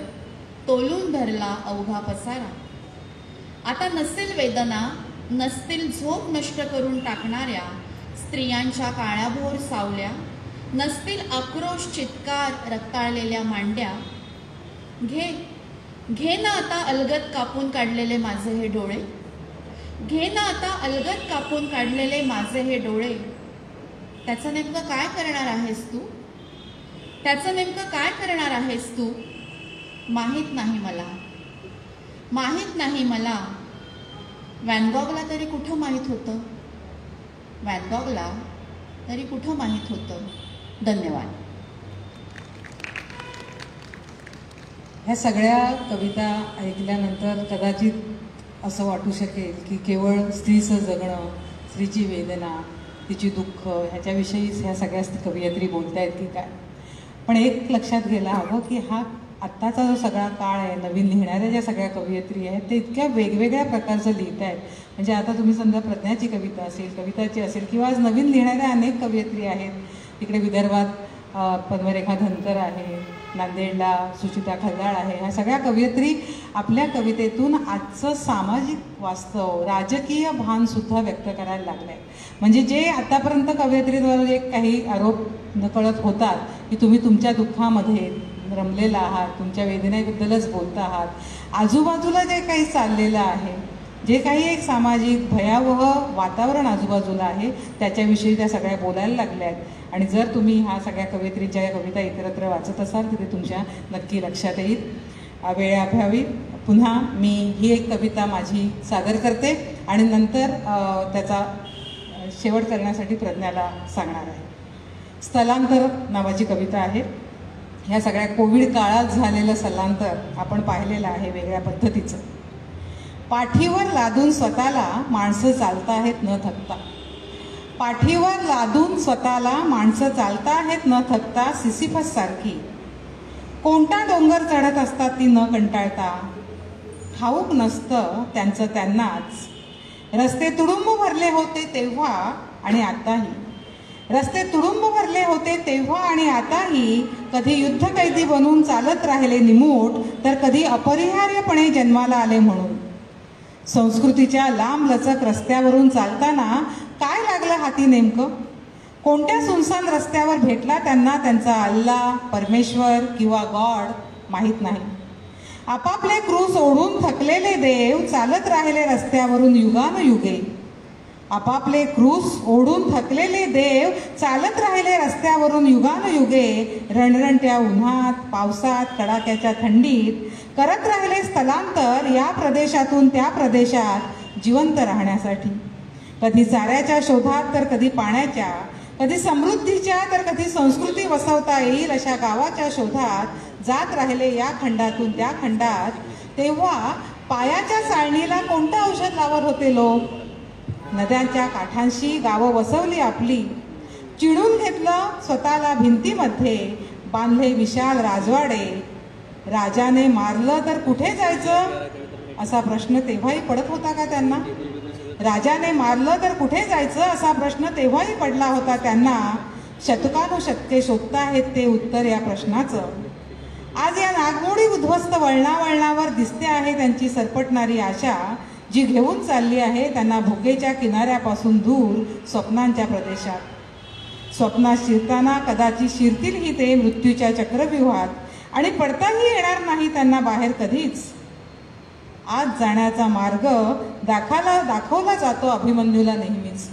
तोलून धरला अवघा पसारा. आता नसेल वेदना, नसतील झोप नष्ट करून टाकणाऱ्या स्त्रियांच्या काळ्याभोर सावल्या, नसतील आक्रोश चित्कार रक्ताळलेल्या मांड्या. घे ना आता अलगद कापून काढलेले माझे हे डोळे, घे ना आता अलगद कापून काढलेले माझे हे डोळे. त्याचं नेमकं काय करणार आहेस तू, त्याचं नेमकं काय करणार आहेस तू, माहीत नाही मला, माहीत नाही मला. व्हॅन गॉगला तरी कुठं माहीत होतं, व्हॅन गॉगला तरी कुठं माहीत होतं. धन्यवाद. ह्या सगळ्या कविता ऐकल्यानंतर कदाचित असं वाटू शकेल की केवळ स्त्रीचं जगणं, स्त्रीची वेदना, तिची दुःख ह्याच्याविषयीच ह्या सगळ्या कवयित्री बोलत आहेत की काय. पण एक लक्षात घ्यायला हवं की हा आत्ताचा जो सगळा काळ आहे, नवीन लिहिणाऱ्या ज्या सगळ्या कवयित्री आहेत ते इतक्या वेगवेगळ्या प्रकारचं लिहित आहेत. म्हणजे आता तुम्ही समजा प्रज्ञाची कविता असेल, कविताची असेल, किंवा आज नवीन लिहिणाऱ्या अनेक कवयित्री आहेत. इकडे विदर्भात पद्मरेखा धनकर आहे, नांदेडला सुचिता खल्लाळ आहे. ह्या सगळ्या कवयित्री आपल्या कवितेतून आजचं सामाजिक वास्तव, राजकीय भानसुद्धा व्यक्त करायला लागले. म्हणजे जे आतापर्यंत कवयित्रींवर जे काही आरोप नकळत होतात की तुम्ही तुमच्या दुःखामध्ये रमलेला आहात, तुमच्या वेदनेबद्दलच बोलता आहात, आजूबाजूला जे काही चाललेलं आहे, जे काही एक सामाजिक भयावह वातावरण आजूबाजूला आहे त्याच्याविषयी त्या सगळ्या बोलायला लागल्या आहेत. आणि जर तुम्ही ह्या सगळ्या कवयित्रीच्या या कविता इतरत्र वाचत असाल तर ते तुमच्या नक्की लक्षात येईल. वेळाअभावी पुन्हा मी ही एक कविता माझी सादर करते आणि नंतर त्याचा शेवट करण्यासाठी प्रज्ञाला सांगणार आहे. स्थलांतर नावाची कविता आहे. ह्या सगळ्या कोविड काळात झालेलं स्थलांतर आपण पाहिलेलं आहे वेगळ्या पद्धतीचं. पाठीवर लादून स्वतःला माणसं चालता आहेत न थकता, पाठीवर लादून स्वतःला माणसं चालता आहेत न थकता. सिसिफस सारखी कोणता डोंगर चढत असतात ती न कंटाळता. ठाऊक नसतं त्यांचं त्यांनाच, रस्ते तुडुंब भरले होते तेव्हा आणि आताही. रस्ते तुडुंब भरले होते तेव्हा आणि आताही कधी युद्धकैदी बनून चालत राहिले निमूट, तर कधी अपरिहार्यपणे जन्माला आले म्हणून. संस्कृतीच्या लांब लचक रस्त्यावरून चालताना काय लागलं हाती नेमकं? कोणत्या सुनसान रस्त्यावर भेटला त्यांना त्यांचा अल्ला, परमेश्वर किंवा गॉड माहीत नाही. आपापले क्रूस ओढून थकलेले देव चालत राहिले रस्त्यावरून युगानुयुगे. आपापले क्रूस ओढून थकलेले देव चालत राहिले रस्त्यावरून युगानुयुगे. रणरणत्या उन्हात, पावसात, कडाक्याच्या थंडीत करत राहिले स्थलांतर या प्रदेशातून त्या प्रदेशात जिवंत राहण्यासाठी. कधी चाऱ्याच्या शोधात तर कधी पाण्याच्या, कधी समृद्धीच्या तर कधी संस्कृती वसवता येईल अशा गावाच्या शोधात जात राहिले या खंडातून त्या खंडात. तेव्हा पायाच्या चाळणीला कोणतं औषध लावत होते लोक? नद्यांच्या काठांशी गावं वसवली आपली, चिडून घेतलं स्वतःला भिंतीमध्ये, बांधले विशाल राजवाडे. राजाने मारलं तर कुठे जायचं असा प्रश्न तेव्हाही पडत होता का त्यांना? राजाने मारलं तर कुठे जायचं असा प्रश्न तेव्हाही पडला होता त्यांना. शतकानुशतके शोधताहेत ते उत्तर या प्रश्नाचं. आज या नागमोडी उद्ध्वस्त वळणावळणावर दिसते आहे त्यांची सरपटणारी आशा, जी घेऊन चालली आहे त्यांना भुकेच्या किनाऱ्यापासून दूर स्वप्नांच्या प्रदेशात. स्वप्नात शिरताना कदाचित शिरतीलही ते मृत्यूच्या चक्रव्यूहात, आणि पडताही येणार नाही त्यांना बाहेर कधीच. आज जाण्याचा मार्ग दाखवला जातो अभिमन्यूला नेहमीच.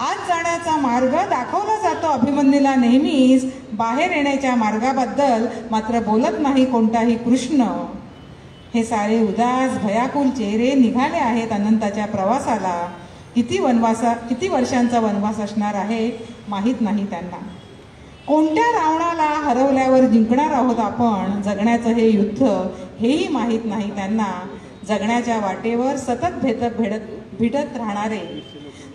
आज जाण्याचा मार्ग दाखवला जातो अभिमन्यूला नेहमीच. बाहेर येण्याच्या मार्गाबद्दल मात्र बोलत नाही कोणताही कृष्ण. हे सारे उदास भयाकुल चेहरे निघाले आहेत अनंताच्या प्रवासाला. किती वर्षांचा वनवास असणार आहे माहीत नाही त्यांना. कोणत्या रावणाला हरवल्यावर जिंकणार आहोत आपण? जगण्याचं हे युद्ध हेही माहीत नाही त्यांना. जगण्याच्या वाटेवर सतत भेटत राहणारे,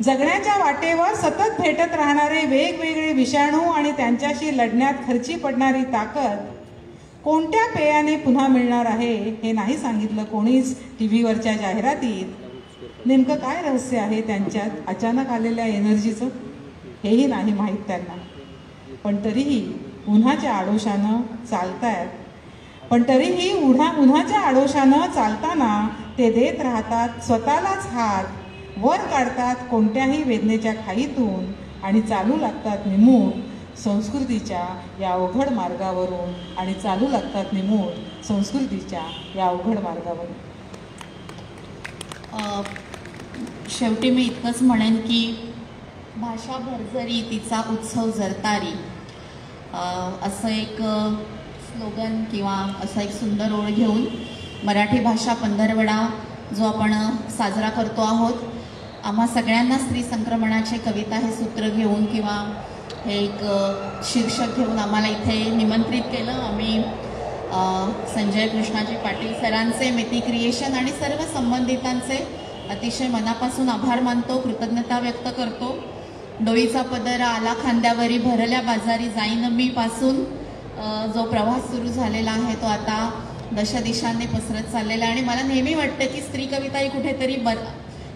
जगण्याच्या वाटेवर सतत भेटत राहणारे वेगवेगळे विषाणू आणि त्यांच्याशी लढण्यात खर्ची पडणारी ताकद. कोणत्या पेयाने पुन्हा मिळणार आहे हे नाही सांगितलं कोणीच टीव्हीवरच्या जाहिरातीत. नेमकं काय रहस्य आहे त्यांच्यात अचानक आलेल्या एनर्जीचं हेही नाही माहीत त्यांना. पण तरीही उन्हाच्या आडोशानं चालतायत. उन्हाच्या आडोशानं चालताना ते देत राहतात स्वतःलाच हात. वर काढतात कोणत्याही वेदनेच्या खाईतून आणि चालू लागतात निमूट संस्कृतीच्या या अवघड मार्गावरून. आणि चालू लागतात निमूट संस्कृतीच्या या अवघड मार्गावरून. शेवटी मी इतकंच म्हणेन की भाषा भरजरी तिचा उत्सव जरतारी, असं एक स्लोगन किंवा असा एक सुंदर ओळ घेऊन मराठी भाषा पंधरवडा जो आपण साजरा करतो आहोत, आम्हा सगळ्यांना स्त्री संक्रमणाचे कविता हे सूत्र घेऊन किंवा हे एक शीर्षक घेऊन आम्हाला इथे निमंत्रित केलं. आम्ही संजय कृष्णाजी पाटील सरांचे, मेथी क्रिएशन आणि सर्व संबंधितांचे अतिशय मनापासून आभार मानतो, कृतज्ञता व्यक्त करतो. डोईचा पदर आला खांद्यावरी, भरल्या बाजारी जाईन मी पासून जो प्रवास सुरू झालेला आहे तो आता दशदिशांनी पसरत चाललेला आहे. आणि मला नेहमी वाटतं की स्त्री कविता ही कुठेतरी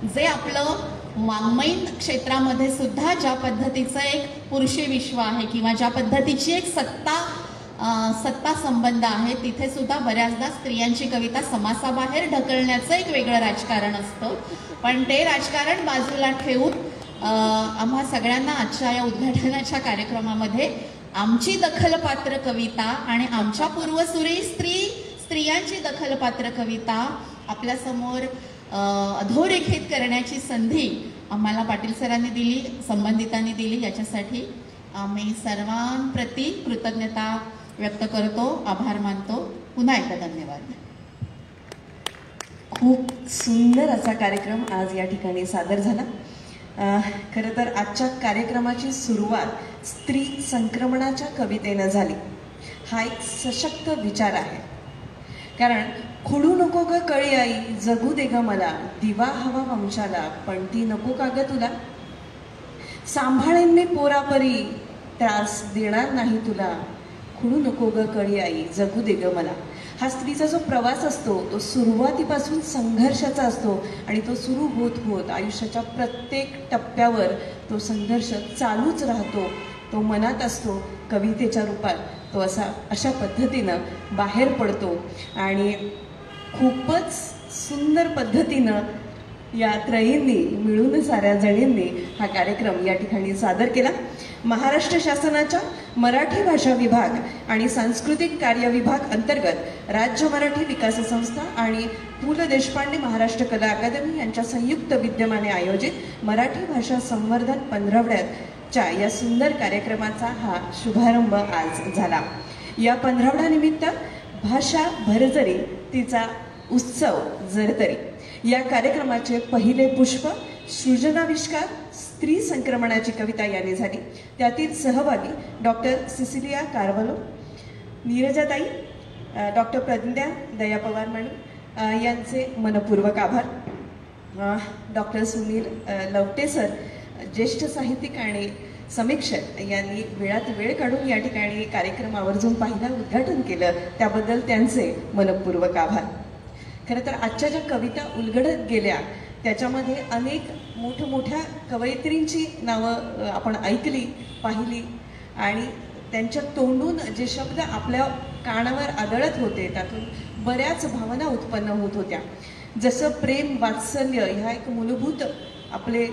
जे आपलं वाङ्मयीन क्षेत्रामध्ये सुद्धा ज्या पद्धतीचं एक पुरुषी विश्व आहे किंवा ज्या पद्धतीची एक सत्ता संबंध आहे, तिथे सुद्धा बऱ्याचदा स्त्रियांची कविता समासाबाहेर ढकलण्याचं एक वेगळं राजकारण असतं. पण ते राजकारण बाजूला ठेवून आम्हा सगळ्यांना आजच्या या उद्घाटनाच्या कार्यक्रमामध्ये आमची दखलपात्र कविता आणि आमच्या पूर्वसुरी स्त्रियांची दखलपात्र कविता आपल्यासमोर अधोरेखित करण्याची संधी आम्हाला पाटील सरांनी दिली, संबंधितांनी दिली. याच्यासाठी आम्ही सर्वांप्रती कृतज्ञता व्यक्त करतो, आभार मानतो. पुन्हा एकदा धन्यवाद. खूप सुंदर असा कार्यक्रम आज या ठिकाणी सादर झाला. खरं तर आजच्या कार्यक्रमाची सुरुवात स्त्री संक्रमणाच्या कवितेनं झाली. हा एक सशक्त विचार आहे. कारण खुडू नको ग कळी आई, जगू दे ग मला, दिवा हवा वंशाला, पण ती नको का ग तुला. सांभाळेन मी पोरापरी, त्रास देणार नाही तुला. खुडू नको ग कळी आई, जगू दे ग मला. हा स्त्रीचा जो प्रवास असतो तो सुरुवातीपासून संघर्षाचा असतो आणि तो सुरू होत होत आयुष्याच्या प्रत्येक टप्प्यावर तो संघर्ष चालूच राहतो, तो मनात असतो, कवितेच्या रूपात तो अशा पद्धतीनं बाहेर पडतो आणि खूपच सुंदर पद्धतीनं या त्रयींनी मिळून साऱ्या जणींनी हा कार्यक्रम या ठिकाणी सादर केला. महाराष्ट्र शासनाच्या मराठी भाषा विभाग आणि सांस्कृतिक कार्य विभाग अंतर्गत राज्य मराठी विकास संस्था आणि पु ल देशपांडे महाराष्ट्र कला अकादमी यांच्या संयुक्त विद्यमाने आयोजित मराठी भाषा संवर्धन 15व्याच्या या सुंदर कार्यक्रमाचा हा शुभारंभ आज झाला. या 15व्यानिमित्त भाषा भरजरी तिचा उत्सव जरतरी या कार्यक्रमाचे पहिले पुष्प सृजनाविष्कार स्त्री संक्रमणाची कविता याने झाली. त्यातील सहभागी doctor Sicilia Carvalho, नीरजाताई, doctor Pradnya Daya Pawar madam यांचे मनपूर्वक आभार. डॉक्टर सुनील लवटे सर, ज्येष्ठ साहित्यिक आणि समीक्षक यांनी वेळात वेळ काढून या ठिकाणी कार्यक्रम आवर्जून पाहिला, उद्घाटन केलं, त्याबद्दल त्यांचे मनपूर्वक आभार. खरं तर आजच्या ज्या कविता उलगडत गेल्या त्याच्यामध्ये अनेक मोठमोठ्या कवयित्रींची नावं आपण ऐकली, पाहिली आणि त्यांच्या तोंडून जे शब्द आपल्या कानावर आदळत होते त्यातून बऱ्याच भावना उत्पन्न होत होत्या. जसं प्रेम, वात्सल्य ह्या एक मूलभूत आपले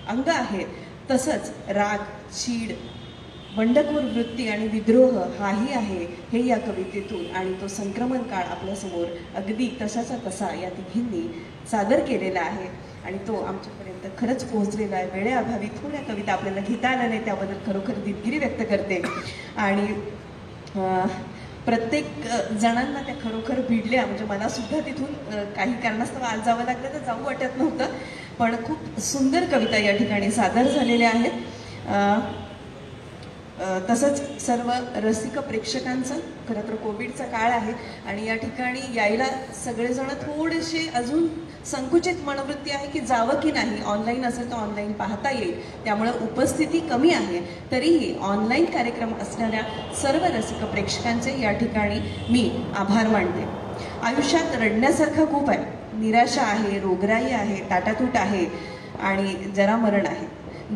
अंग आहेत, तसंच राग, चीड, बंडखोर वृत्ती आणि विद्रोह हाही आहे हे या कवितेतून, आणि तो संक्रमण काळ आपल्यासमोर अगदी तसाचा तसा या तिघींनी सादर केलेला आहे आणि तो आमच्यापर्यंत खरंच पोहोचलेला आहे. वेळेअभावी थोड्या कविता आपल्याला घेता आल्या नाही, त्याबद्दल खरोखर दिलगिरी व्यक्त करते. आणि प्रत्येक जणांना त्या खरोखर भिडल्या, म्हणजे मला सुद्धा तिथून काही कारणास्तव आज जावं लागलं तर जाऊ वाटत नव्हतं, पण खूप सुंदर कविता या ठिकाणी सादर झालेल्या आहेत. तसंच सर्व रसिक प्रेक्षकांचं, खरं तर कोविडचा काळ आहे आणि या ठिकाणी यायला सगळेजण थोडेसे अजून संकुचित मनोवृत्ती आहे की जावं की नाही, ऑनलाईन असेल तर ऑनलाईन पाहता येईल, त्यामुळं उपस्थिती कमी आहे. तरीही ऑनलाईन कार्यक्रम असणाऱ्या सर्व रसिक प्रेक्षकांचे या ठिकाणी मी आभार मानते. आयुष्यात रडण्यासारखं खूप आहे, निराशा आहे, रोगराई आहे, टाटातूट आहे आणि जरामरण आहे,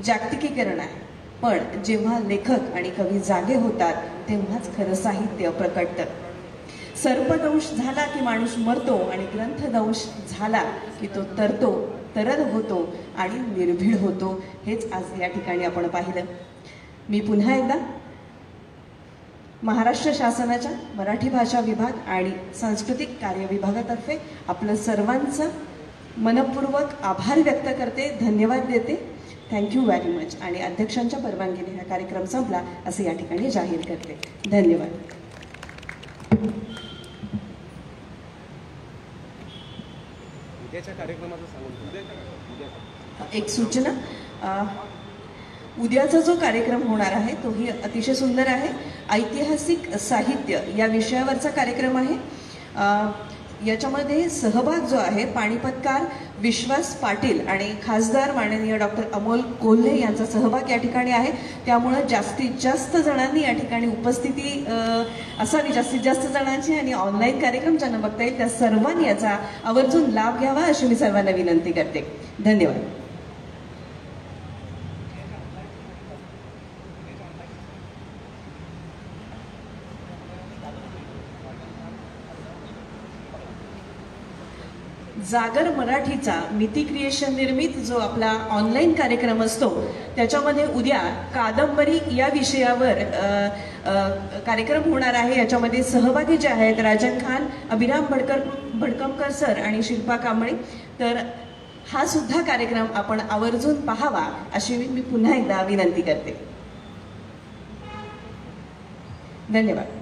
जागतिकीकरण आहे. पण जेव्हा लेखक आणि कवी जागे होतात तेव्हाच खरं साहित्य प्रकटतं. सर्पदंश झाला की माणूस मरतो आणि ग्रंथदंश झाला की तो तरतो, तरल होतो आणि निर्भीड होतो. हेच आज या ठिकाणी आपण पाहिलं. मी पुन्हा एकदा महाराष्ट्र शासनाच्या मराठी भाषा विभाग आणि सांस्कृतिक कार्य विभागातर्फे आपलं सर्वांचं मनपूर्वक आभार व्यक्त करते, धन्यवाद देते. Thank you very much. आणि अध्यक्षांच्या परवानगीने हा कार्यक्रम संपला असे या ठिकाणी जाहीर करते. धन्यवाद. उद्याच्या कार्यक्रमाचं सांगून एक सूचना, उद्याचा जो कार्यक्रम होणार आहे तोही अतिशय सुंदर आहे. ऐतिहासिक साहित्य या विषयावरचा कार्यक्रम आहे. याच्यामध्ये सहभाग जो आहे पाणीपतकार विश्वास पाटील आणि खासदार माननीय डॉक्टर अमोल कोल्हे यांचा सहभाग या ठिकाणी आहे. त्यामुळं जास्तीत जास्त जणांनी या ठिकाणी उपस्थिती असावी, जास्तीत जास्त जणांची, आणि ऑनलाईन कार्यक्रम ज्यांना बघता येईल त्या सर्वांनी याचा आवर्जून लाभ घ्यावा अशी मी सर्वांना विनंती करते. धन्यवाद. जागर मराठीचा मिती क्रिएशन निर्मित जो आपला ऑनलाईन कार्यक्रम असतो त्याच्यामध्ये उद्या कादंबरी या विषयावर कार्यक्रम होणार आहे. याच्यामध्ये सहभागी जे आहेत राजन खान, अभिराम भडकमकर सर आणि शिल्पा कांबळे. तर हा सुद्धा कार्यक्रम आपण आवर्जून पाहावा अशी मी पुन्हा एकदा विनंती करते. धन्यवाद.